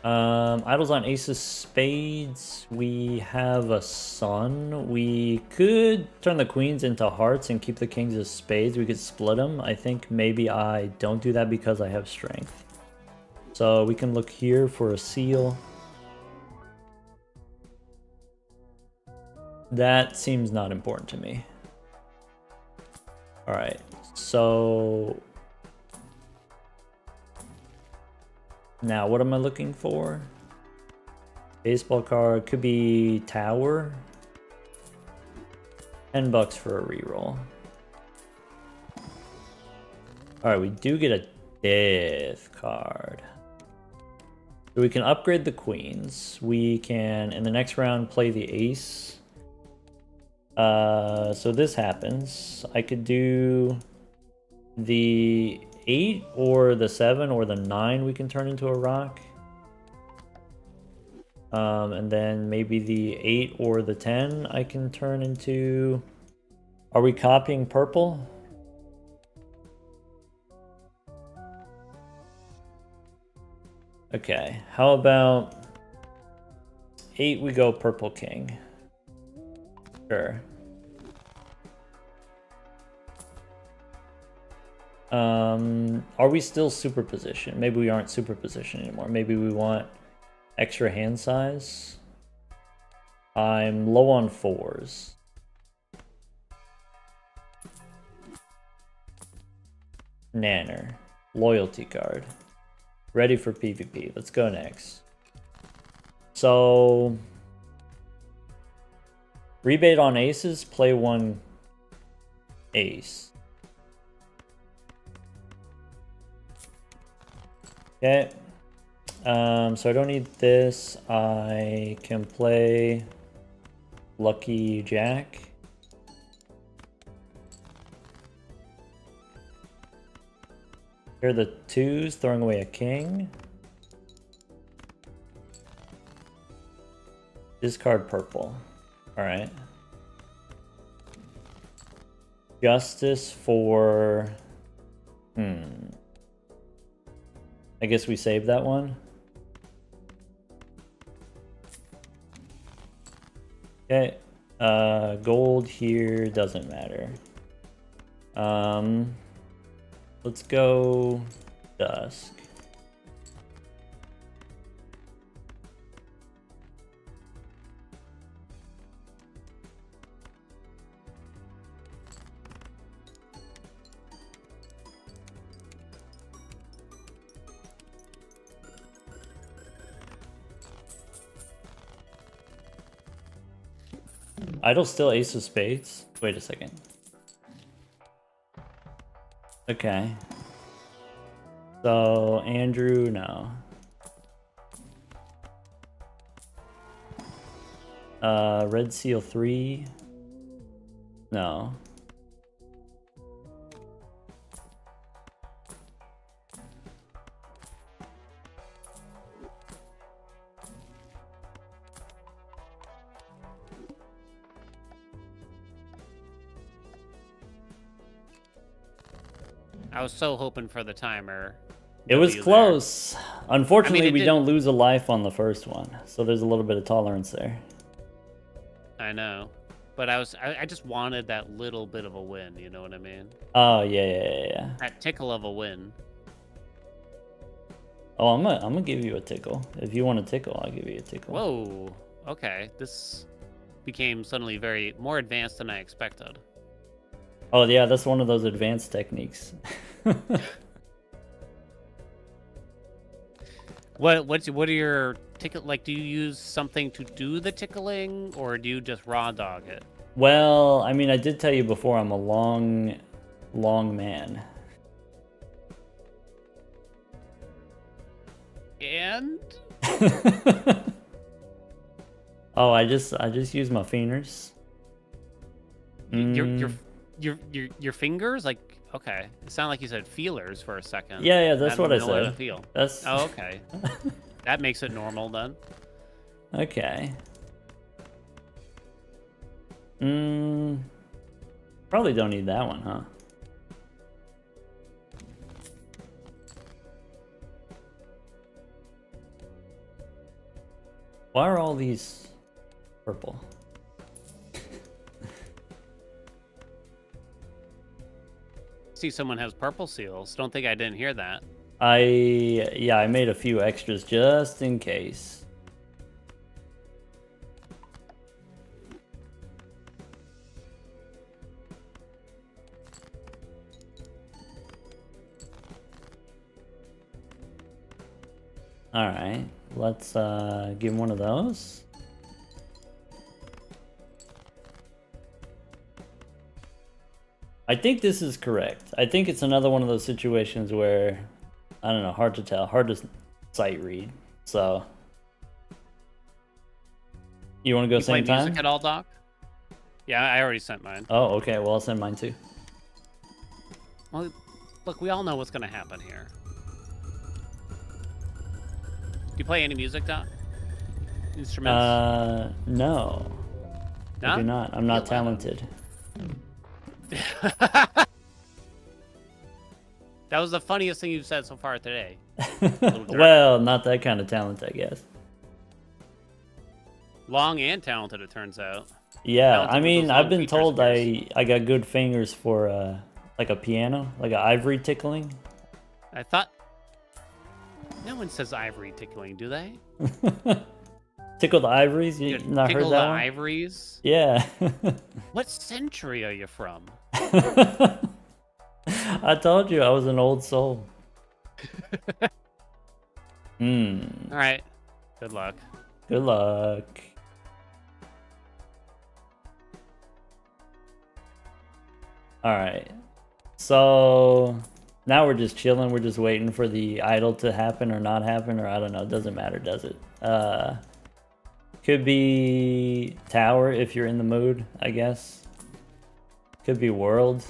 Idles on aces, spades. We have a sun. We could turn the queens into hearts and keep the kings as spades. We could split them. I think maybe I don't do that because I have strength. So we can look here for a seal. That seems not important to me. All right, so now what am I looking for? Baseball card, could be tower. $10 for a reroll. All right, we do get a death card. So we can upgrade the queens. We can, in the next round, play the ace. So this happens. I could do the 8 or the 7 or the 9 we can turn into a rock. And then maybe the 8 or the 10 I can turn into... Are we copying purple? Okay, how about 8 we go purple king. Sure. Are we still superposition? Maybe we aren't superposition anymore. Maybe we want extra hand size. I'm low on 4s. Nanner. Loyalty card. Ready for PvP. Let's go next. So... Rebate on aces, play 1 ace. Okay. So I don't need this. I can play Lucky Jack. Here are the 2s, throwing away a king. Discard purple. Alright. Justice for... I guess we save that one. Okay. Gold here doesn't matter. Let's go dusk. Idle still ace of spades? Wait a second. Okay. So, Andrew, no. Red seal 3? No. I was so hoping for the timer. It was close. There. Unfortunately, we don't lose a life on the first one, so there's a little bit of tolerance there. I know, but I just wanted that little bit of a win. You know what I mean? Oh yeah. That tickle of a win. Oh, I'm gonna give you a tickle. If you want a tickle, I'll give you a tickle. Whoa. Okay, this became suddenly more advanced than I expected. Oh yeah, that's one of those advanced techniques. What are your tickle like? Do you use something to do the tickling, or do you just raw dog it? Well, I mean, I did tell you before I'm a long man. And oh, I just use my fingers. Your fingers, like, okay. It sounded like you said feelers for a second. Yeah, that's what I said. How to feel. That's... Oh, okay. That makes it normal then. Okay. Probably don't need that one, huh? Why are all these purple? See, someone has purple seals. Don't think I didn't hear that. Yeah, I made a few extras just in case. Alright, let's give him one of those. I think this is correct. I think it's another one of those situations where, I don't know, hard to tell, hard to sight read. So, you want to go same play time? Music at all, Doc? Yeah, I already sent mine. Oh, okay. Well, I'll send mine too. Well, look, we all know what's going to happen here. Do you play any music, Doc? Instruments? No. No? I do not. I'm not talented. That was the funniest thing you've said so far today. Well, not that kind of talent, I guess. Long and talented, it turns out. Yeah, Talented I mean, with I've those been long told features. I got good fingers for like a piano, like an ivory tickling. I thought... No one says ivory tickling, do they? Tickle the ivories? You not Tickle heard the that one? ivories? Yeah. What century are you from? I told you I was an old soul. Alright. Good luck. Good luck. Alright. So now we're just chilling. We're just waiting for the idol to happen or not happen, or I don't know. It doesn't matter, does it? Could be tower if you're in the mood, I guess. Could be world.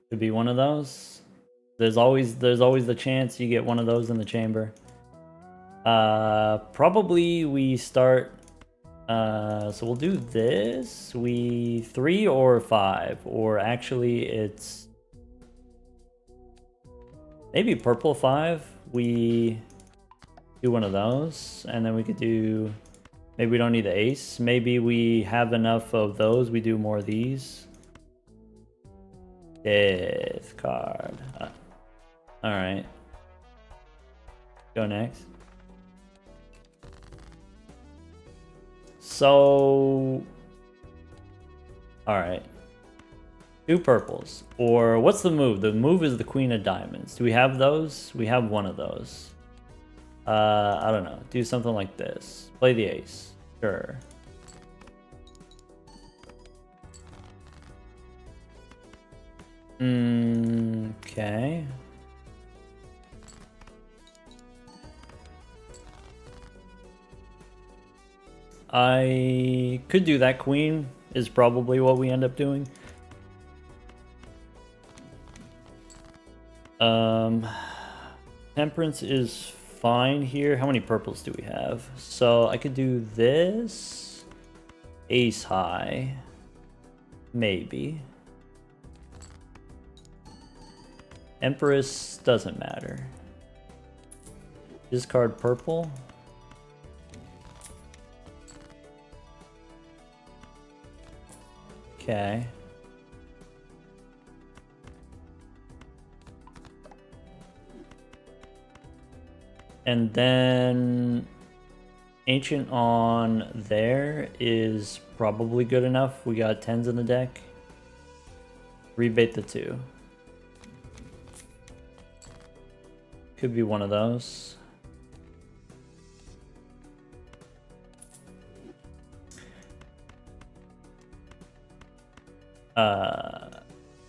Could be one of those. There's always the chance you get one of those in the chamber. Probably we start. So we'll do this. 3 or 5, or actually it's maybe purple 5. We do one of those, and then we could do. Maybe we don't need the ace. Maybe we have enough of those. We do more of these. Death card. All right. Go next. So, all right. 2 purples. Or what's the move? The move is the queen of diamonds. Do we have those? We have one of those. I don't know. Do something like this. Play the ace. Sure. Okay. I could do that. Queen is probably what we end up doing. Temperance is fine here. How many purples do we have? So I could do this. Ace high. Maybe. Empress doesn't matter. Discard purple. Okay. And then Ancient on there is probably good enough. We got 10s in the deck. Rebate the 2. Could be one of those.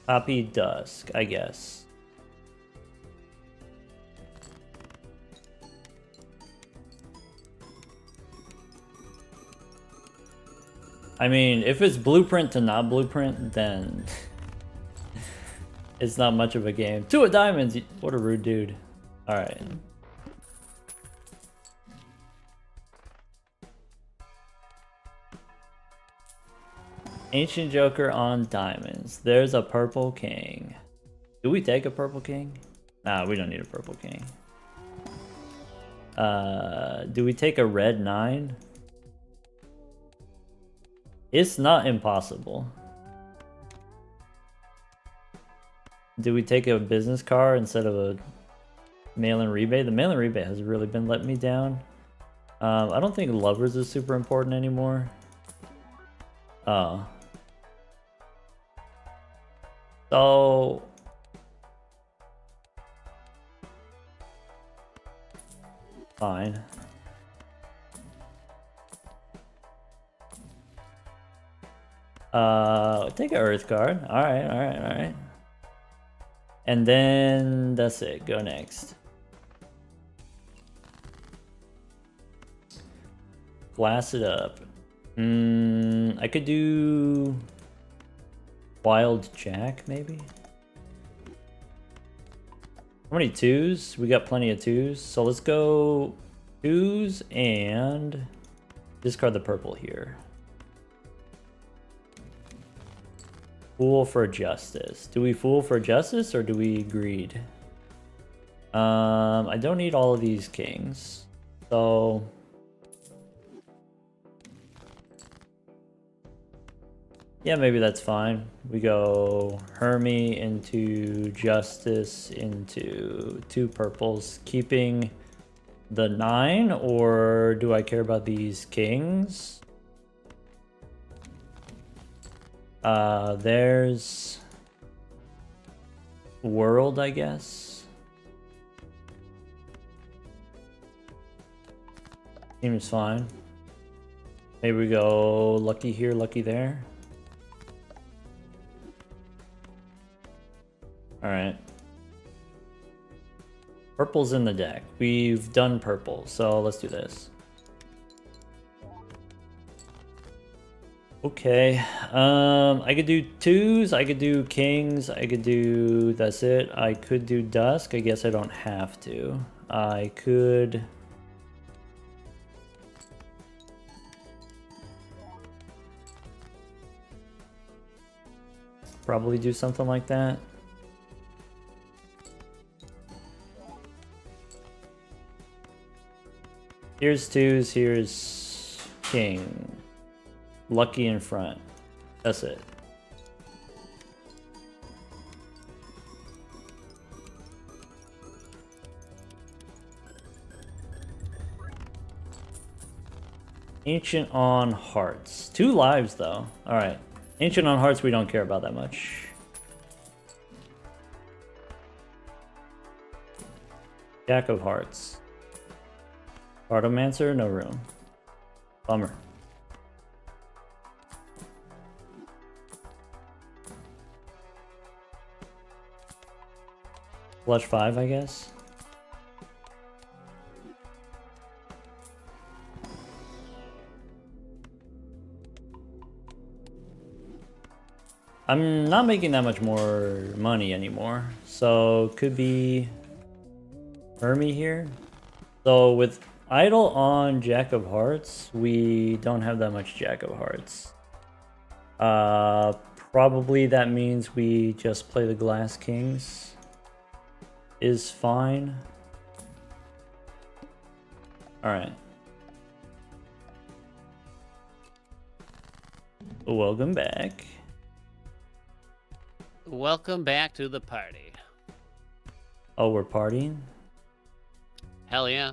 Poppy Dusk, I guess. I mean, if it's blueprint to not blueprint, then it's not much of a game. 2 of diamonds! What a rude dude. Alright. Ancient Joker on diamonds. There's a purple king. Do we take a purple king? Nah, we don't need a purple king. Do we take a red 9? It's not impossible. Do we take a business car instead of a mail-in rebate? The mail-in rebate has really been letting me down. I don't think lovers is super important anymore. Oh. So... fine. Take an earth card. Alright. And then that's it. Go next. Glass it up. I could do Wild Jack, maybe? How many 2s? We got plenty of 2s. So let's go 2s and discard the purple here. Fool for justice. Do we fool for justice or do we greed? I don't need all of these kings. So... yeah, maybe that's fine. We go Hermie into Justice into 2 purples, keeping the 9, or do I care about these kings? There's World, I guess. Seems fine. Maybe we go lucky here, lucky there. Alright. Purple's in the deck. We've done purple, so let's do this. Okay. I could do 2s, I could do kings, I could do... that's it. I could do dusk. I guess I don't have to. I could... probably do something like that. Here's 2s, here's king. Lucky in front. That's it. Ancient on Hearts. 2 lives though. Alright. Ancient on Hearts we don't care about that much. Jack of Hearts. Cartomancer, no room. Bummer. Flush 5, I guess. I'm not making that much more money anymore, so could be Hermie here. So with Idol on Jack of Hearts, we don't have that much Jack of Hearts. Probably that means we just play the Glass Kings. Is fine. Alright. Welcome back. Welcome back to the party. Oh, we're partying? Hell yeah.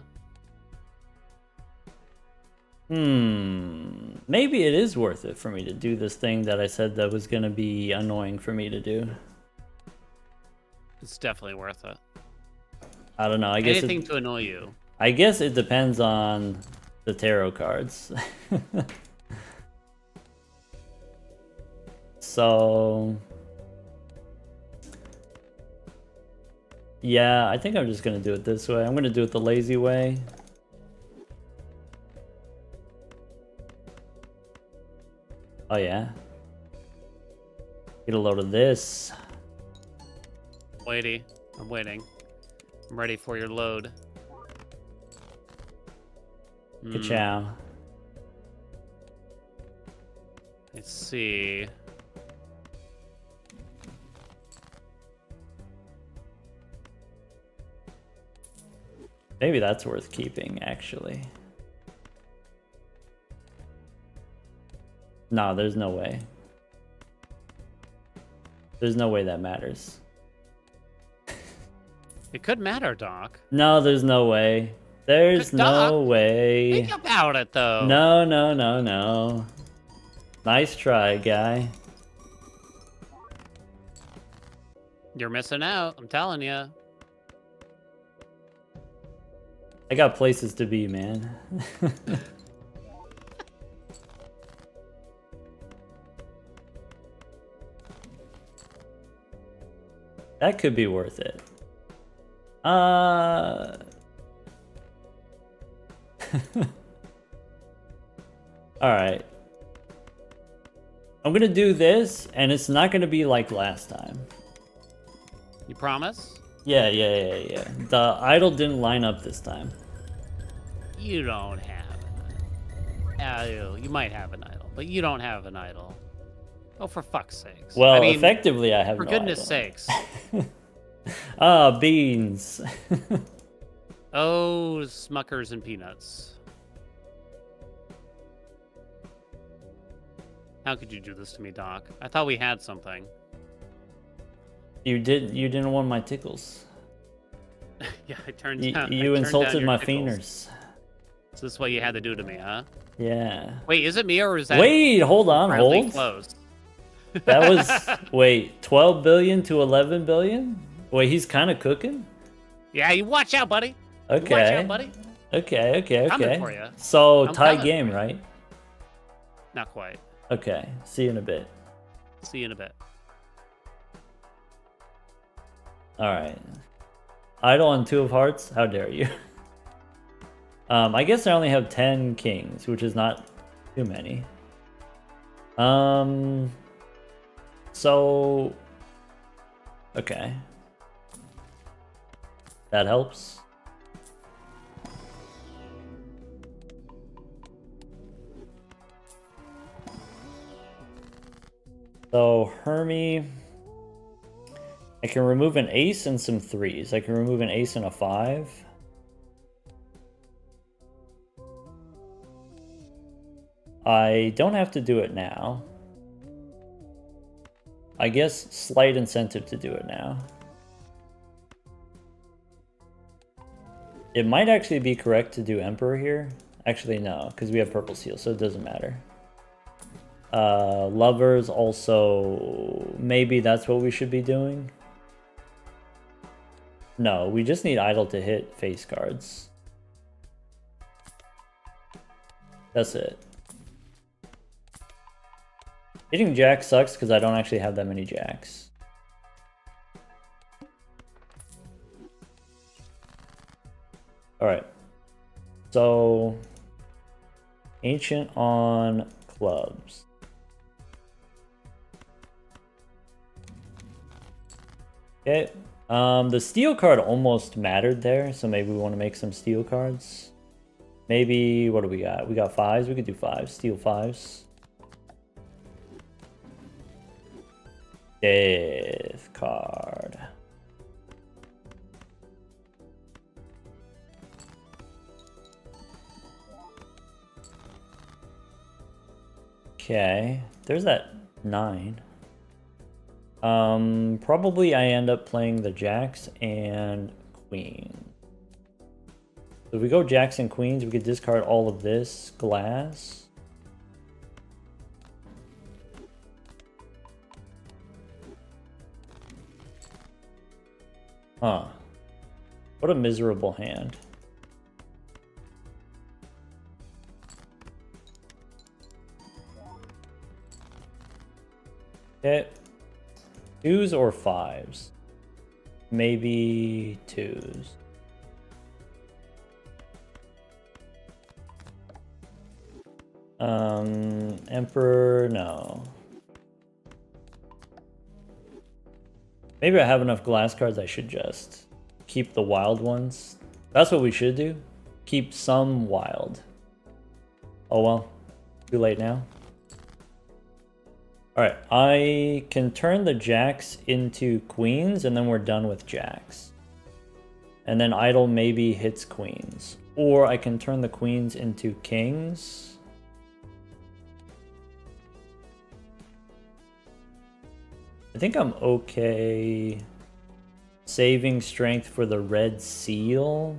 Maybe it is worth it for me to do this thing that I said that was gonna be annoying for me to do. It's definitely worth it. I don't know. I guess anything to annoy you. I guess it depends on the tarot cards. So yeah, I think I'm just gonna do it this way. I'm gonna do it the lazy way. Oh yeah. Get a load of this. Waity. I'm waiting. I'm ready for your load. Ka-chow. Let's see. Maybe that's worth keeping, actually. No, there's no way. There's no way that matters. It could matter, Doc. No, there's no way. There's no way. Think about it, though. No, no, no, no. Nice try, guy. You're missing out. I'm telling you. I got places to be, man. That could be worth it. Alright. I'm gonna do this, and it's not gonna be like last time. You promise? Yeah. The idol didn't line up this time. You don't have an idol. You might have an idol, but you don't have an idol. Oh, for fuck's sakes. Well, I mean, effectively, I have for no goodness idol. sakes. Beans. Oh, Smuckers and peanuts. How could you do this to me, Doc? I thought we had something. You didn't want my tickles. Yeah, I turned down. You I turned insulted down your my tickles. feeners. So this is what you had to do to me, huh? Yeah. Wait, is it me or is that? Wait, hold on, really hold. close? That was wait, 12 billion to 11 billion? Wait, he's kind of cooking? Yeah, you watch out, buddy. Okay. You watch out, buddy. Okay. Coming for ya. So I'm tie coming game, for ya. right? Not quite. Okay. See you in a bit. See you in a bit. All right. Idol on 2 of hearts? How dare you? I guess I only have 10 kings, which is not too many. So okay. That helps. So Hermie, I can remove an ace and some 3s. I can remove an ace and a 5. I don't have to do it now. I guess slight incentive to do it now. It might actually be correct to do Emperor here. Actually, no, because we have Purple Seal, so it doesn't matter. Lovers also, maybe that's what we should be doing. No, we just need Idol to hit face cards. That's it. Hitting Jack sucks because I don't actually have that many Jacks. Alright. So, Ancient on clubs. Okay. The steel card almost mattered there, so maybe we want to make some steel cards. Maybe, what do we got? We got 5s, we could do 5s. Steel 5s. Death card. Okay, there's that 9. Probably I end up playing the jacks and queen. So if we go jacks and queens, we could discard all of this glass. Huh. What a miserable hand. Okay. 2s or 5s? Maybe 2s. Emperor, no. Maybe I have enough glass cards, I should just keep the wild ones. That's what we should do. Keep some wild. Oh well, too late now. Alright, I can turn the jacks into queens, and then we're done with jacks. And then idle maybe hits queens. Or I can turn the queens into kings. I think I'm okay saving strength for the red seal.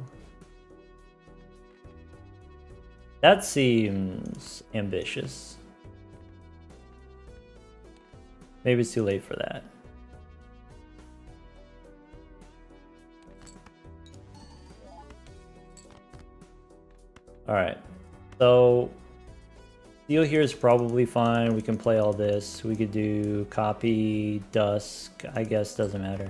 That seems ambitious. Maybe it's too late for that. Alright, so Steel here is probably fine. We can play all this. We could do copy, dusk, I guess, doesn't matter.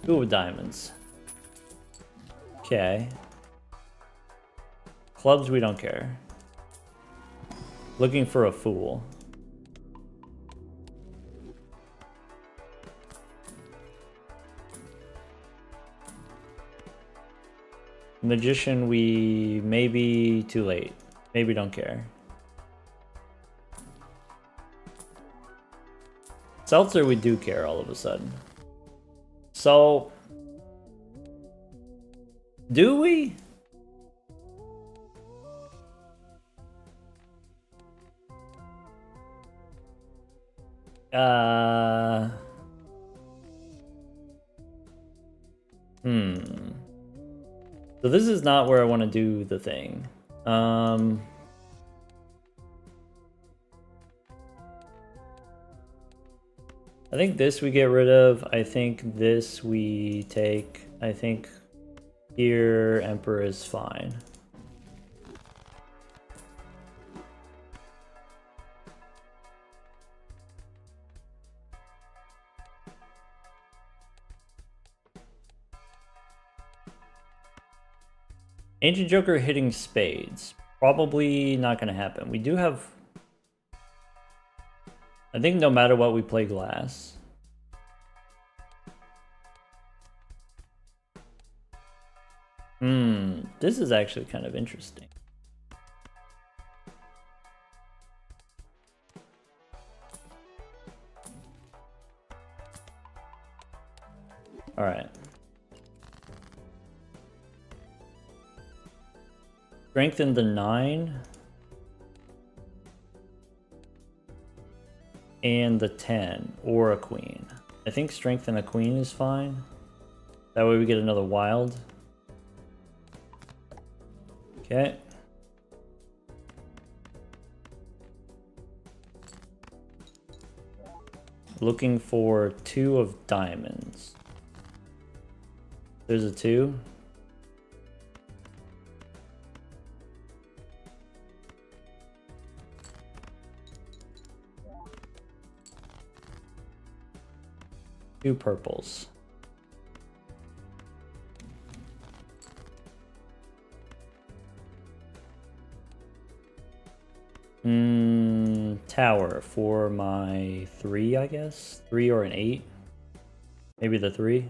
Two of diamonds. Okay. Clubs, we don't care. Looking for a fool. Magician, we maybe too late. Maybe don't care. Seltzer, we do care all of a sudden. So, do we? So this is not where I want to do the thing. I think this we get rid of. I think this we take. I think here Emperor is fine. Ancient Joker hitting spades. Probably not going to happen. We do have... I think no matter what, we play glass. This is actually kind of interesting. All right. Strengthen the 9. And the 10, or a queen. I think strengthen a queen is fine. That way we get another wild. Okay. Looking for 2 of diamonds. There's a 2. Two purples. Tower for my 3, I guess. 3 or an 8. Maybe the 3.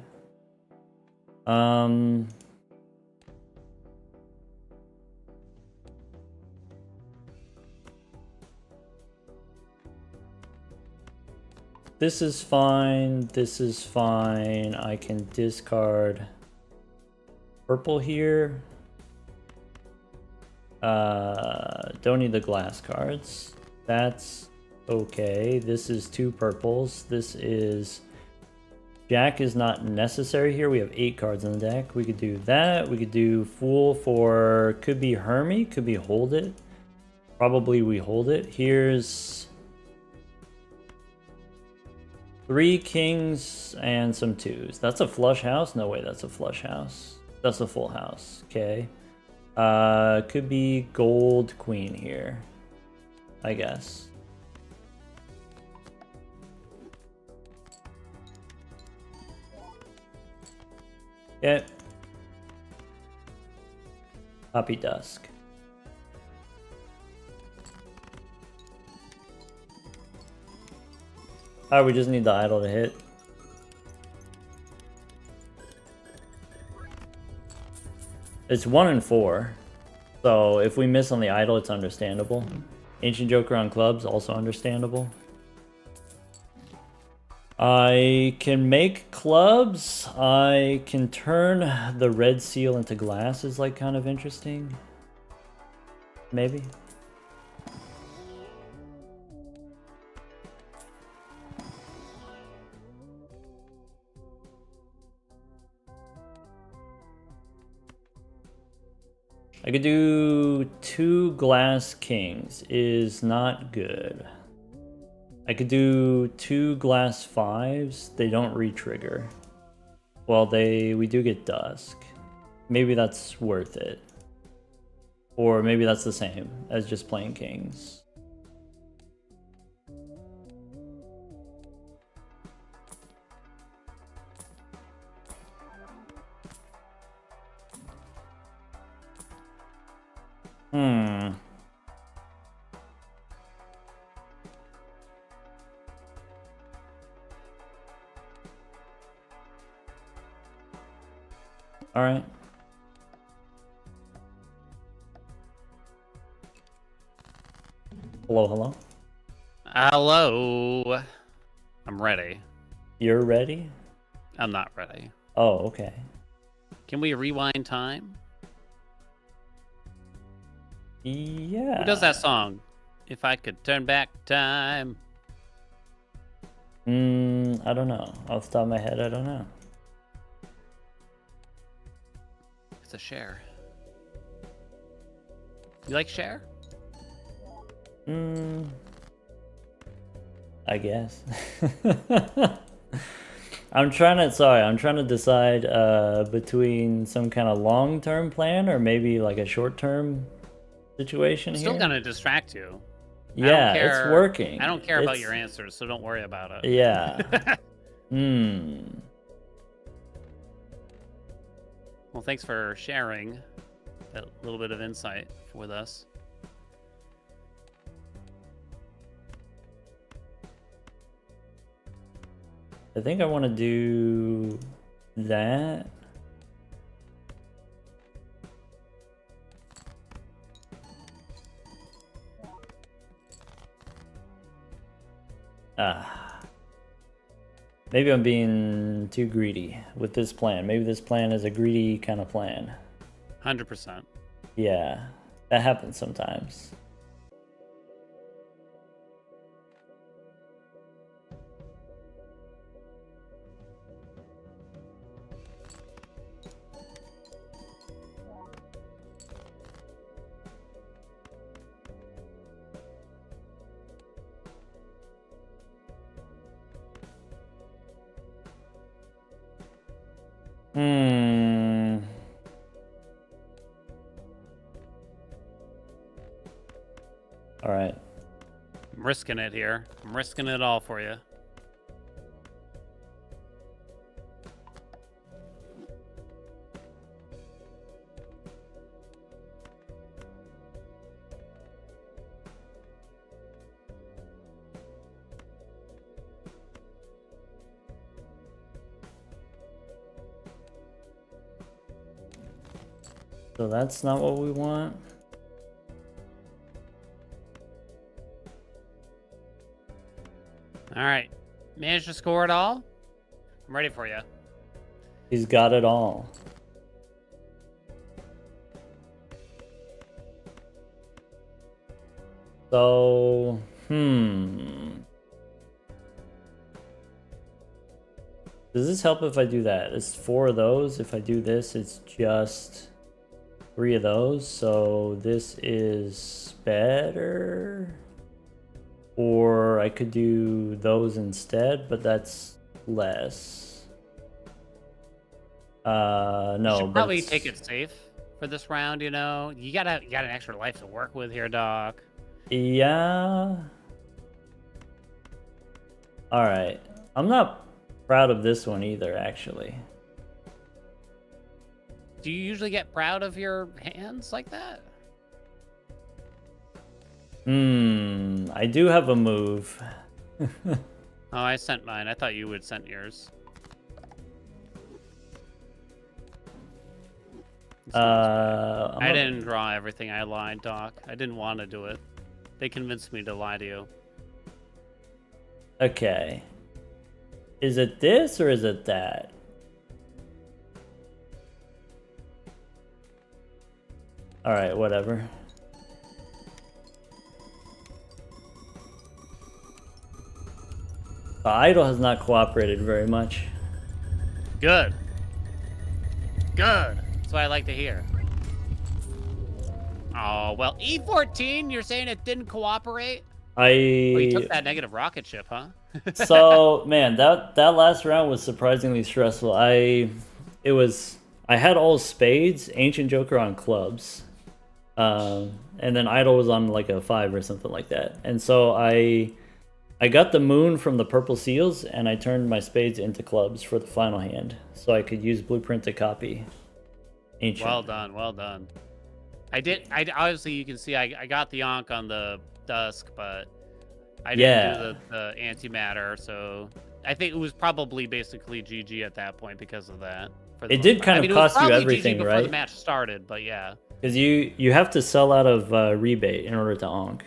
This is fine. This is fine. I can discard purple here. Don't need the glass cards. That's okay. This is 2 purples. This is... Jack is not necessary here. We have 8 cards in the deck. We could do that. We could do Fool for... Could be Hermie. Could be Hold It. Probably we hold it. Here's... 3 kings and some 2s. That's a flush house? No way, that's a flush house. That's a full house. Okay. Could be gold queen here, I guess. Okay. Copy dusk. Alright, we just need the idol to hit. It's 1 and 4. So if we miss on the idol, it's understandable. Ancient Joker on clubs, also understandable. I can make clubs. I can turn the red seal into glass is like kind of interesting. Maybe. I could do 2 glass kings is not good. I could do 2 glass 5s. They don't re-trigger. Well, we do get dusk. Maybe that's worth it. Or maybe that's the same as just playing kings. All right. Hello, hello. Hello. I'm ready. You're ready? I'm not ready. Oh, okay. Can we rewind time? Yeah. Who does that song? If I could turn back time. I don't know. Off the top of my head, I don't know. It's a Cher. You like Cher? I guess. I'm trying to decide between some kind of long-term plan or maybe like a short-term situation here. Still gonna distract you. Yeah, it's working. I don't care about your answers, so don't worry about it. Yeah. Well, thanks for sharing that little bit of insight with us. I think I want to do that. Maybe I'm being too greedy with this plan. Maybe this plan is a greedy kind of plan. 100%. Yeah, that happens sometimes. All right. I'm risking it here. I'm risking it all for you. So that's not what we want. All right. Managed to score it all? I'm ready for you. He's got it all. So, Does this help if I do that? It's 4 of those. If I do this, it's just 3 of those. So this is better. Or I could do those instead, but that's less. No. You should probably take it safe for this round, you know? You got an extra life to work with here, Doc. Yeah. Alright. I'm not proud of this one either, actually. Do you usually get proud of your hands like that? I do have a move. Oh, I sent mine. I thought you would sent yours. I didn't draw everything. I lied, Doc. I didn't want to do it. They convinced me to lie to you. Okay. Is it this or is it that? Alright, whatever. The idol has not cooperated very much. Good. Good. That's what I like to hear. Oh, well, E14, you're saying it didn't cooperate? Oh, you took that negative rocket ship, huh? So, man, that last round was surprisingly stressful. I had all spades, ancient joker on clubs. And then idol was on like a 5 or something like that. And so I got the moon from the purple seals and I turned my spades into clubs for the final hand. So I could use blueprint to copy ancient. Well done, well done. I obviously you can see I got the Ankh on the Dusk, but I didn't do the antimatter, so I think it was probably basically GG at that point because of that. It did kind of cost you everything, before right? The match started, but yeah. Because you have to sell out of rebate in order to Ankh.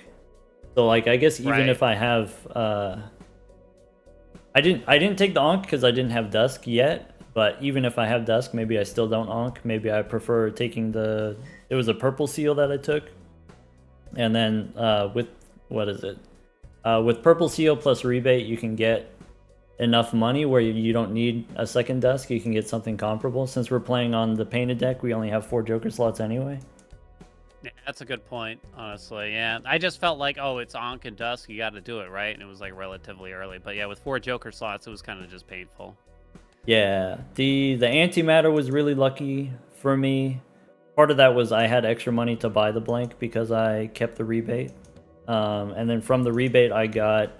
So like I guess even if I have I didn't take the Ankh because I didn't have Dusk yet, but even if I have Dusk, maybe I still don't Ankh. Maybe I prefer taking it was a purple seal that I took. And then with what is it? With purple seal plus rebate, you can get enough money where you don't need a second Dusk. You can get something comparable. Since we're playing on the painted deck, we only have 4 Joker slots anyway. Yeah, that's a good point, honestly. Yeah, I just felt like, oh, it's Ankh and Dusk, you got to do it, right? And it was like relatively early. But yeah, with 4 Joker slots, it was kind of just painful. Yeah, the antimatter was really lucky for me. Part of that was I had extra money to buy the blank because I kept the rebate. And then from the rebate, I got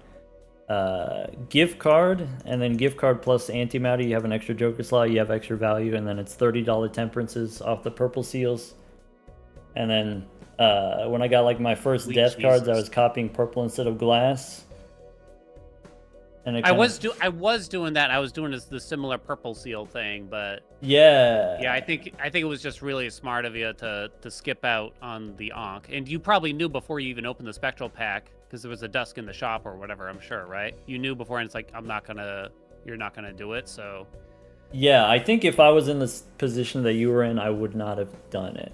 gift card, and then gift card plus antimatter. You have an extra Joker slot, you have extra value, and then it's $30 temperances off the purple seals. And then when I got like my first death cards, I was copying purple instead of glass. And I was doing that. I was doing the similar purple seal thing, but yeah, I think it was just really smart of you to skip out on the Ankh, and you probably knew before you even opened the spectral pack because there was a Dusk in the shop or whatever. I'm sure, right? You knew before, and it's like you're not gonna do it. So yeah, I think if I was in this position that you were in, I would not have done it.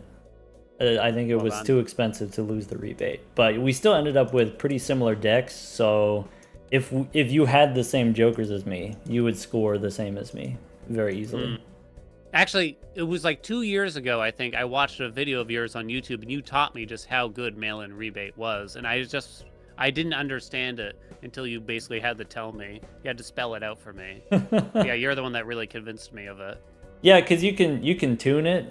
I think it was too expensive to lose the rebate, but we still ended up with pretty similar decks. So if you had the same Jokers as me, you would score the same as me very easily. Actually, it was like 2 years ago, I think, I watched a video of yours on YouTube, and you taught me just how good mail-in rebate was, and I didn't understand it until you basically had to tell me. You had to spell it out for me. Yeah, you're the one that really convinced me of it. Yeah, because you can tune it.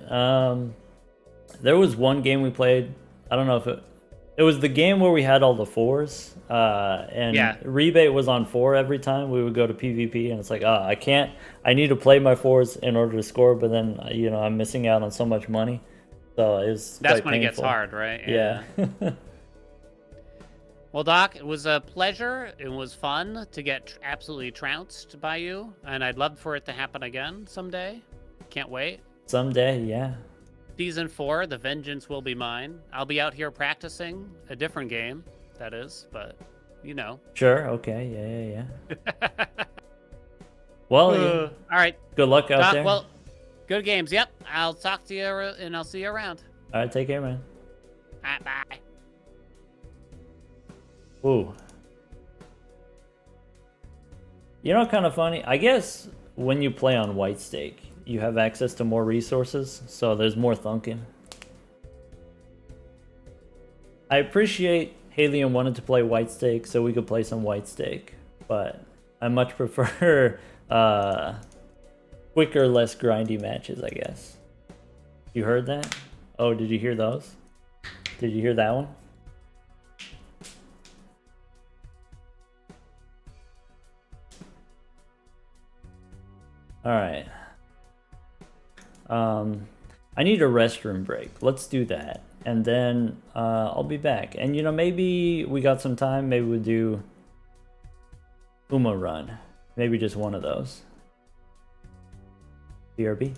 There was one game we played. I don't know if it was the game where we had all the 4s. And rebate was on 4 every time we would go to PvP, and it's like, I need to play my 4s in order to score, but then I'm missing out on so much money. So that's when it gets hard, right? Yeah. Well, Doc, it was a pleasure. It was fun to get absolutely trounced by you, and I'd love for it to happen again someday. Can't wait. Someday, yeah. Season 4, the vengeance will be mine. I'll be out here practicing a different game, that is, but Sure, okay, yeah. Well, all right. Good luck out there. Well, good games. Yep. I'll talk to you, and I'll see you around. All right, take care, man. All right, bye. Ooh. Kind of funny? I guess when you play on White Stake, you have access to more resources, so there's more thunking. I appreciate Haelian wanted to play White Stake so we could play some White Stake, but I much prefer quicker, less grindy matches, I guess. You heard that? Oh, did you hear those? Did you hear that one? Alright. I need a restroom break. Let's do that. And then I'll be back. And maybe we got some time. Maybe we'll do Uma run. Maybe just one of those. BRB.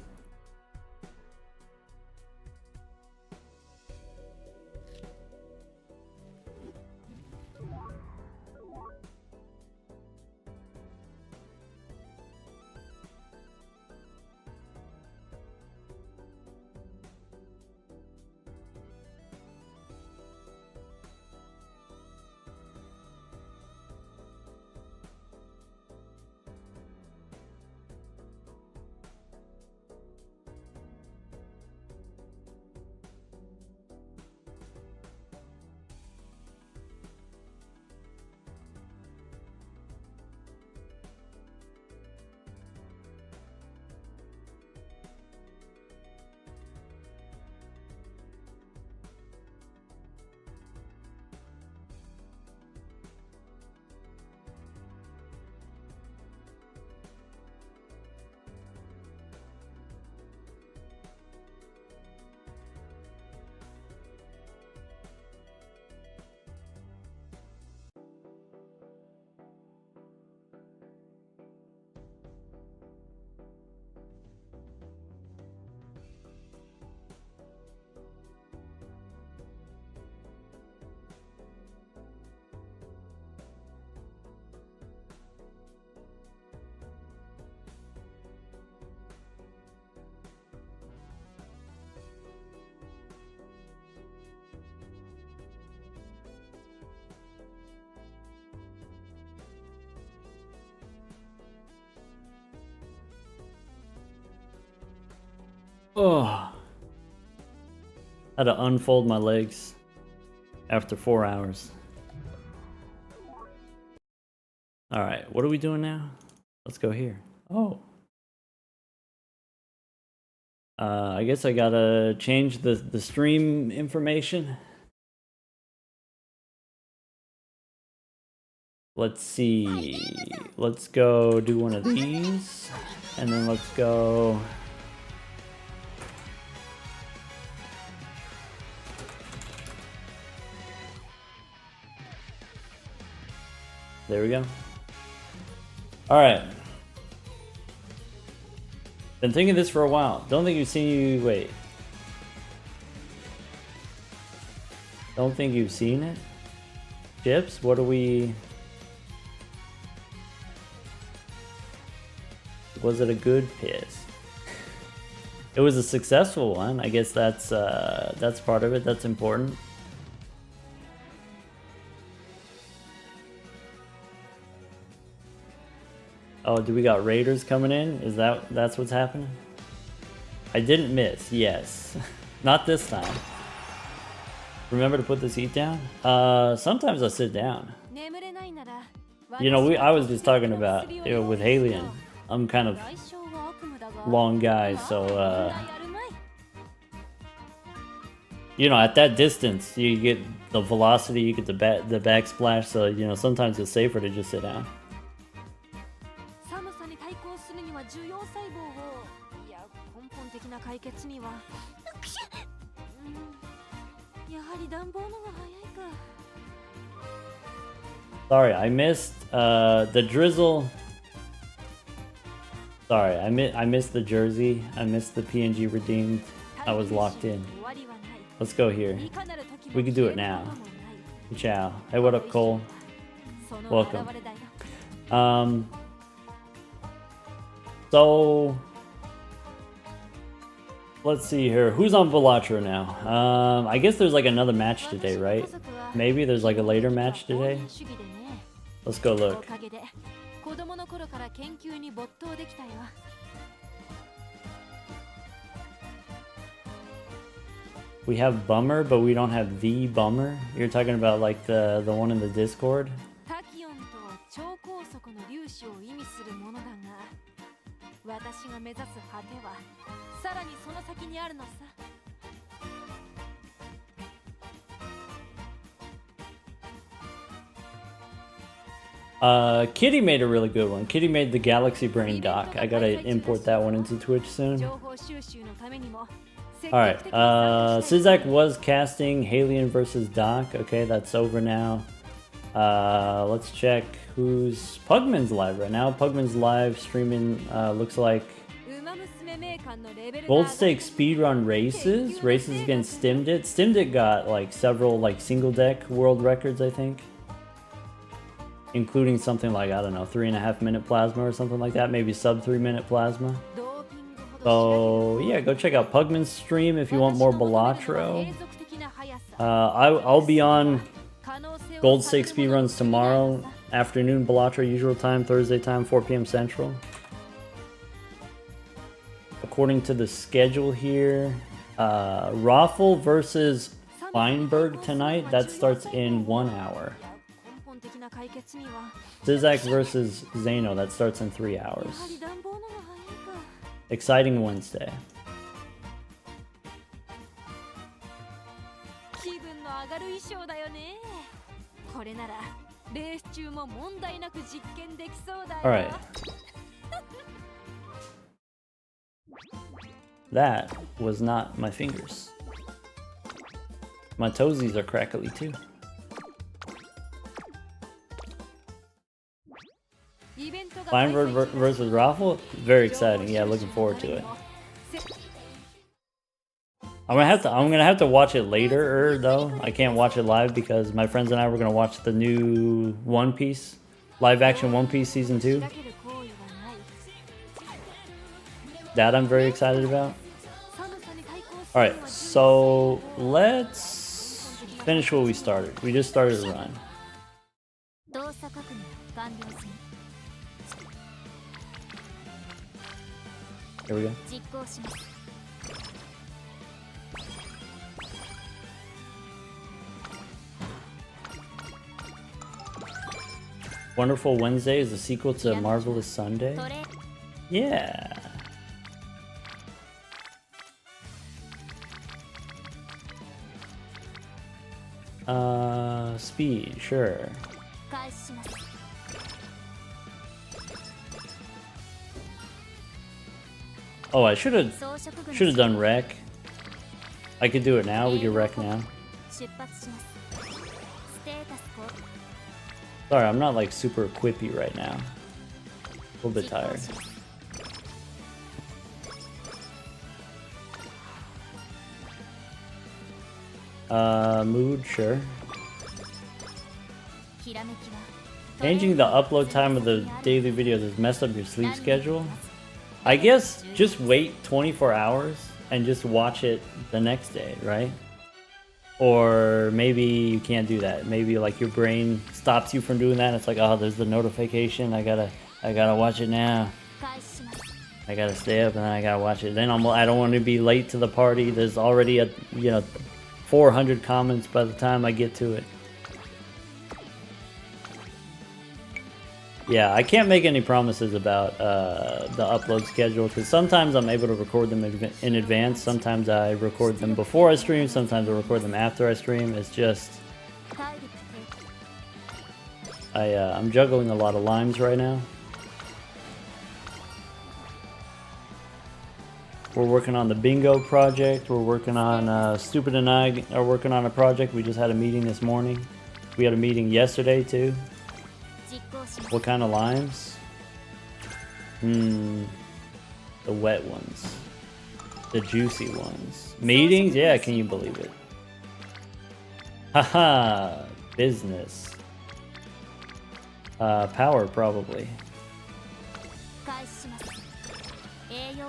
Oh, had to unfold my legs after 4 hours. All right, what are we doing now? Let's go here. Oh, I guess I gotta change the stream information. Let's see. Let's go do one of these, and then let's go. There we go. All right. Been thinking this for a while. Don't think you've seen you. Wait. Don't think you've seen it. Chips. What are we? Was it a good piss? It was a successful one. I guess that's part of it. That's important. Oh, do we got raiders coming in? Is that's what's happening? I didn't miss. Yes. Not this time. Remember to put the seat down? Sometimes I sit down. You know, I was just talking about with Haelian. I'm kind of long guy, so you know, at that distance, you get the velocity, you get the backsplash. So you know, sometimes it's safer to just sit down. Sorry, I missed the drizzle. Sorry, I missed the jersey. I missed the PNG redeemed. I was locked in. Let's go here. We can do it now. Ciao. Hey, what up, Cole? Welcome. So let's see here. Who's on Balatro now? I guess there's like another match today, right? Maybe there's like a later match today. Let's go look. We have Bummer, but we don't have the Bummer. You're talking about like the one in the Discord? Kitty made a really good one. Kitty made the Galaxy Brain doc. I gotta import that one into Twitch soon. Alright, Sizak was casting Haelian versus Doc. Okay, that's over now. Let's check who's Pugman's live right now. Pugman's live streaming looks like Gold Stake speedrun races. Races against Stimdit. Stimdit got like several like single deck world records, I think. Including something like, I don't know, 3.5 minute plasma or something like that. Maybe sub 3 minute plasma. So yeah, go check out Pugman's stream if you want more Balatro. I'll be on Gold Stake speedruns tomorrow afternoon Balatro usual time, Thursday time, 4 p.m. Central. According to the schedule here, Raffle versus Feinberg tonight. That starts in 1 hour. Zizak versus Zeno. That starts in 3 hours. Exciting Wednesday. Alright. That was not my fingers. My toesies are crackly too. Feinberg versus Raffle? Very exciting. Yeah, looking forward to it. I'm gonna have to watch it later though. I can't watch it live because my friends and I were gonna watch the new One Piece, live action One Piece season 2. That I'm very excited about. Alright, so let's finish what we started. We just started a run. Here we go. Wonderful Wednesday is the sequel to Marvelous Sunday. Yeah. Speed, sure. Oh, I should have done rec. I could do it now. We could rec now. Sorry, I'm not like super quippy right now. A little bit tired. Mood, sure. Changing the upload time of the daily videos has messed up your sleep schedule. I guess just wait 24 hours and just watch it the next day, right? Or maybe you can't do that. Maybe like your brain stops you from doing that. It's like, oh, there's the notification. I gotta watch it now. I gotta stay up and then I gotta watch it. Then I don't want to be late to the party. There's already 400 comments by the time I get to it. Yeah, I can't make any promises about the upload schedule because sometimes I'm able to record them in advance. Sometimes I record them before I stream. Sometimes I record them after I stream. It's just I'm juggling a lot of limes right now. We're working on the bingo project. We're working on Stupid and I are working on a project. We just had a meeting this morning. We had a meeting yesterday too. What kind of limes? The wet ones. The juicy ones. Meetings? Yeah, can you believe it? Haha, business. Power, probably.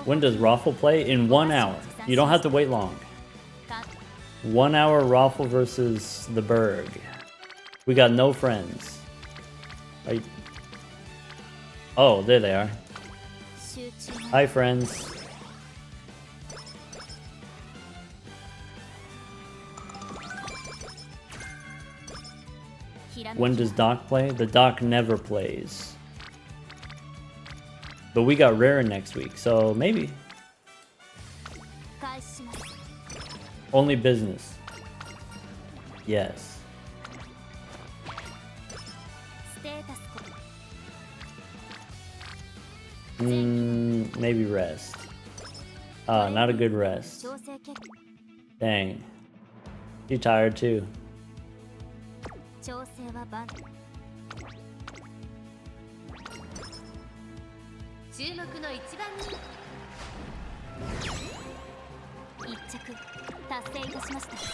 When does Raffle play? In 1 hour. You don't have to wait long. 1 hour Raffle versus the Berg. We got no friends. Oh, there they are. Hi, friends. When does Doc play? The Doc never plays. But we got Rare next week, so maybe. Only business. Yes. Maybe rest. Not a good rest. Dang. You tired too.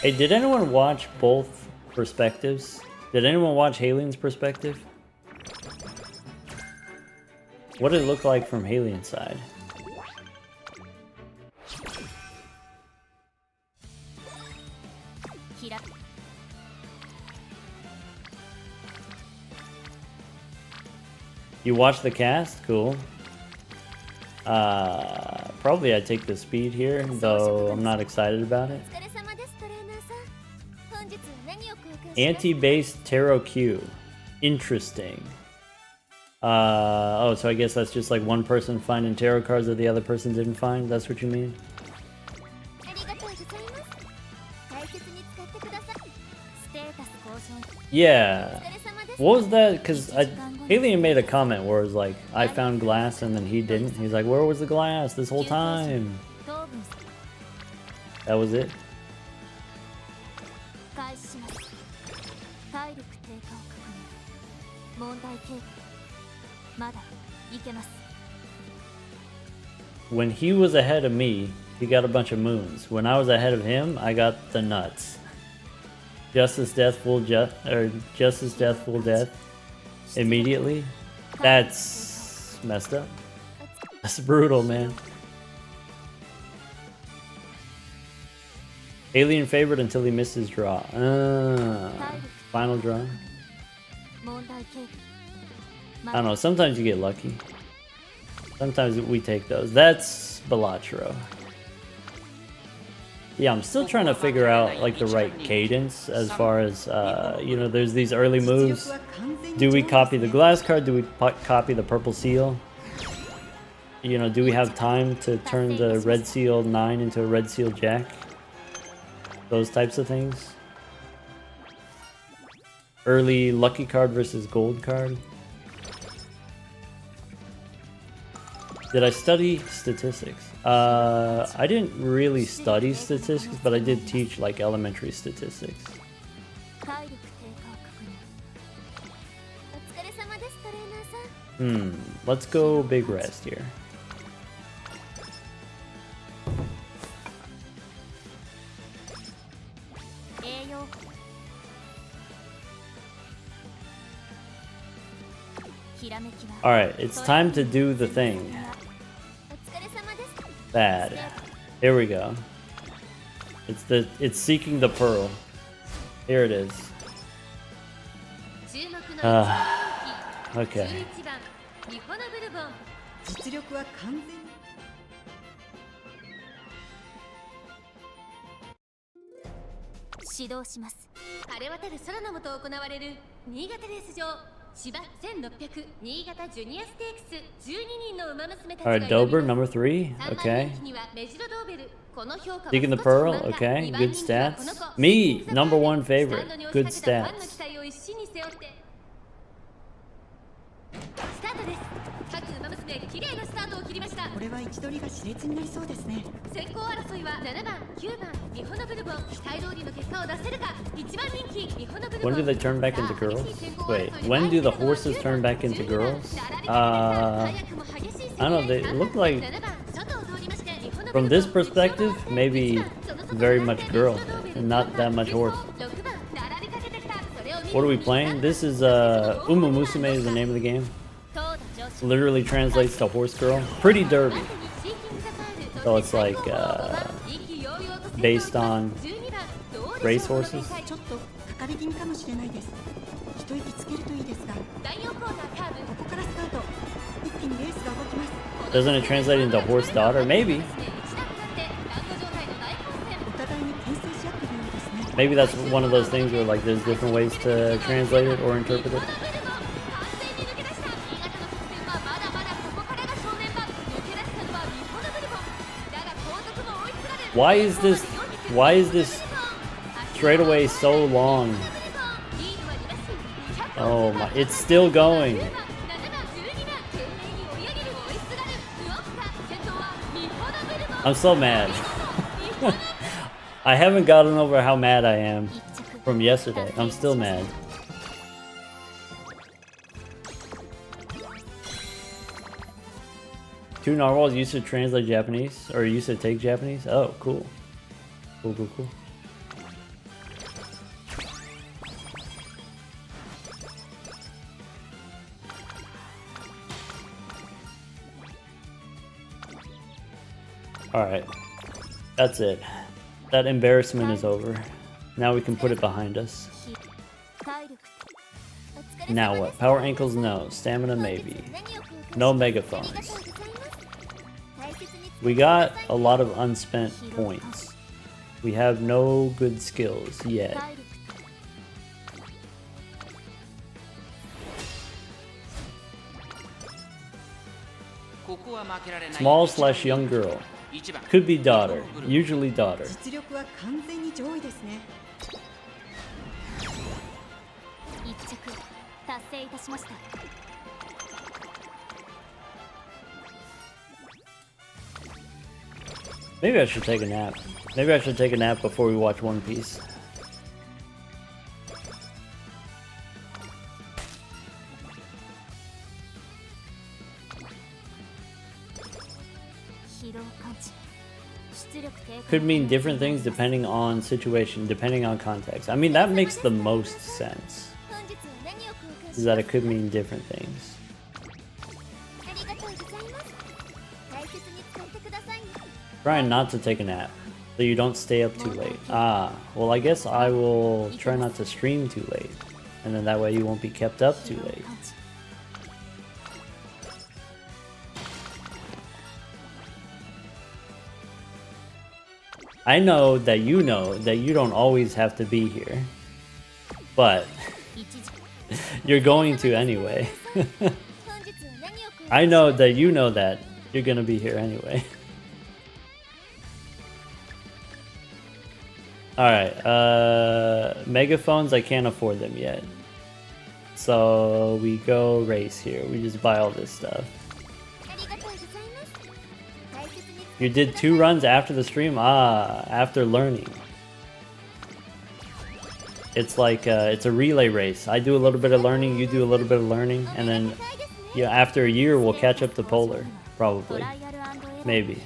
Hey, did anyone watch both perspectives? Did anyone watch Haelian's perspective? What did it look like from Haelian's side? You watched the cast? Cool. Probably I'd take the speed here, though I'm not excited about it. Anti-based Tarot Q. Interesting. Oh, so I guess that's just like one person finding tarot cards that the other person didn't find? That's what you mean? Yeah. What was that? Because Haelian made a comment where it was like, I found glass and then he didn't. He's like, where was the glass this whole time? That was it? When he was ahead of me, he got a bunch of moons. When I was ahead of him, I got the nuts. Justice, death, full justice, death, full death. Immediately? That's messed up. That's brutal, man. Alien favorite until he missed his draw. Final draw. I don't know, sometimes you get lucky. Sometimes we take those. That's Balatro. Yeah, I'm still trying to figure out like the right cadence as far as, you know, there's these early moves. Do we copy the glass card? Do we copy the purple seal? You know, do we have time to turn the red seal 9 into a red seal jack? Those types of things. Early lucky card versus gold card. Did I study statistics? I didn't really study statistics, but I did teach like elementary statistics. Let's go big rest here. Alright, it's time to do the thing. Bad. Here we go. It's seeking the pearl. Here it is. Okay. Alright, Dober, number 3. Okay. Seeking the pearl. Okay. Good stats. Me, number 1 favorite. Good stats. When do they turn back into girls? Wait, when do the horses turn back into girls? I don't know, they look like, from this perspective, maybe very much girl and not that much horse. What are we playing? This is Uma Musume is the name of the game. Literally translates to horse girl. Pretty derby. So it's like based on race horses. Doesn't it translate into horse daughter? Maybe. Maybe that's one of those things where like there's different ways to translate it or interpret it. Why is this straightaway so long? Oh my, it's still going. I'm so mad. I haven't gotten over how mad I am from yesterday. I'm still mad. Two narwhals used to translate Japanese, or used to take Japanese. Oh, cool. Cool. Alright. That's it. That embarrassment is over. Now we can put it behind us. Now what? Power ankles? No. Stamina? Maybe. No megaphones. We got a lot of unspent points. We have no good skills yet. Small/young girl. Could be daughter. Usually daughter. Maybe I should take a nap. Maybe I should take a nap before we watch One Piece. Could mean different things depending on situation, depending on context. I mean, that makes the most sense. Is that it could mean different things. Trying not to take a nap, so you don't stay up too late. Ah, well I guess I will try not to stream too late. And then that way you won't be kept up too late. I know that you don't always have to be here. But you're going to anyway. I know that you know that you're gonna be here anyway. Alright, megaphones, I can't afford them yet. So we go race here. We just buy all this stuff. You did 2 runs after the stream? Ah, after learning. It's like, it's a relay race. I do a little bit of learning, you do a little bit of learning, and then yeah, after a year we'll catch up to Polar. Probably. Maybe.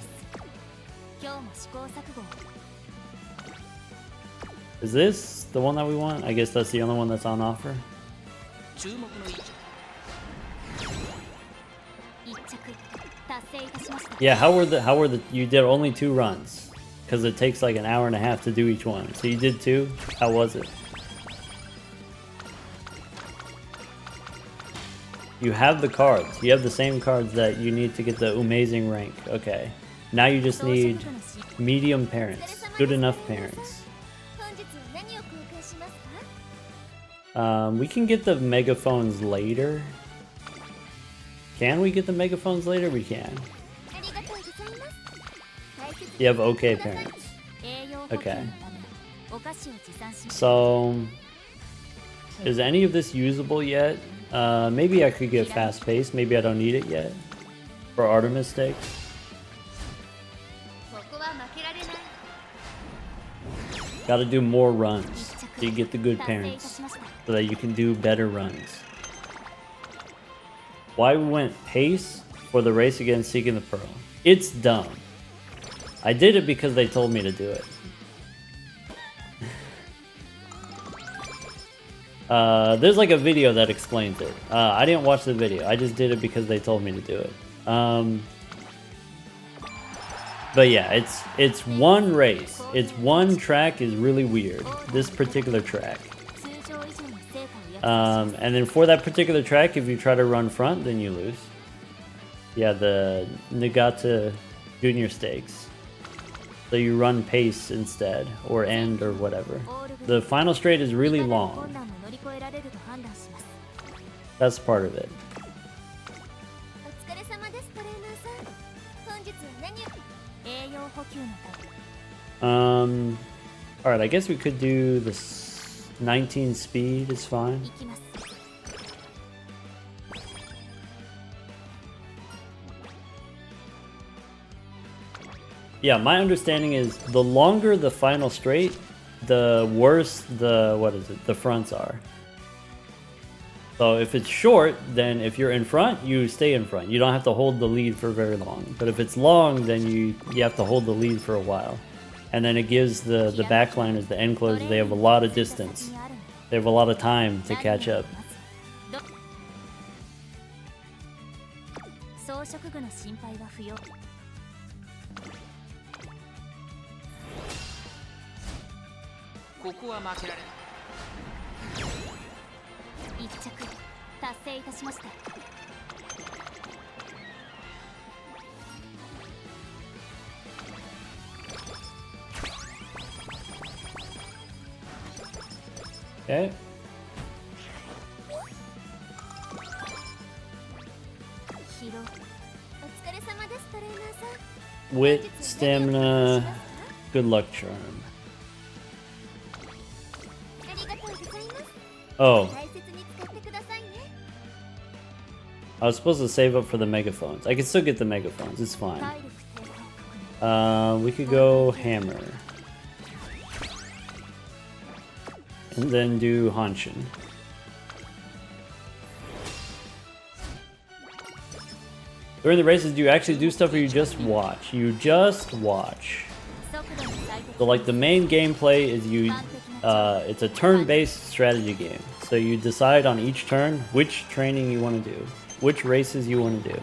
Is this the one that we want? I guess that's the only one that's on offer. Yeah, how were the you did only 2 runs because it takes like an hour and a half to do each one. So you did 2. How was it? You have the cards. You have the same cards that you need to get the amazing rank. Okay. Now you just need medium parents. Good enough parents. We can get the megaphones later. Can we get the megaphones later? We can. You have okay parents. Okay. So, is any of this usable yet? Maybe I could get fast paced. Maybe I don't need it yet. For Artemis stakes. Gotta do more runs so you get the good parents. So that you can do better runs. Why we went pace for the race against Seeking the Pearl? It's dumb. I did it because they told me to do it. There's like a video that explains it. I didn't watch the video. I just did it because they told me to do it. But yeah, it's one race. It's one track is really weird. This particular track. And then for that particular track, if you try to run front, then you lose. Yeah, the Nagata Junior Stakes. So you run pace instead, or end, or whatever. The final straight is really long. That's part of it. Alright, I guess we could do this 19 speed is fine. Yeah, my understanding is the longer the final straight, the worse the, the fronts are. So if it's short, then if you're in front, you stay in front. You don't have to hold the lead for very long. But if it's long, then you have to hold the lead for a while. And then it gives the backliners, the end closers, they have a lot of distance. They have a lot of time to catch up. Okay. Wit, stamina, good luck charm. Oh. I was supposed to save up for the megaphones. I can still get the megaphones, it's fine. We could go hammer. And then do Hanshin. During the races, do you actually do stuff or you just watch? You just watch. So like the main gameplay is it's a turn-based strategy game. So you decide on each turn which training you want to do, which races you want to do.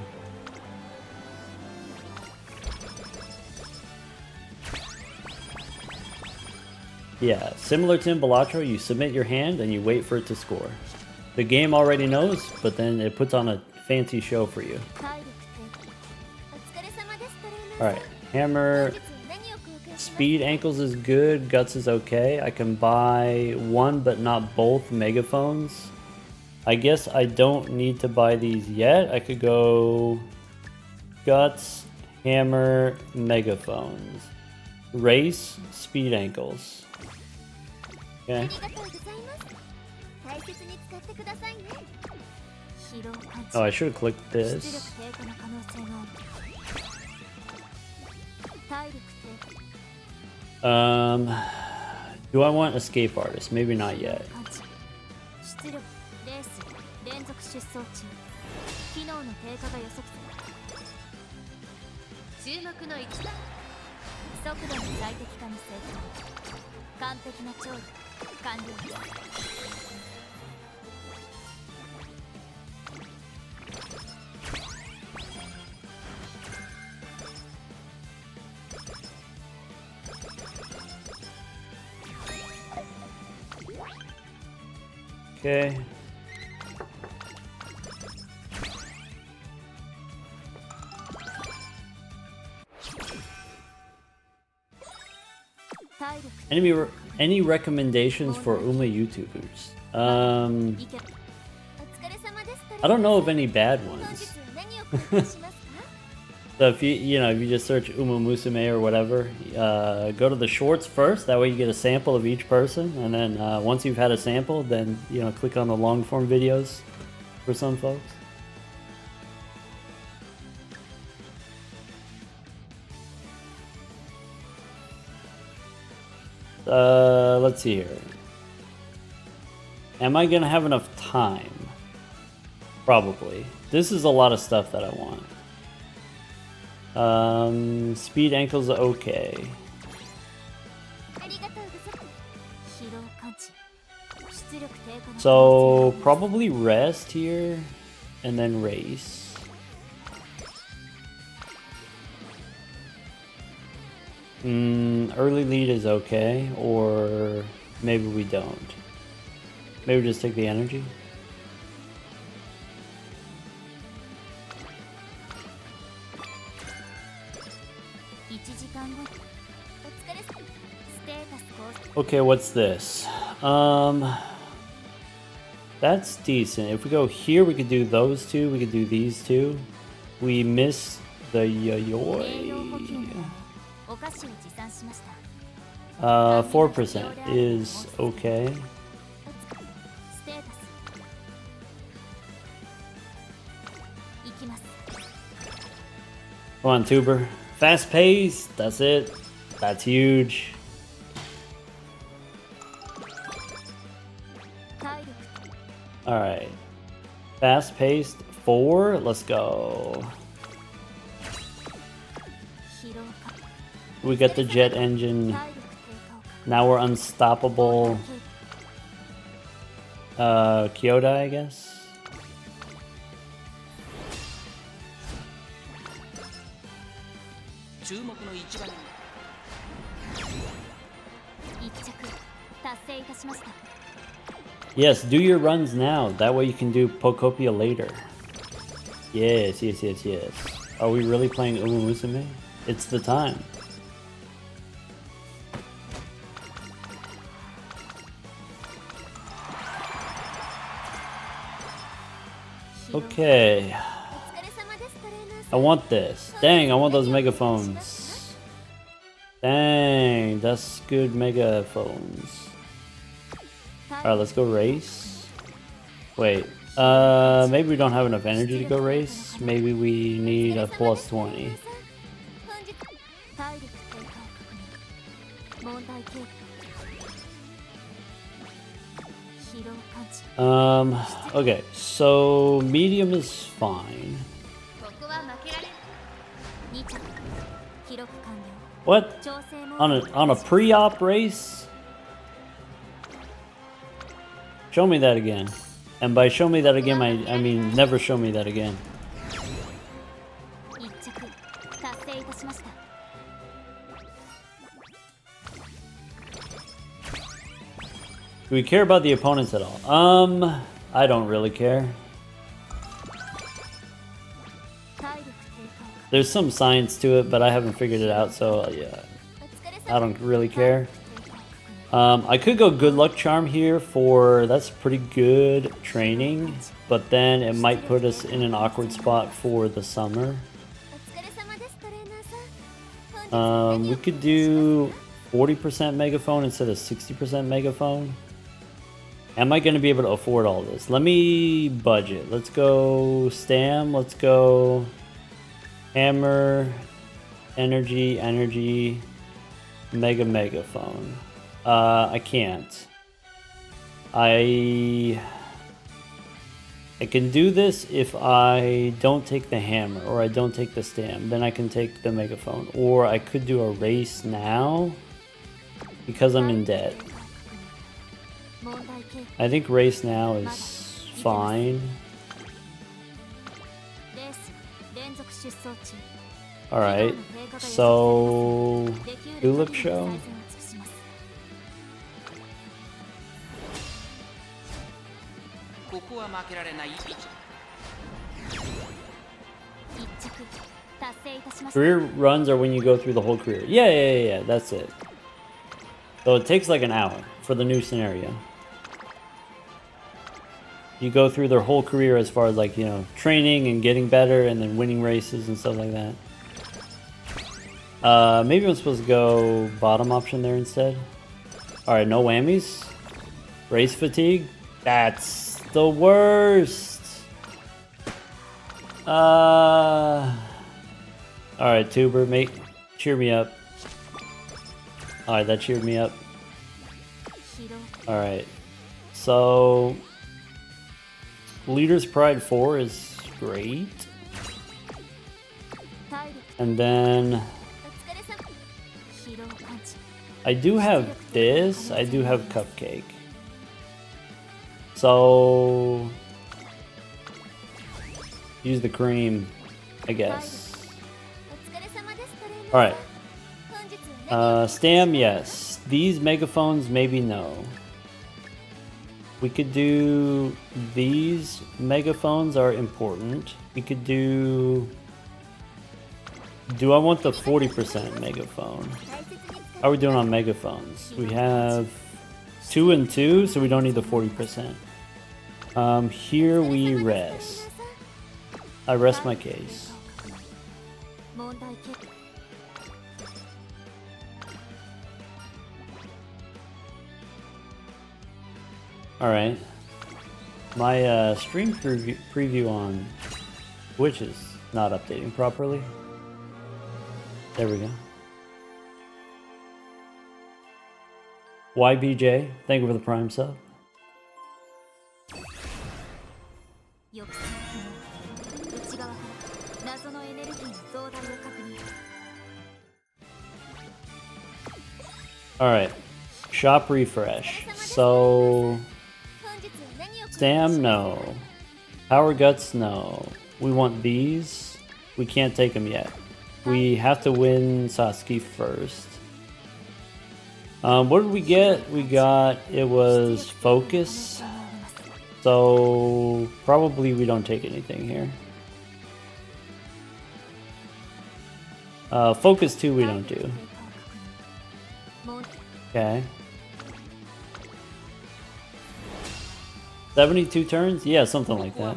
Yeah, similar to in Balatro, you submit your hand and you wait for it to score. The game already knows, but then it puts on a fancy show for you. Alright, hammer. Speed ankles is good, guts is okay. I can buy one but not both megaphones. I guess I don't need to buy these yet. I could go guts, hammer, megaphones. Race, speed ankles. Okay. Oh, I should have clicked this. Do I want escape artist? Maybe not yet. Okay. Any recommendations for Uma YouTubers? I don't know of any bad ones. So if you just search Uma Musume or whatever, go to the shorts first. That way you get a sample of each person, and then once you've had a sample, then click on the long form videos for some folks. Let's see here. Am I gonna have enough time? Probably. This is a lot of stuff that I want. Speed ankles are okay. So probably rest here and then race. Early lead is okay, or maybe we don't. Maybe just take the energy. Okay, what's this? That's decent. If we go here, we could do those two. We could do these two. We miss the Yayoi. 4% is okay. Come on, Tuber. Fast pace. That's it. That's huge. Alright. Fast paced 4. Let's go. We got the jet engine. Now we're unstoppable. Kyoto, I guess. Yes, do your runs now. That way you can do Pokopia later. Yes, yes, yes, yes. Are we really playing Uma Musume? It's the time. Okay. I want this. Dang, I want those megaphones. Dang, that's good megaphones. Alright, let's go race. Wait, maybe we don't have enough energy to go race. Maybe we need a plus 20. Okay, so medium is fine. What? On a pre-op race? Show me that again. And by show me that again, I mean never show me that again. Do we care about the opponents at all? I don't really care. There's some science to it, but I haven't figured it out, so yeah, I don't really care. I could go good luck charm here for, that's pretty good training, but then it might put us in an awkward spot for the summer. We could do 40% megaphone instead of 60% megaphone. Am I going to be able to afford all this? Let me budget. Let's go Stam. Let's go Hammer, Energy, Megaphone. I can't. I can do this if I don't take the Hammer or I don't take the Stam. Then I can take the Megaphone. Or I could do a race now because I'm in debt. I think race now is fine. Alright, so Tulip Show? Career runs are when you go through the whole career. Yeah, that's it. So it takes like an hour for the new scenario. You go through their whole career as far as like, you know, training and getting better and then winning races and stuff like that. Maybe I'm supposed to go bottom option there instead. Alright, no whammies. Race fatigue? That's the worst. Alright, Tuber, mate. Cheer me up. Alright, that cheered me up. Alright. So Leader's Pride 4 is great. And then I do have this. I do have Cupcake. So use the cream, I guess. Alright. Stam, yes. These megaphones, maybe no. We could do these megaphones are important. We could do I want the 40% megaphone? How are we doing on megaphones? We have 2 and 2, so we don't need the 40%. Here we rest. I rest my case. Alright. My stream preview on Twitch is not updating properly. There we go. YBJ, thank you for the Prime sub. Alright. Shop refresh. So... Stam, no. Power Guts, no. We want these. We can't take them yet. We have to win Sasuke first. What did we get? We got... It was Focus. So... Probably we don't take anything here. Focus 2 we don't do. Okay. 72 turns? Yeah, something like that.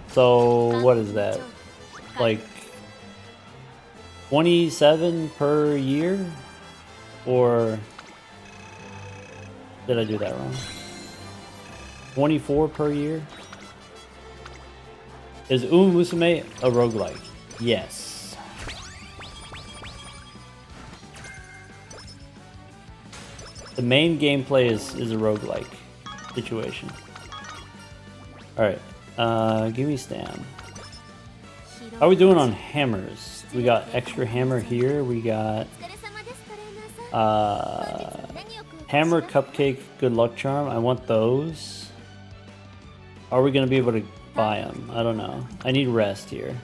So, what is that? Like 27 per year? Or did I do that wrong? 24 per year? Is Musume a roguelike? Yes. The main gameplay is a roguelike situation. Alright, give me Stam. How are we doing on hammers? We got extra hammer here, we got hammer, cupcake, good luck charm. I want those. Are we gonna be able to buy them? I don't know. I need rest here.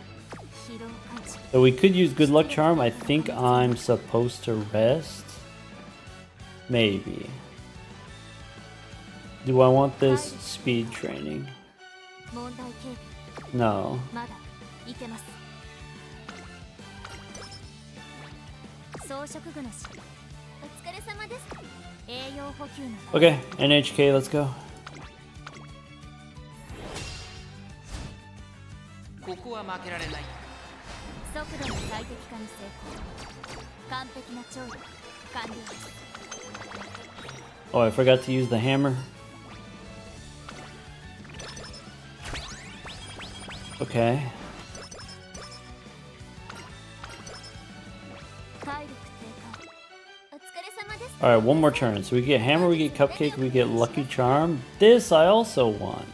So we could use good luck charm. I think I'm supposed to rest. Maybe. Do I want this speed training? No. Okay, NHK, let's go. Oh, I forgot to use the hammer. Okay. Alright, one more turn. So we get hammer, we get cupcake, we get lucky charm. This I also want.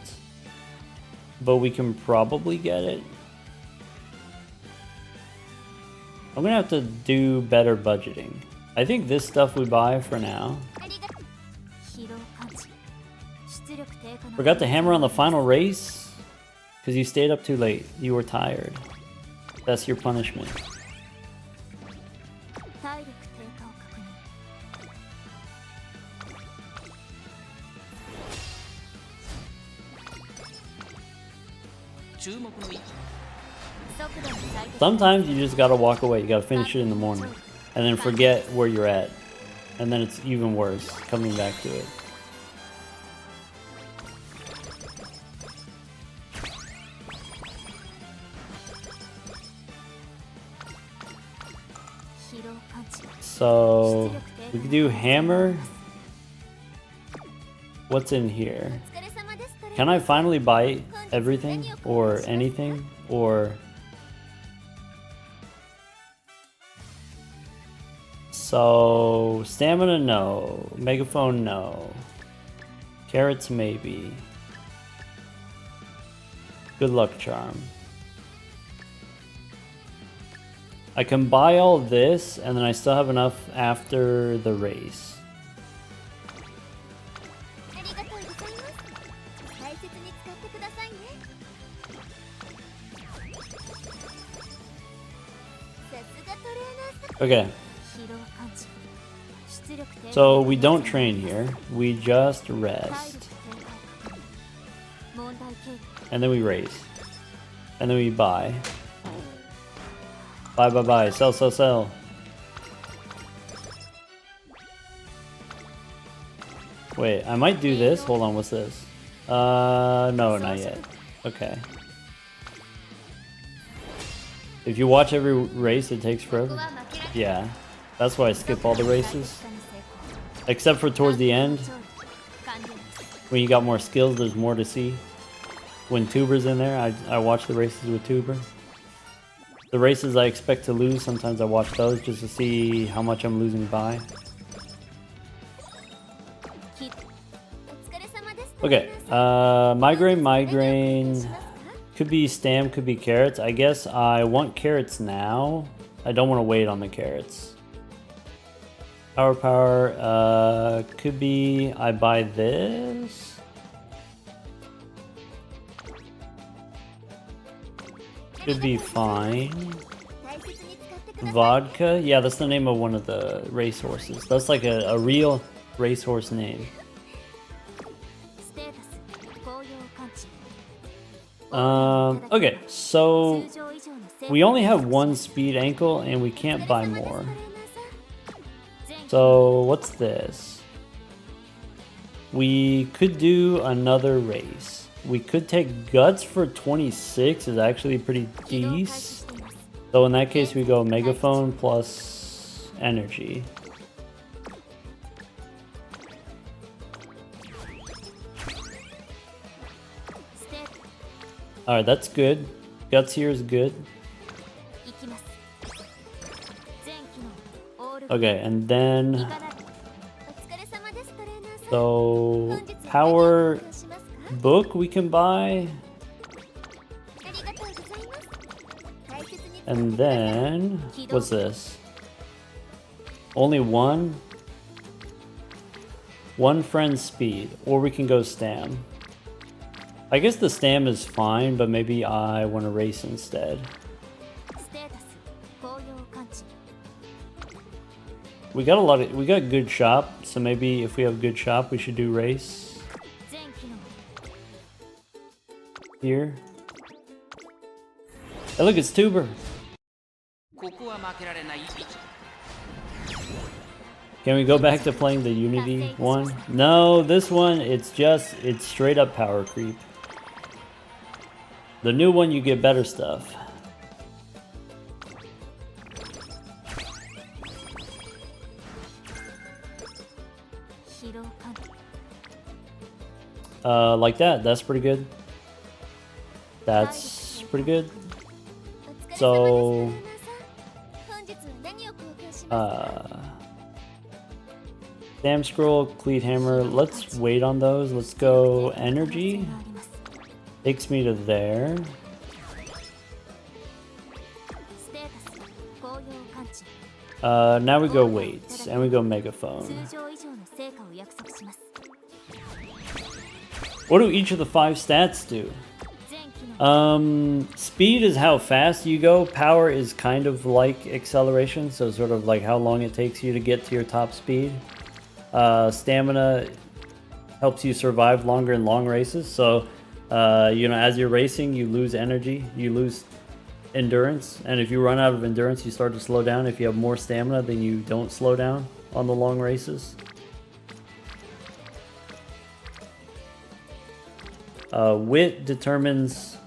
But we can probably get it. I'm gonna have to do better budgeting. I think this stuff we buy for now. Forgot to hammer on the final race? Because you stayed up too late. You were tired. That's your punishment. Sometimes you just gotta walk away. You gotta finish it in the morning. And then forget where you're at. And then it's even worse coming back to it. So we can do hammer. What's in here? Can I finally buy everything or anything or? So stamina, no. Megaphone, no. Carrots, maybe. Good luck charm. I can buy all this, and then I still have enough after the race. Okay. So we don't train here, we just rest. And then we race. And then we buy. Buy, buy, buy, sell, sell, sell. Wait, I might do this. Hold on, what's this? No, not yet. Okay. If you watch every race, it takes forever. Yeah, that's why I skip all the races. Except for towards the end. When you got more skills, there's more to see. When Tuber's in there, I watch the races with Tuber. The races I expect to lose, sometimes I watch those just to see how much I'm losing by. Okay, migraine. Could be stam, could be carrots. I guess I want carrots now. I don't want to wait on the carrots. Power. Could be I buy this. Could be fine. Vodka? Yeah, that's the name of one of the racehorses. That's like a real racehorse name. Okay, so we only have one speed ankle and we can't buy more. So what's this? We could do another race. We could take guts for 26 is actually pretty decent. So in that case we go megaphone plus energy. Alright, that's good. Guts here is good. Okay, and then... So... Power book we can buy. And then... What's this? Only one? One friend speed. Or we can go stam. I guess the stam is fine, but maybe I want to race instead. We got good shop, so maybe if we have good shop, we should do race. Here. Hey, look, it's Tuber. Can we go back to playing the Unity one? No, this one, it's straight up power creep. The new one, you get better stuff. Like that. That's pretty good. That's pretty good. So, Dam Scroll, Cleat Hammer. Let's wait on those. Let's go energy. Takes me to there. Now we go weights and we go megaphone. What do each of the 5 stats do? Speed is how fast you go. Power is kind of like acceleration, so sort of like how long it takes you to get to your top speed. Stamina helps you survive longer in long races. So, you know, as you're racing, you lose energy, you lose endurance, and if you run out of endurance, you start to slow down. If you have more stamina, then you don't slow down on the long races. Wit determines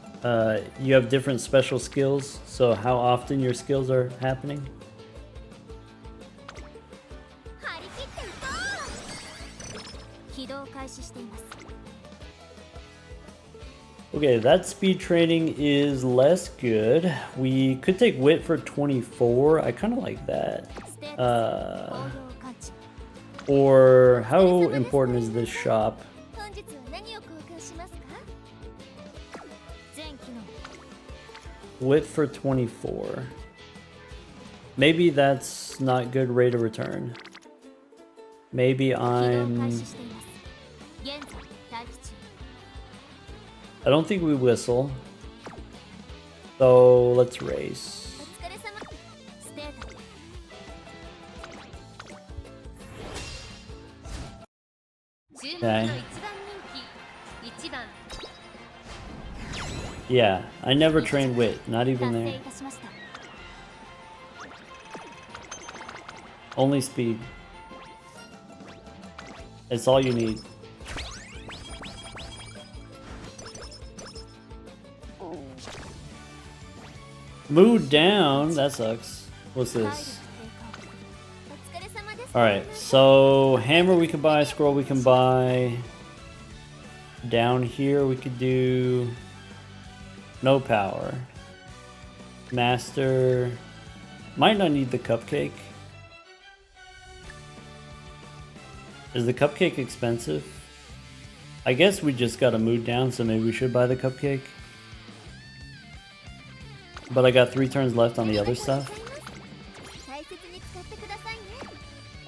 you have different special skills, so how often your skills are happening. Okay, that speed training is less good. We could take wit for 24. I kind of like that. Or how important is this shop? Wit for 24. Maybe that's not good rate of return. Maybe I don't think we whistle. So let's race. Okay. Yeah, I never trained wit, not even there. Only speed. It's all you need. Mood down, that sucks. What's this? Alright, so hammer we can buy, scroll we can buy. Down here we could do no power. Master. Might not need the cupcake. Is the cupcake expensive? I guess we just got a mood down, so maybe we should buy the cupcake. But I got 3 turns left on the other stuff.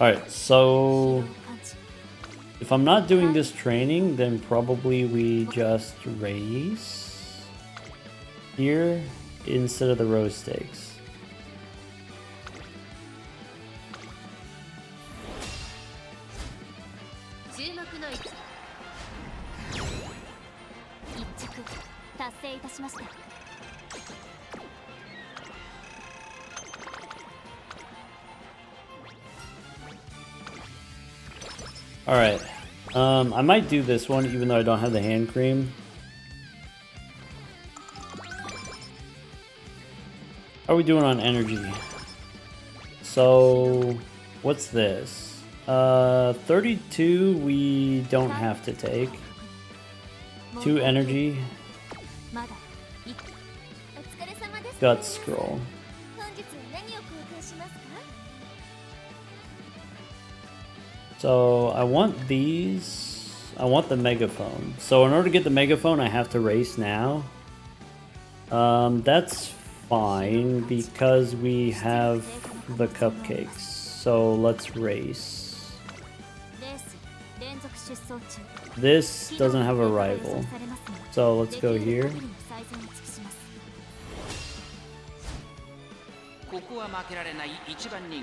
Alright, so if I'm not doing this training, then probably we just race here instead of the rose stakes. Alright, I might do this one even though I don't have the hand cream. How are we doing on energy? So, what's this? 32 we don't have to take. 2 energy. Gut scroll. So I want these. I want the megaphone. So in order to get the megaphone, I have to race now. That's fine because we have the cupcakes. So let's race. This doesn't have a rival. So let's go here.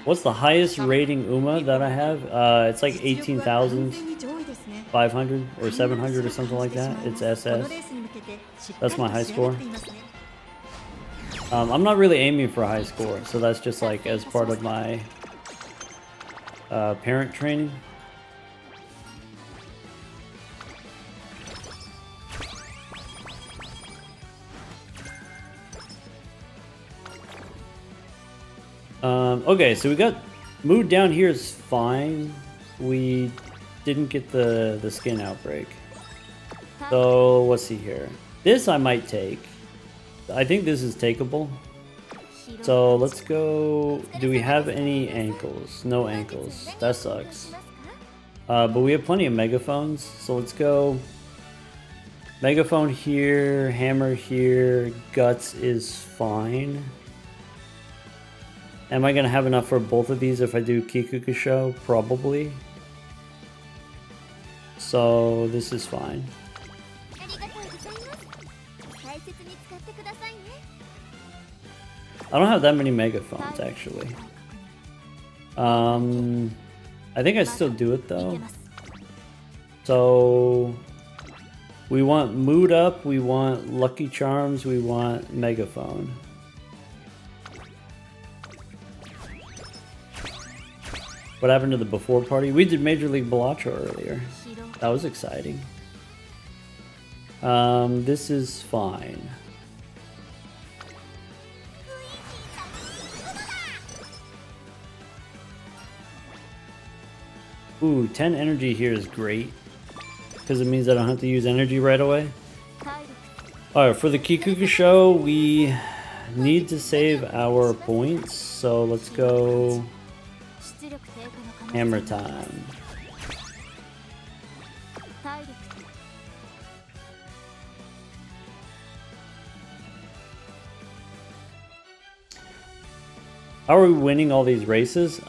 What's the highest rating UMA that I have? It's like 18,500 or 700 or something like that. It's SS. That's my high score. I'm not really aiming for a high score, so that's just like as part of my parent training. Okay, so we got mood down here is fine. We didn't get the skin outbreak. So let's see here. This I might take. I think this is takeable. So let's go. Do we have any ankles? No ankles. That sucks. But we have plenty of megaphones. So let's go. Megaphone here, hammer here, guts is fine. Am I going to have enough for both of these if I do Kikukusho? Probably. So this is fine. I don't have that many megaphones actually. I think I still do it though. So we want mood up, we want lucky charms, we want megaphone. What happened to the before party? We did Major League Balatro earlier. That was exciting. This is fine. Ooh, 10 energy here is great. Because it means I don't have to use energy right away. Alright, for the Kikukusho, we need to save our points. So let's go hammer time. How are we winning all these races?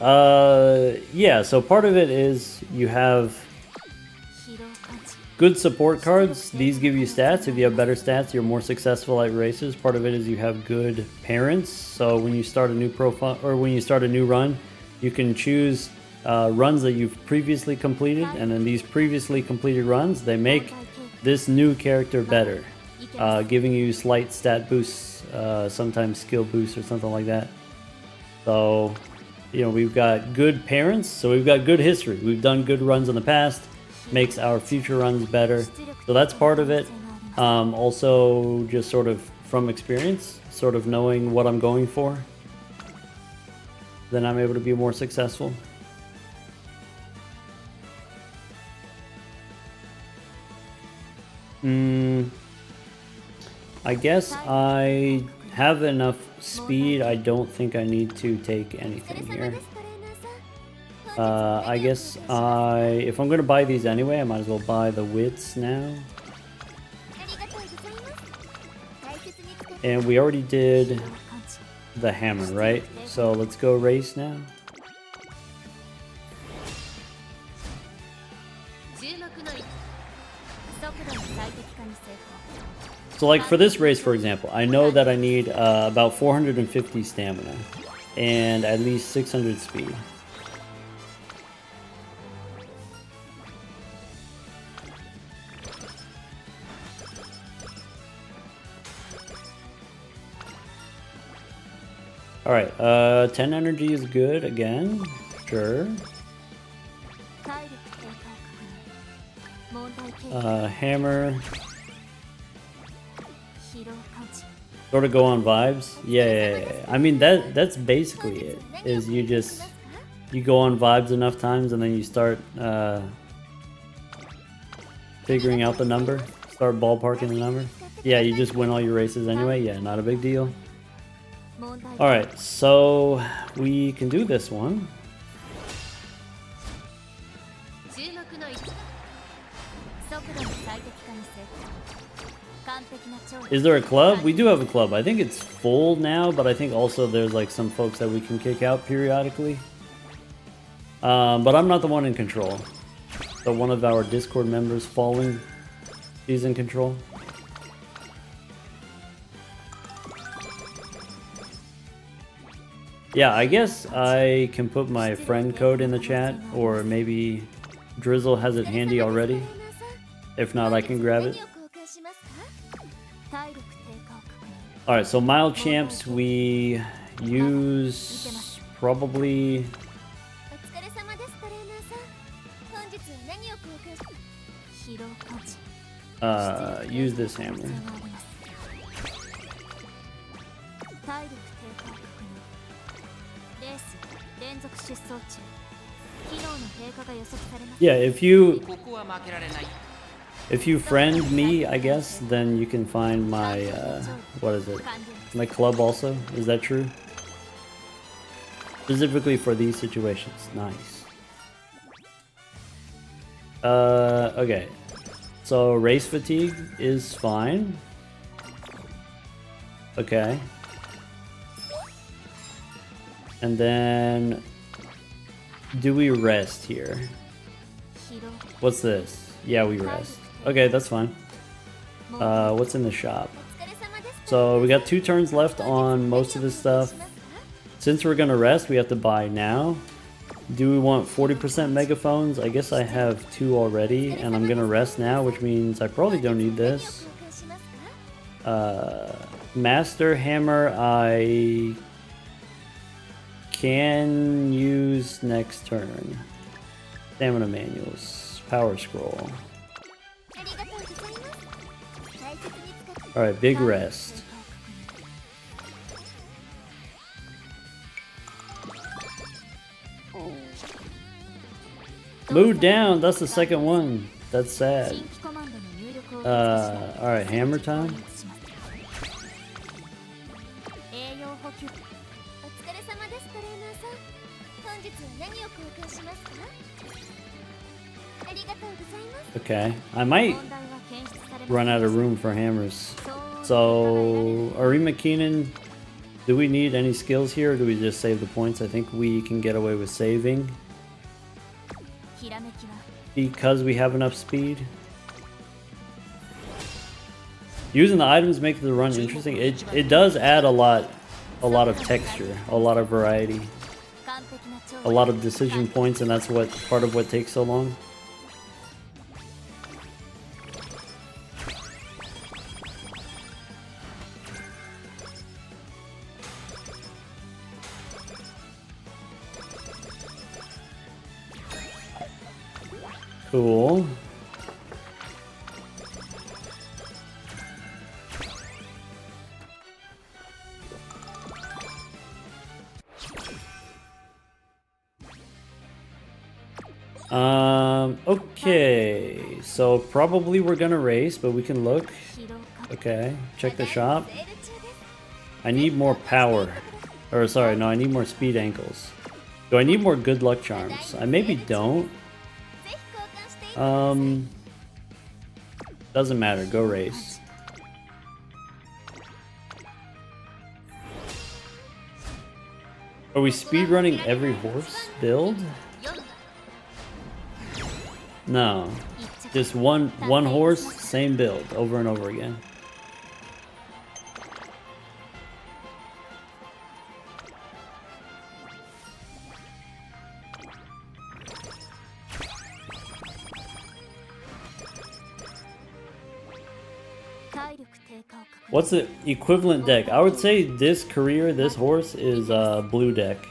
Yeah, so part of it is you have good support cards. These give you stats. If you have better stats, you're more successful at races. Part of it is you have good parents. So when you start a new profile or when you start a new run, you can choose runs that you've previously completed, and then these previously completed runs, they make this new character better, giving you slight stat boosts, sometimes skill boosts or something like that. So, you know, we've got good parents, so we've got good history. We've done good runs in the past, makes our future runs better. So that's part of it. Also, just sort of from experience, sort of knowing what I'm going for, then I'm able to be more successful. I guess I have enough speed. I don't think I need to take anything here. I guess if I'm gonna buy these anyway, I might as well buy the wits now. And we already did the hammer, right? So let's go race now. So like for this race, for example, I know that I need about 450 stamina and at least 600 speed. Alright, 10 energy is good again. Sure. Hammer. Sort of go on vibes. Yeah. I mean that's basically it. Is you go on vibes enough times and then you start figuring out the number. Start ballparking the number. Yeah, you just win all your races anyway. Yeah, not a big deal. Alright, so we can do this one. Is there a club? We do have a club. I think it's full now, but I think also there's like some folks that we can kick out periodically. But I'm not the one in control. So one of our Discord members, Falling, he's in control. Yeah, I guess I can put my friend code in the chat, or maybe Drizzle has it handy already. If not, I can grab it. Alright, so mild champs we use probably... use this hammer. Yeah, if you friend me, I guess, then you can find my what is it? My club also. Is that true? Specifically for these situations. Nice. Okay. So race fatigue is fine. Okay. And then do we rest here? What's this? Yeah, we rest. Okay, that's fine. What's in the shop? So we got 2 turns left on most of this stuff. Since we're gonna rest, we have to buy now. Do we want 40% megaphones? I guess I have 2 already, and I'm gonna rest now, which means I probably don't need this. Master Hammer, I can use next turn. Stamina manuals. Power scroll. Alright, big rest. Move down, that's the second one. That's sad. Alright, hammer time. Okay, I might run out of room for hammers. So, Arima Keenan, do we need any skills here, or do we just save the points? I think we can get away with saving because we have enough speed. Using the items makes the run interesting. It does add a lot of texture, a lot of variety, a lot of decision points, and that's what part of what takes so long. Cool. Okay, so probably we're gonna race, but we can look. Okay, check the shop. I need more power. Or sorry, no, I need more speed ankles. Do I need more good luck charms? I maybe don't. Doesn't matter. Go race. Are we speedrunning every horse build? No. Just one horse, same build, over and over again. What's the equivalent deck? I would say this career, this horse is blue deck.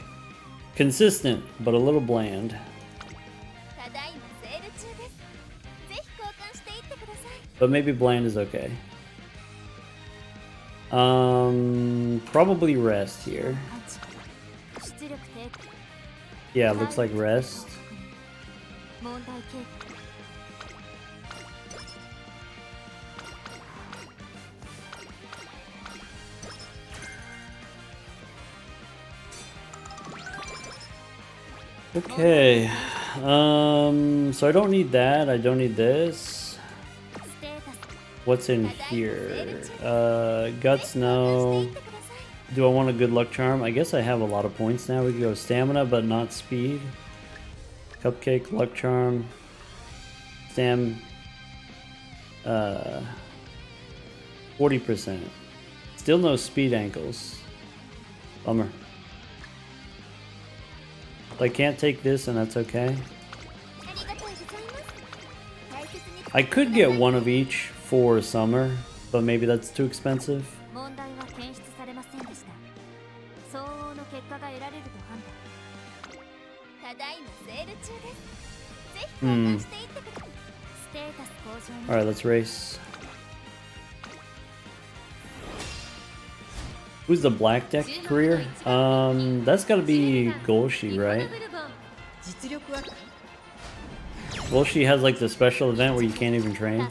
Consistent, but a little bland. But maybe bland is okay. Probably rest here. Yeah, looks like rest. Okay, so I don't need that, I don't need this. What's in here? Guts, no. Do I want a good luck charm? I guess I have a lot of points now. We can go stamina, but not speed. Cupcake, luck charm. Stam. 40%. Still no speed ankles. Bummer. I can't take this and that's okay. I could get one of each for summer, but maybe that's too expensive. Alright, let's race. Who's the black deck career? That's gotta be Golshi, right? Golshi has like the special event where you can't even train.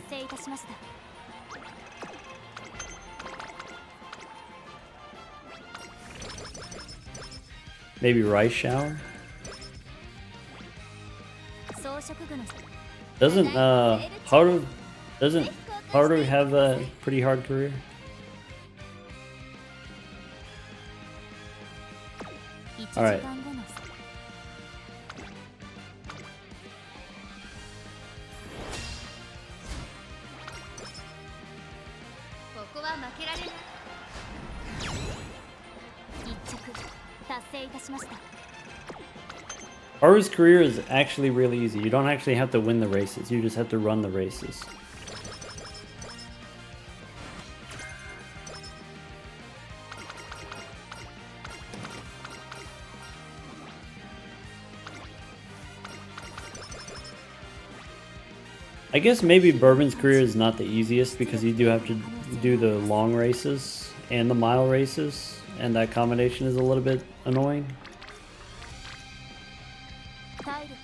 Maybe Rice Shower? Doesn't Haru have a pretty hard career? Alright. Haru's career is actually really easy. You don't actually have to win the races, you just have to run the races. I guess maybe Bourbon's career is not the easiest because you do have to do the long races and the mile races, and that combination is a little bit annoying.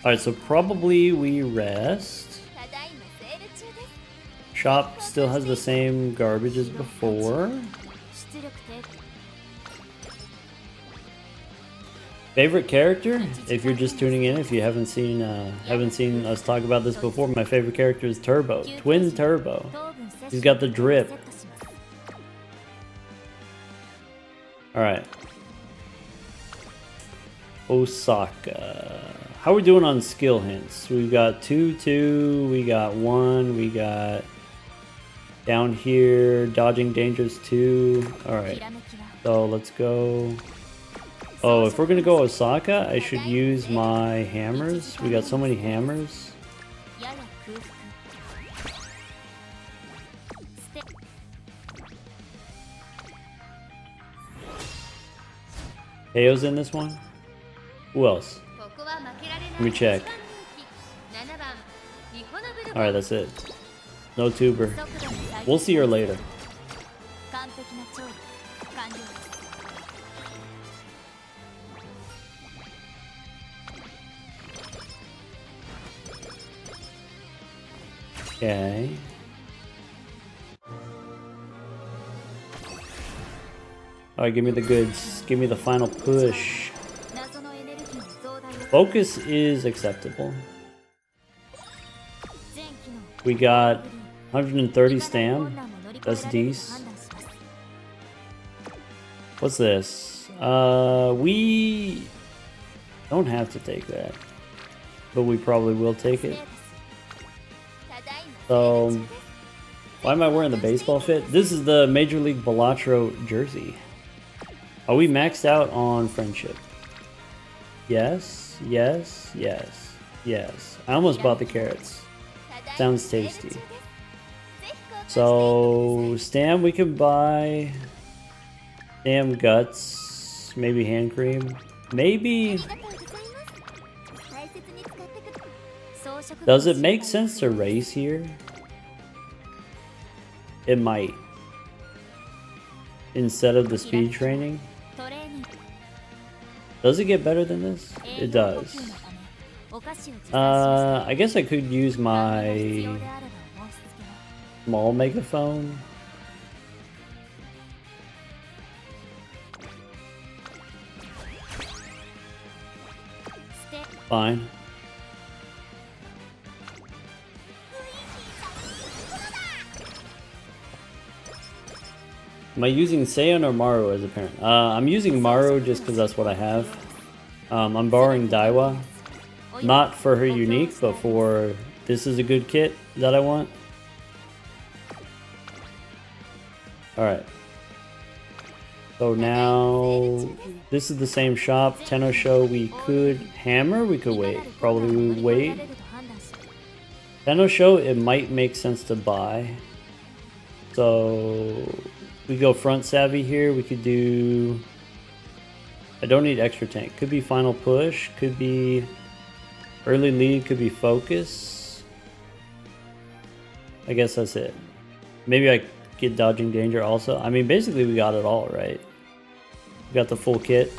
Alright, so probably we rest. Shop still has the same garbage as before. Favorite character? If you're just tuning in, if you haven't seen us talk about this before, my favorite character is Turbo, Twin Turbo. He's got the drip. All right, Osaka. How are we doing on skill hints? We've got 2, we got 1, we got down here dodging dangers 2. All right, so let's go. Oh, if we're gonna go Osaka, I should use my hammers. We got so many hammers. Heo's in this one? Who else? Let me check. Alright, that's it. No tuber. We'll see her later. Okay. Alright, give me the goods. Give me the final push. Focus is acceptable. We got 130 stam. That's decent. What's this? We don't have to take that, but we probably will take it. So, why am I wearing the baseball fit? This is the Major League Balatro jersey. Are we maxed out on friendship? Yes, yes, yes, yes. I almost bought the carrots. Sounds tasty. So, Stam, we can buy Stam guts, maybe hand cream, maybe. Does it make sense to race here? It might. Instead of the speed training. Does it get better than this? It does. I guess I could use my small megaphone. Fine. Am I using Seion or Maru as a parent? I'm using Maru just because that's what I have. I'm borrowing Daiwa. Not for her unique, but for this is a good kit that I want. Alright. So now, this is the same shop. Tenno Show, we could hammer, we could wait. Probably wait. Tenno Show, it might make sense to buy. So, we go front savvy here. We could do. I don't need extra tank. Could be final push. Could be early lead. Could be focus. I guess that's it. Maybe I get dodging danger also. I mean, basically we got it all, right? We got the full kit.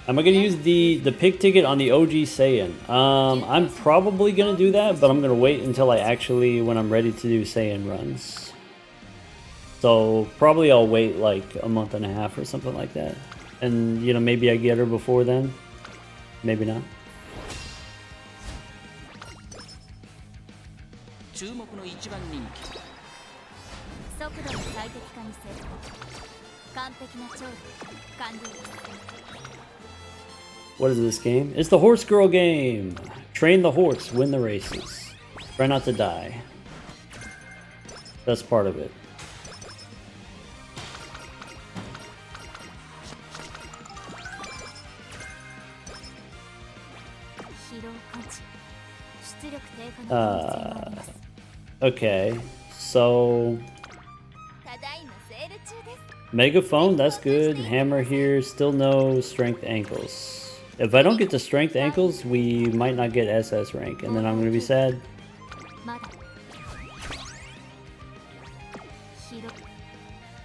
Am I gonna use the pick ticket on the OG Saiyan? I'm probably gonna do that, but I'm gonna wait until I actually, when I'm ready to do Saiyan runs. So probably I'll wait like a month and a half or something like that. And you know, maybe I get her before then. Maybe not. What is this game? It's the horse girl game. Train the horse, win the races. Try not to die. That's part of it. Okay, so megaphone, that's good. Hammer here, still no strength ankles. If I don't get the strength ankles, we might not get SS rank, and then I'm gonna be sad.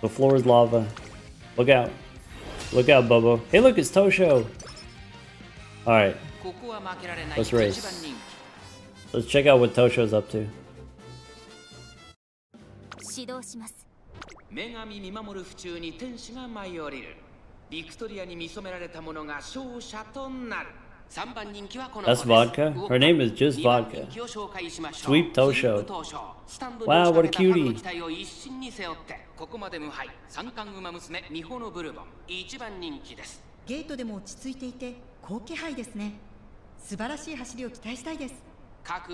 The floor is lava. Look out. Look out, Bobo. Hey look, it's Tosho! Alright. Let's race. Let's check out what Tosho's up to. 女神見守る府中に天使が舞い降りる。ビクトリアに見初められた者が勝者となる。3番人気はこの子です。 That's vodka? Her name is just vodka. Sweep Tosho. Wow, what a cutie. ここまで無敗。三冠馬娘ミホのブルボン。1番人気です。ゲートでも落ち着いていて好気配ですね。素晴らしい走りを期待したいです。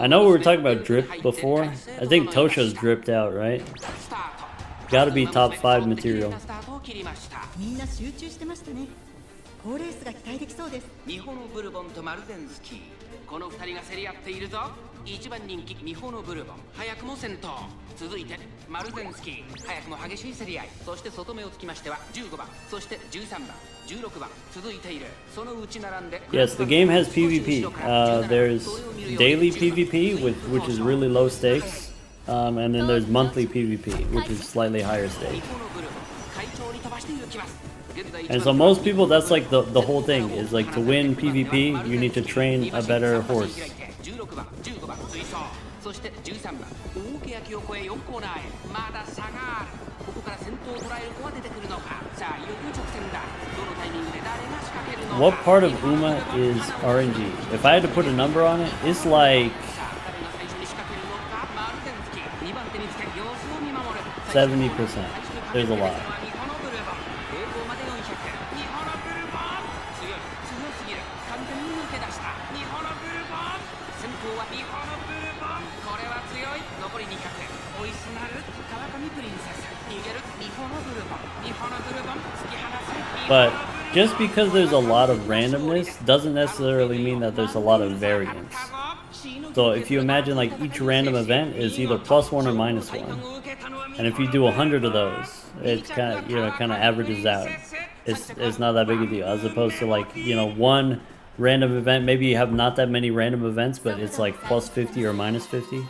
I know we were talking about drip before. I think Tosho's dripped out, right? Gotta be top 5 material. みんな集中してましたね。好レースが期待できそうです。ミホのブルボンとマルゼンスキー。この2人が競り合っているぞ。1番人気ミホのブルボン、早くも先頭。続いてマルゼンスキー、早くも激しい競り合い。そして外目をつきましては15番、そして13番、16番続いている。そのうち並んで。Yes, the game has PvP. There's daily PvP, which is really low stakes. And then there's monthly PvP, which is slightly higher stakes. And so most people, that's like the whole thing, is like to win PvP, you need to train a better horse. そして13番大欅を越え4コーナーへまだ差があるここから先頭を捉える子は出てくるのかさあいよいよ直線だどのタイミングで誰が仕掛けるのか What part of UMA is RNG? If I had to put a number on it, it's like 誰が最初に仕掛けるのかマルゼンスキ2番手につけ様子を見守る 70%. There's a lot. 日本のブルボン平行まで400日本のブルボン強すぎる完全に抜け出した日本のブルボン先頭は日本のブルボンこれは強い残り200追いすなる川上プリンセス逃げる日本のブルボン日本のブルボン突き放す But just because there's a lot of randomness doesn't necessarily mean that there's a lot of variance. So if you imagine like each random event is either +1 or -1, and if you do 100 of those, it kind of kind of averages out. It's not that big a deal, as opposed to like one random event. Maybe you have not that many random events, but it's like +50 or -50.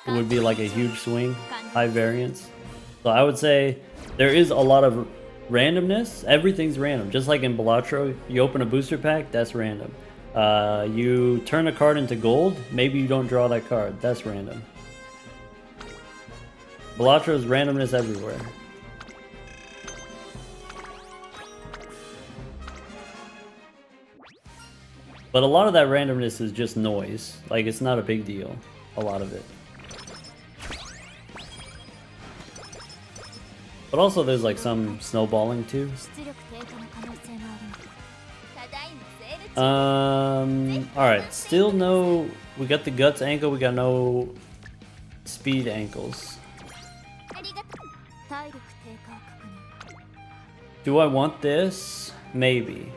It would be like a huge swing, high variance. So I would say there is a lot of randomness. Everything's random. Just like in Balatro, you open a booster pack, that's random. You turn a card into gold, maybe you don't draw that card, that's random. Balatro's randomness everywhere. But a lot of that randomness is just noise. Like, it's not a big deal, a lot of it. But also there's like some snowballing too. Alright, still no... We got the guts ankle, we got no speed ankles. Do I want this? Maybe.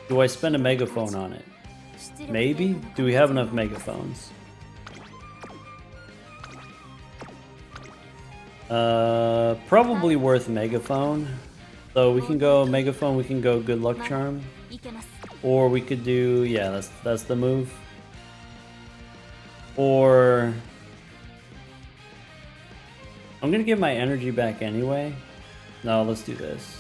Do I spend a megaphone on it? Maybe? Do we have enough megaphones? Probably worth megaphone. So we can go megaphone, we can go good luck charm. Or we could do, yeah, that's the move. Or I'm gonna get my energy back anyway. No, let's do this.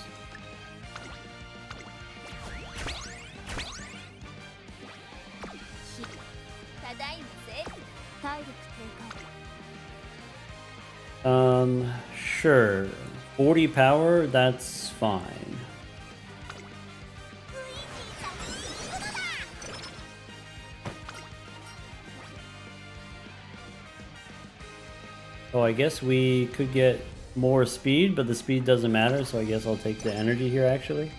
Sure. 40 power, that's fine. Oh, I guess we could get more speed, but the speed doesn't matter, so I guess I'll take the energy here actually.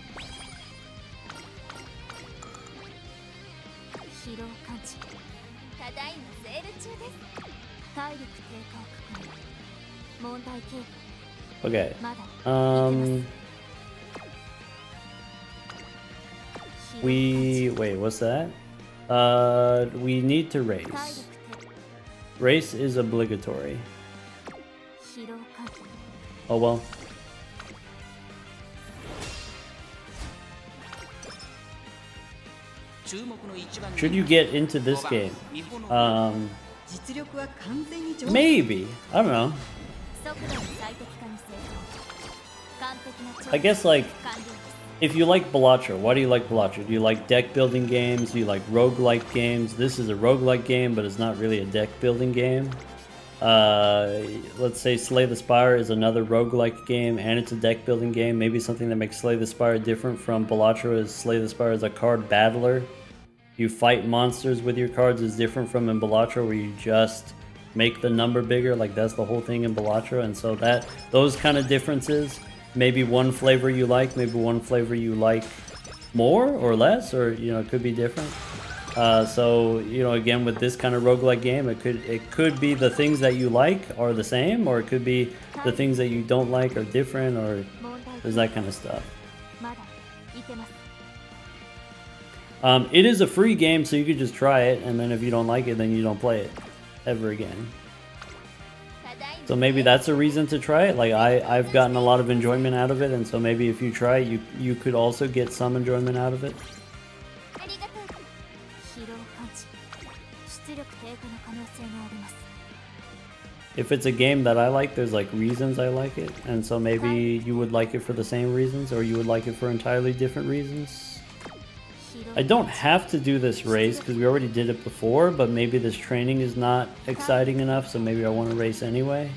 Okay. Wait, what's that? We need to race. Race is obligatory. Oh well. Should you get into this game? Maybe. I don't know. I guess like if you like Balatro, why do you like Balatro? Do you like deck building games? Do you like roguelike games? This is a roguelike game, but it's not really a deck building game. Let's say Slay the Spire is another roguelike game and it's a deck building game. Maybe something that makes Slay the Spire different from Balatro is Slay the Spire is a card battler. You fight monsters with your cards is different from in Balatro where you just make the number bigger. Like that's the whole thing in Balatro, and so those kind of differences, maybe one flavor you like, maybe one flavor you like more or less, or it could be different. So again, with this kind of roguelike game, it could be the things that you like are the same, or it could be the things that you don't like are different, or there's that kind of stuff. It is a free game, so you could just try it, and then if you don't like it, then you don't play it ever again. So maybe that's a reason to try it. Like I've gotten a lot of enjoyment out of it, and so maybe if you try it, you could also get some enjoyment out of it. If it's a game that I like, there's like reasons I like it, and so maybe you would like it for the same reasons, or you would like it for entirely different reasons. I don't have to do this race because we already did it before, but maybe this training is not exciting enough, so maybe I want to race anyway.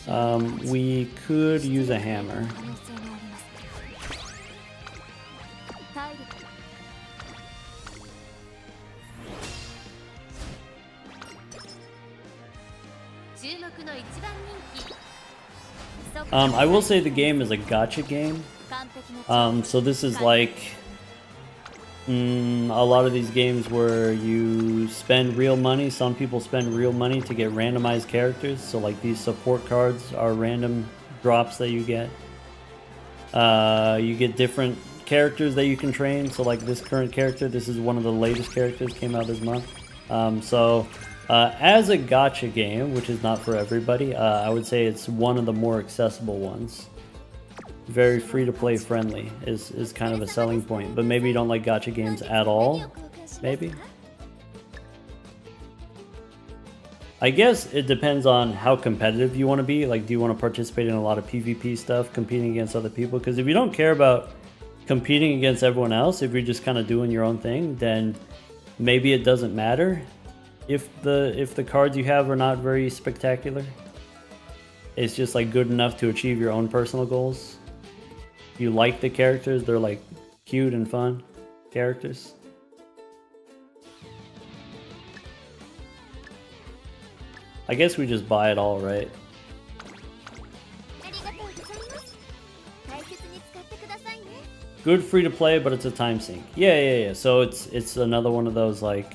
We could use a hammer. I will say the game is a gacha game. So this is like a lot of these games where you spend real money. Some people spend real money to get randomized characters. So like these support cards are random drops that you get. You get different characters that you can train. So like this current character, this is one of the latest characters, came out this month. As a gacha game, which is not for everybody, I would say it's one of the more accessible ones. Very free-to-play friendly is kind of a selling point, but maybe you don't like gacha games at all, maybe? I guess it depends on how competitive you want to be. Like, do you want to participate in a lot of PvP stuff, competing against other people? Because if you don't care about competing against everyone else, if you're just kind of doing your own thing, then maybe it doesn't matter if the cards you have are not very spectacular. It's just like good enough to achieve your own personal goals. You like the characters, they're like cute and fun characters. I guess we just buy it all, right? Good free to play, but it's a time sink. Yeah. So it's another one of those, like,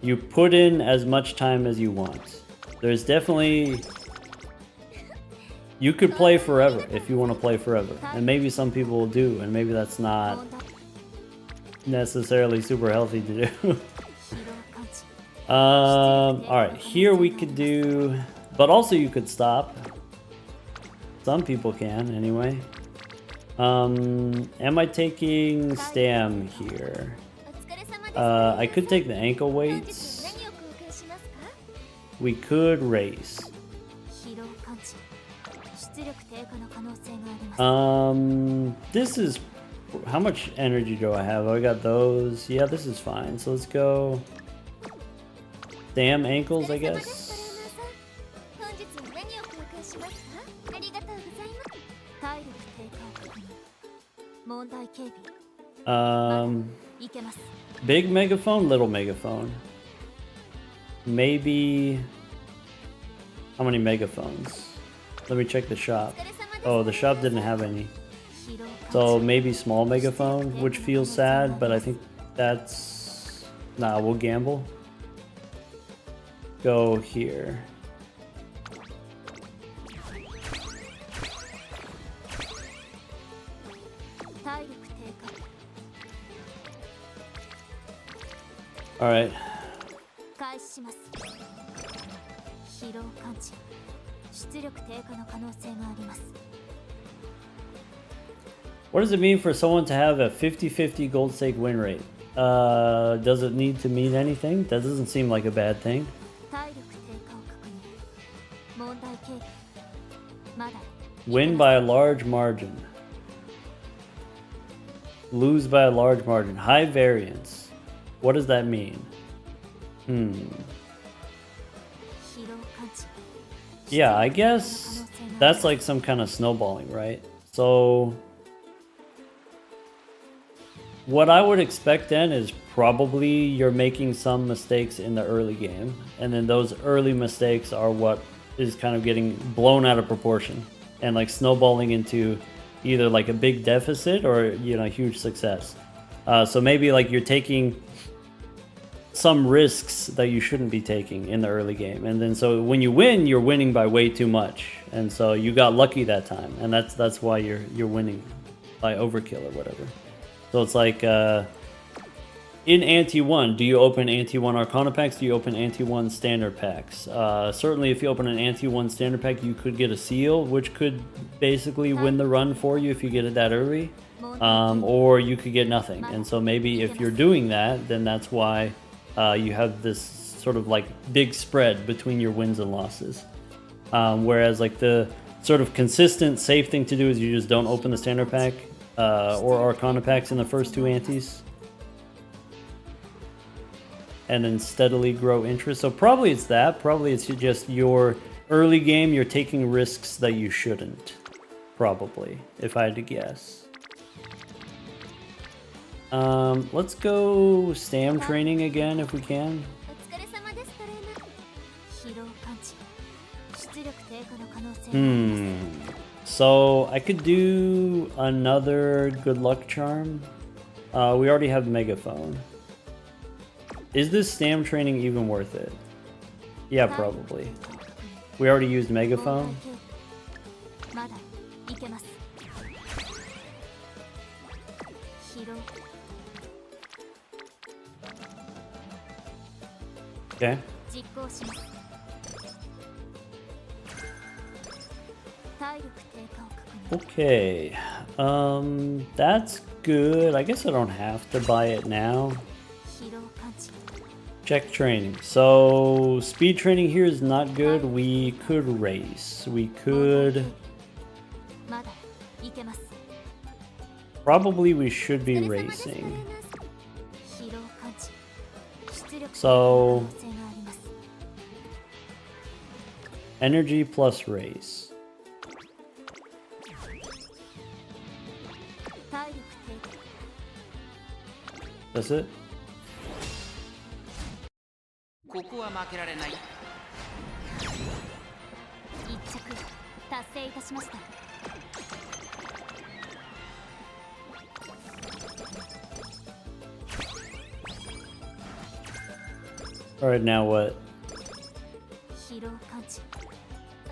you put in as much time as you want. There's definitely... You could play forever if you want to play forever. And maybe some people will do, and maybe that's not necessarily super healthy to do. Alright, here we could do... But also you could stop. Some people can, anyway. Am I taking Stam here? I could take the ankle weights. We could race. This is... How much energy do I have? I got those. Yeah, this is fine. So let's go... Stam ankles, I guess. Big megaphone, little megaphone. Maybe... How many megaphones? Let me check the shop. Oh, the shop didn't have any. So maybe small megaphone, which feels sad, but I think that's... Nah, we'll gamble. Go here. Alright. What does it mean for someone to have a 50-50 gold stake win rate? Does it need to mean anything? That doesn't seem like a bad thing. Win by a large margin. Lose by a large margin. High variance. What does that mean? Yeah, I guess that's like some kind of snowballing, right? So what I would expect then is probably you're making some mistakes in the early game, and then those early mistakes are what is kind of getting blown out of proportion and like snowballing into either like a big deficit or, you know, huge success. So maybe like you're taking some risks that you shouldn't be taking in the early game, and then so when you win, you're winning by way too much, and so you got lucky that time, and that's why you're winning by overkill or whatever. So it's like in Ante 1, do you open Ante 1 Arcana packs? Do you open Ante 1 standard packs? Certainly if you open an Ante 1 standard pack, you could get a seal, which could basically win the run for you if you get it that early, or you could get nothing. And so maybe if you're doing that, then that's why you have this sort of like big spread between your wins and losses. Whereas like the sort of consistent, safe thing to do is you just don't open the standard pack or Arcana packs in the first two antes. and then steadily grow interest. So probably it's that. Probably it's just your early game, you're taking risks that you shouldn't. Probably, if I had to guess. Let's go stam training again if we can. So I could do another good luck charm. We already have megaphone. Is this stam training even worth it? Yeah, probably. We already used megaphone. Okay. Okay, that's good. I guess I don't have to buy it now. Check training. So speed training here is not good. We could race. We could. Probably we should be racing. So energy plus race. That's it? ここは負けられない。一着達成いたしました。Alright, now what?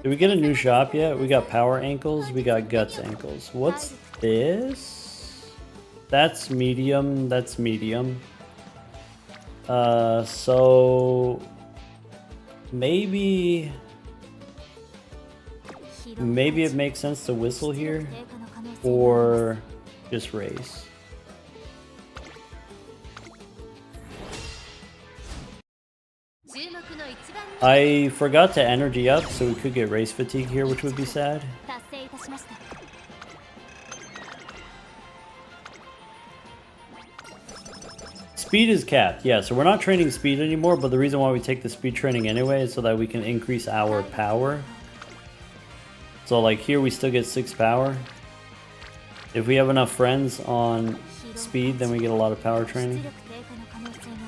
Did we get a new shop yet? We got power ankles, we got guts ankles. What's this? That's medium, that's medium. So maybe it makes sense to whistle here or just race. I forgot to energy up, so we could get race fatigue here, which would be sad. Speed is capped, yeah, so we're not training speed anymore, but the reason why we take the speed training anyway is so that we can increase our power. So like here we still get 6 power. If we have enough friends on speed, then we get a lot of power training.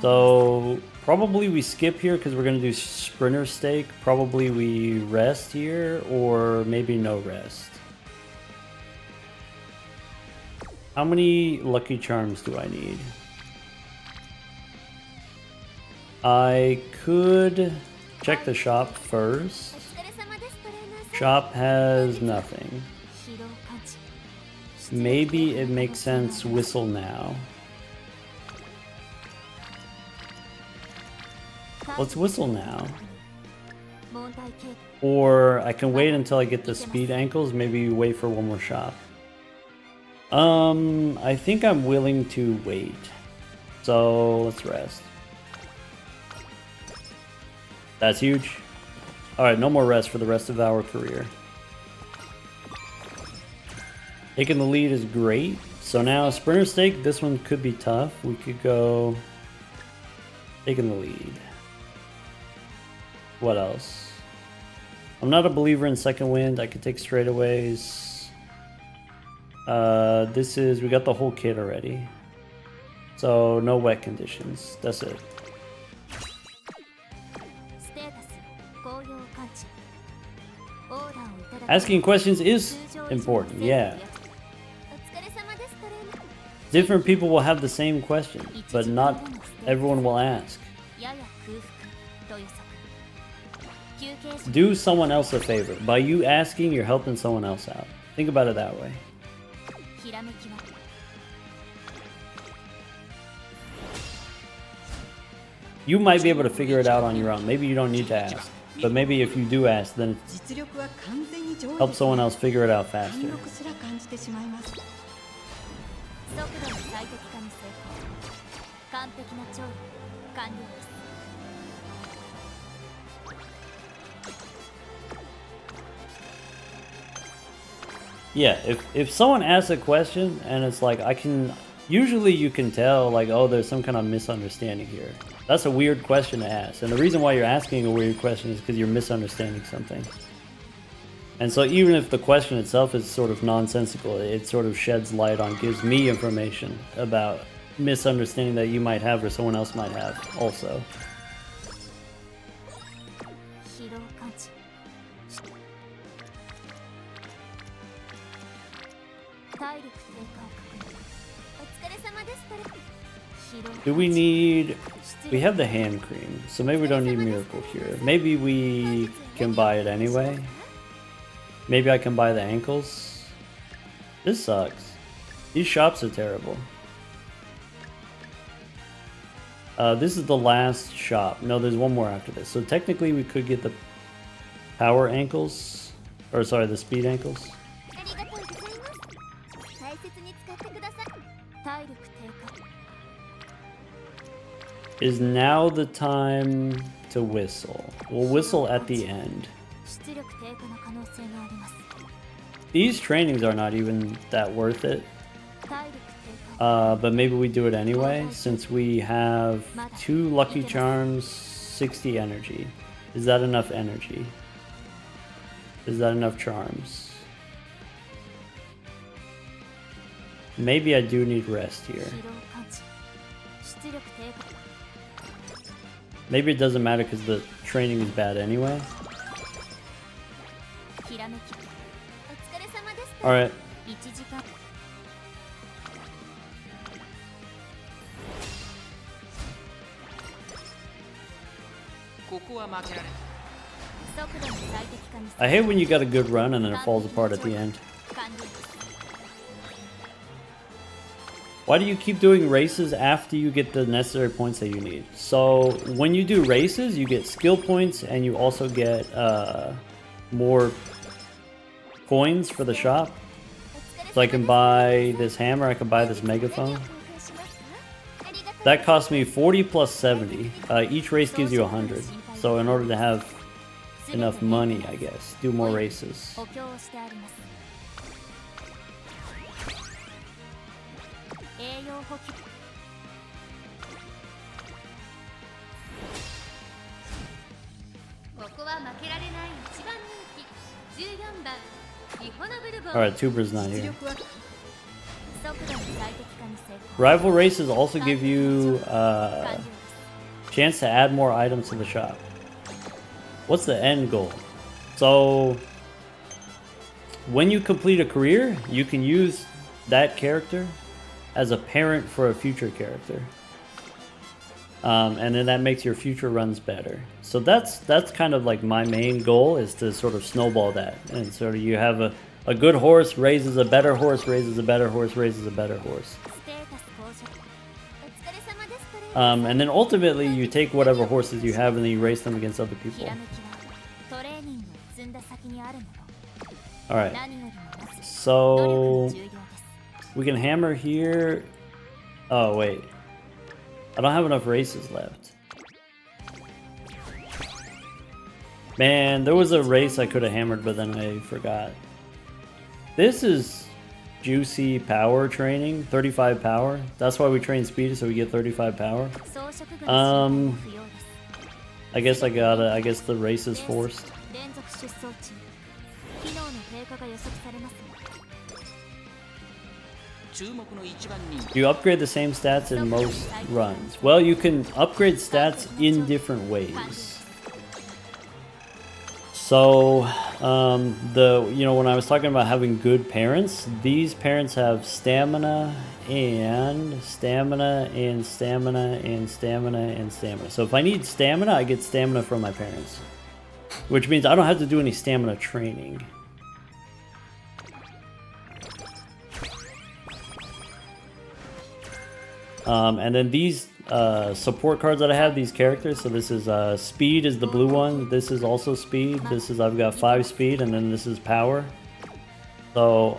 So probably we skip here because we're going to do sprinter stake. Probably we rest here, or maybe no rest. How many lucky charms do I need? I could check the shop first. Shop has nothing. Maybe it makes sense whistle now. Let's whistle now. Or I can wait until I get the speed ankles, maybe wait for one more shop. I think I'm willing to wait. So let's rest. That's huge. Alright, no more rest for the rest of our career. Taking the lead is great. So now sprinter stake, this one could be tough. We could go taking the lead. What else? I'm not a believer in second wind. I could take straightaways. We got the whole kit already. So no wet conditions. That's it. Asking questions is important, yeah. Different people will have the same question, but not everyone will ask. Do someone else a favor. By you asking, you're helping someone else out. Think about it that way. You might be able to figure it out on your own. Maybe you don't need to ask. But maybe if you do ask, then help someone else figure it out faster. Yeah, if someone asks a question and it's like, usually you can tell like, oh, there's some kind of misunderstanding here. That's a weird question to ask. And the reason why you're asking a weird question is because you're misunderstanding something. And so even if the question itself is sort of nonsensical, it sort of sheds light on, gives me information about misunderstanding that you might have or someone else might have also. Do we need... We have the hand cream, so maybe we don't need Miracle Cure. Maybe we can buy it anyway. Maybe I can buy the ankles. This sucks. These shops are terrible. This is the last shop. No, there's one more after this. So technically we could get the power ankles. Or sorry, the speed ankles. Is now the time to whistle? We'll whistle at the end. These trainings are not even that worth it. But maybe we do it anyway, since we have 2 lucky charms, 60 energy. Is that enough energy? Is that enough charms? Maybe I do need rest here. Maybe it doesn't matter because the training is bad anyway. Alright. I hate when you got a good run and then it falls apart at the end. Why do you keep doing races after you get the necessary points that you need? So when you do races, you get skill points and you also get more coins for the shop. So I can buy this hammer, I can buy this megaphone. That cost me 40 plus 70. Each race gives you 100. So in order to have enough money, I guess, do more races. Alright, Tuber's not here. Rival races also give you chance to add more items to the shop. What's the end goal? So when you complete a career, you can use that character as a parent for a future character. And then that makes your future runs better. So that's kind of like my main goal, is to sort of snowball that. And sort of you have a good horse raises a better horse, raises a better horse, raises a better horse. And then ultimately you take whatever horses you have and then you race them against other people. Alright. So we can hammer here. Oh wait. I don't have enough races left. Man, there was a race I could have hammered, but then I forgot. This is juicy power training, 35 power. That's why we train speed, so we get 35 power. I guess the race is forced. You upgrade the same stats in most runs. Well, you can upgrade stats in different ways. So, when I was talking about having good parents, these parents have stamina and stamina and stamina and stamina and stamina. So if I need stamina, I get stamina from my parents, which means I don't have to do any stamina training. And then these support cards that I have, these characters, so this is speed is the blue one, this is also speed, this is, I've got 5 speed, and then this is power. So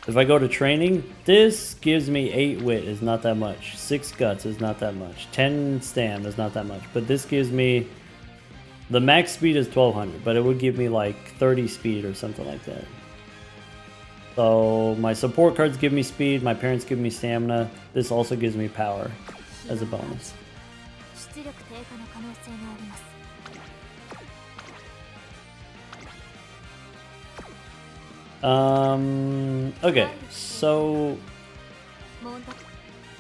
if I go to training, this gives me 8 wit, is not that much, 6 guts is not that much, 10 stam is not that much, but this gives me, the max speed is 1200, but it would give me like 30 speed or something like that. So my support cards give me speed, my parents give me stamina, this also gives me power. as a bonus. 出力低下の可能性があります。 Okay, so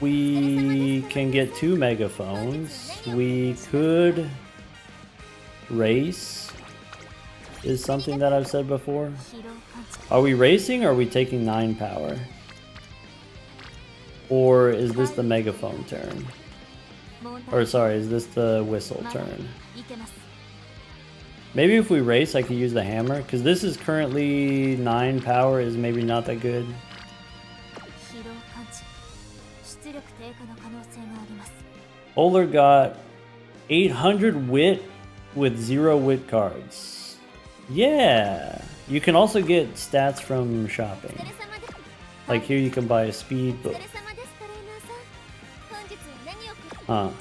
we can get 2 megaphones. We could race, is something that I've said before. Are we racing or are we taking 9 power? Or is this the megaphone turn? Or sorry, is this the whistle turn? Maybe if we race, I could use the hammer, because this is currently 9 power, is maybe not that good. Oler got 800 wit with 0 wit cards. Yeah! You can also get stats from shopping. Like here you can buy a speed book. Huh.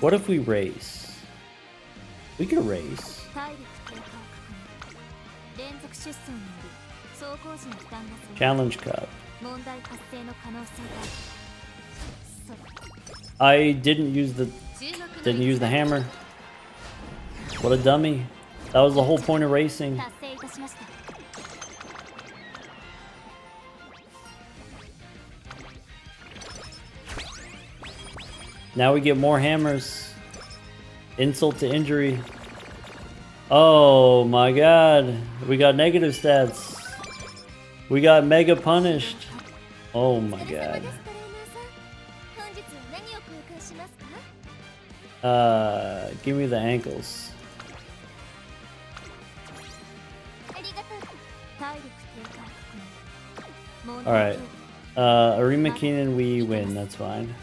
What if we race? We could race. Challenge Cup. I didn't use the hammer. What a dummy. That was the whole point of racing. Now we get more hammers. Insult to injury. Oh my god. We got negative stats. We got mega punished. Oh my god. Give me the ankles. Alright. Arima Keenan, we win, that's fine.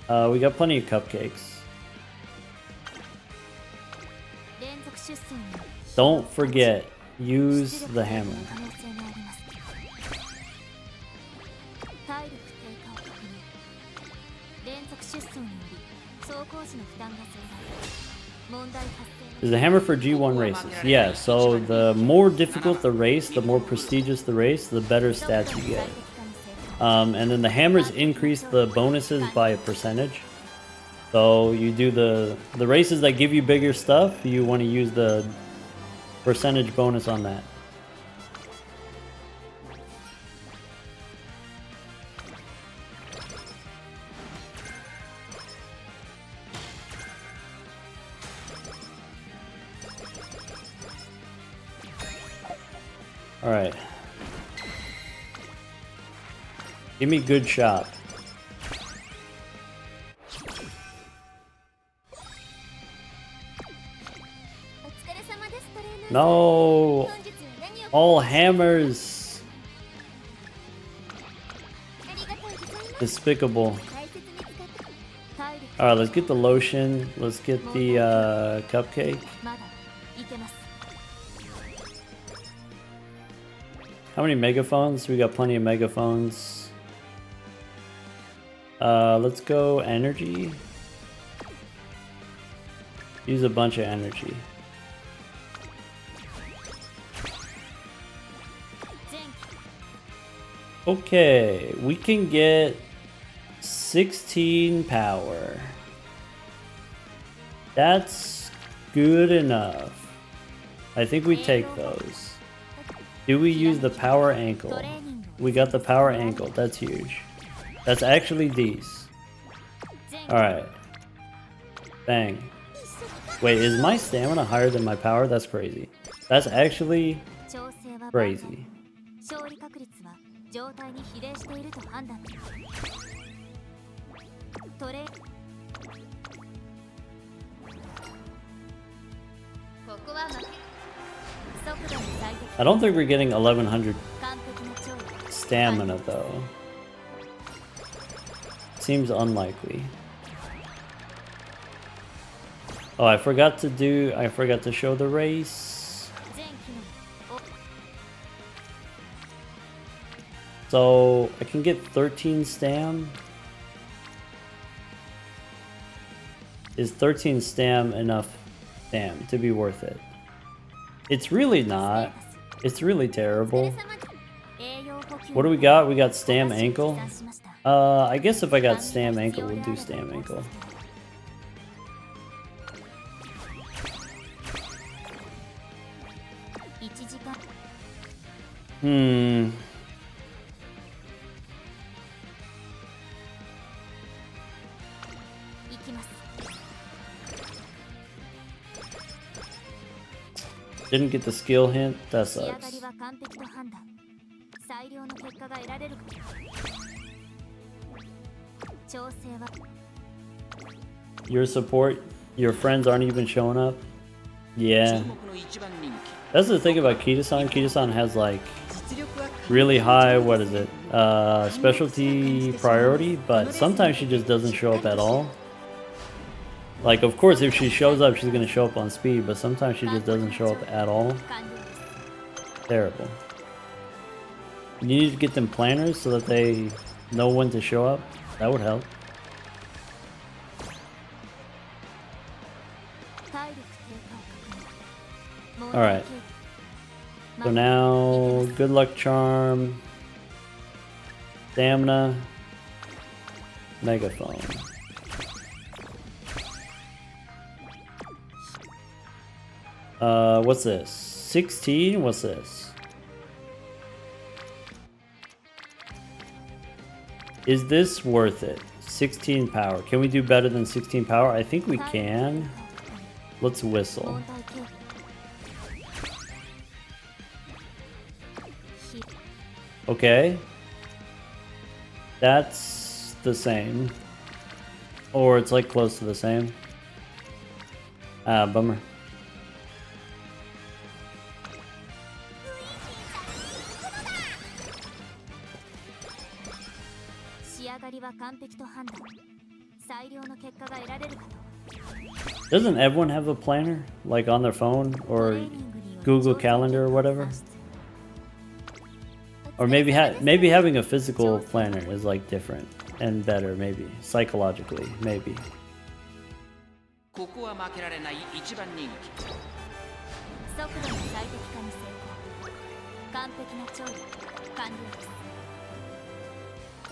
We got plenty of cupcakes. Don't forget, use the hammer. Is the hammer for G1 races? Yeah, so the more difficult the race, the more prestigious the race, the better stats you get. And then the hammers increase the bonuses by a percentage. So you do the races that give you bigger stuff, you want to use the percentage bonus on that. All right. Give me good shot. No! All hammers! Despicable. Alright, let's get the lotion. Let's get the cupcake. How many megaphones? We got plenty of megaphones. Let's go energy. Use a bunch of energy. Okay, we can get 16 power. That's good enough. I think we take those. Do we use the power ankle? We got the power ankle. That's huge. That's actually these. Alright. Bang. Wait, is my stamina higher than my power? That's crazy. That's actually crazy. I don't think we're getting 1100 stamina though. Seems unlikely. Oh, I forgot to show the race. So I can get 13 stam. Is 13 stam enough stam to be worth it? It's really not. It's really terrible. What do we got? We got Stam Ankle. I guess if I got Stam Ankle, we'll do Stam Ankle. Didn't get the skill hint. That sucks. Your support, your friends aren't even showing up. Yeah. That's the thing about Kita-san. Kita-san has like really high, what is it? Specialty priority, but sometimes she just doesn't show up at all. Like, of course, if she shows up, she's gonna show up on speed, but sometimes she just doesn't show up at all. Terrible. You need to get them planners so that they know when to show up. That would help. Alright. So now, good luck charm, stamina, megaphone. What's this? 16? What's this? Is this worth it? 16 power. Can we do better than 16 power? I think we can. Let's whistle. Okay. That's the same. Or it's like close to the same. Ah, bummer. Doesn't everyone have a planner? Like on their phone or Google Calendar or whatever? Or maybe having a physical planner is like different and better, maybe psychologically, maybe.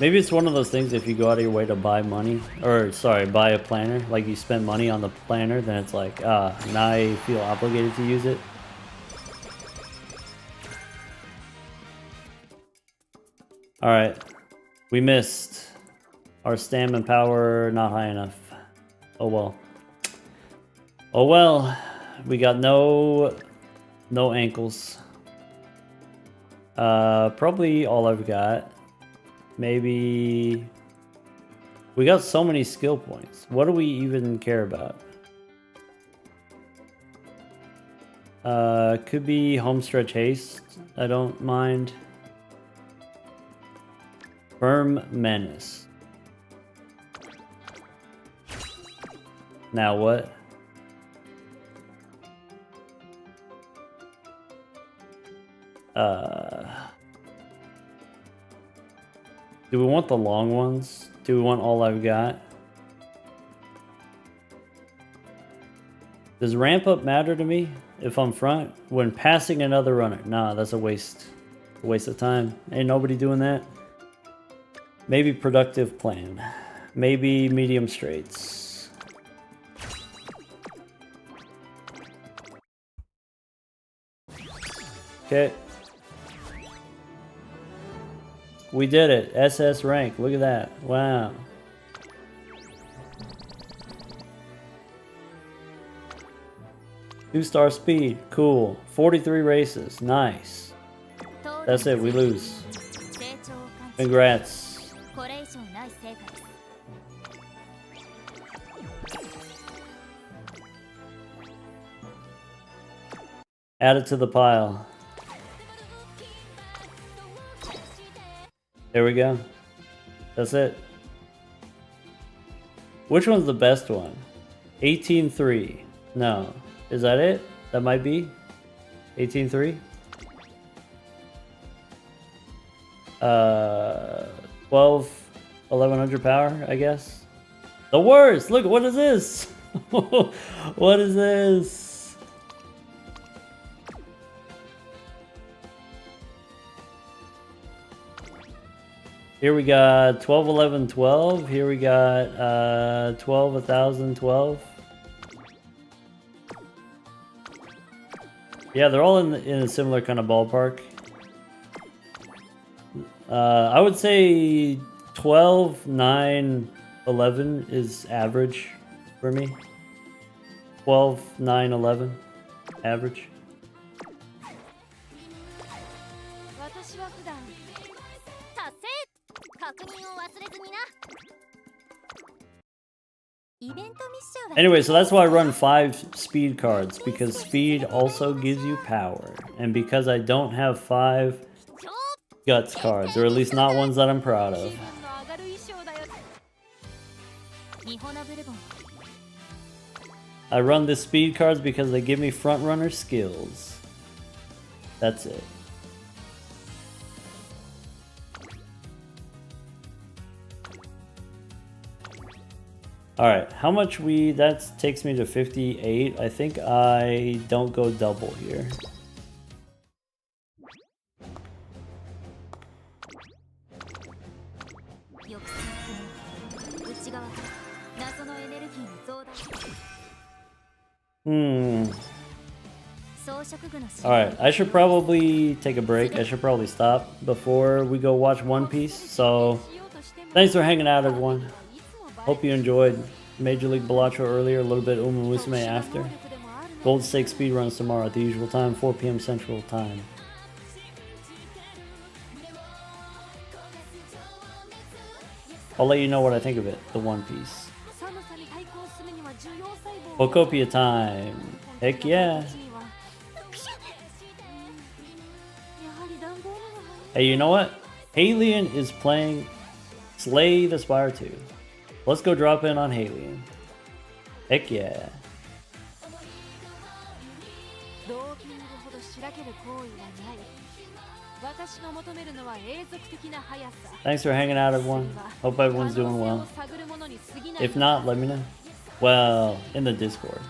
Maybe it's one of those things, if you go out of your way to buy money, or sorry, buy a planner, like you spend money on the planner, then it's like, now I feel obligated to use it. Alright, we missed. Our stamina power not high enough. Oh well. Oh well, we got no ankles. Probably all I've got. Maybe we got so many skill points. What do we even care about? Could be homestretch haste. I don't mind. Firm menace. Now what? Do we want the long ones? Do we want all I've got? Does ramp up matter to me if I'm front? When passing another runner? Nah, that's a waste. A waste of time. Ain't nobody doing that. Maybe productive plan. Maybe medium straights. Okay. We did it. SS rank. Look at that. Wow. Two-star speed. Cool. 43 races. Nice. That's it. We lose. Congrats. Add it to the pile. There we go. That's it. Which one's the best one? 18-3. No. Is that it? That might be? 18-3? 1100 power, I guess. The worst! Look, what is this? What is this? Here we got 12, 11, 12. Here we got 12, 1,000, 12. Yeah, they're all in a similar kind of ballpark. I would say 12, 9, 11 is average for me. 12, 9, 11, average. 私は普段達成確認を忘れずになイベントミッションは Anyway, so that's why I run 5 speed cards, because speed also gives you power. And because I don't have 5 guts cards, or at least not ones that I'm proud of. 気分の上がる衣装だよミホナブルボン I run the speed cards because they give me front runner skills. That's it. Alright, how much that takes me to 58. I think I don't go double here. 抑制不能内側から謎のエネルギーの増大 装飾具の Alright, I should probably take a break. I should probably stop before we go watch One Piece. So, thanks for hanging out, everyone. Hope you enjoyed Major League Balatro earlier, a little bit Uma Musume after. Gold Stake speedruns tomorrow at the usual time, 4 p.m. Central Time. I'll let you know what I think of it, the One Piece. Bokopia time. Heck yeah. Hey, you know what? Haelian is playing Slay the Spire 2. Let's go drop in on Haelian. Heck yeah. Thanks for hanging out, everyone. Hope everyone's doing well. If not, let me know. Well, in the Discord.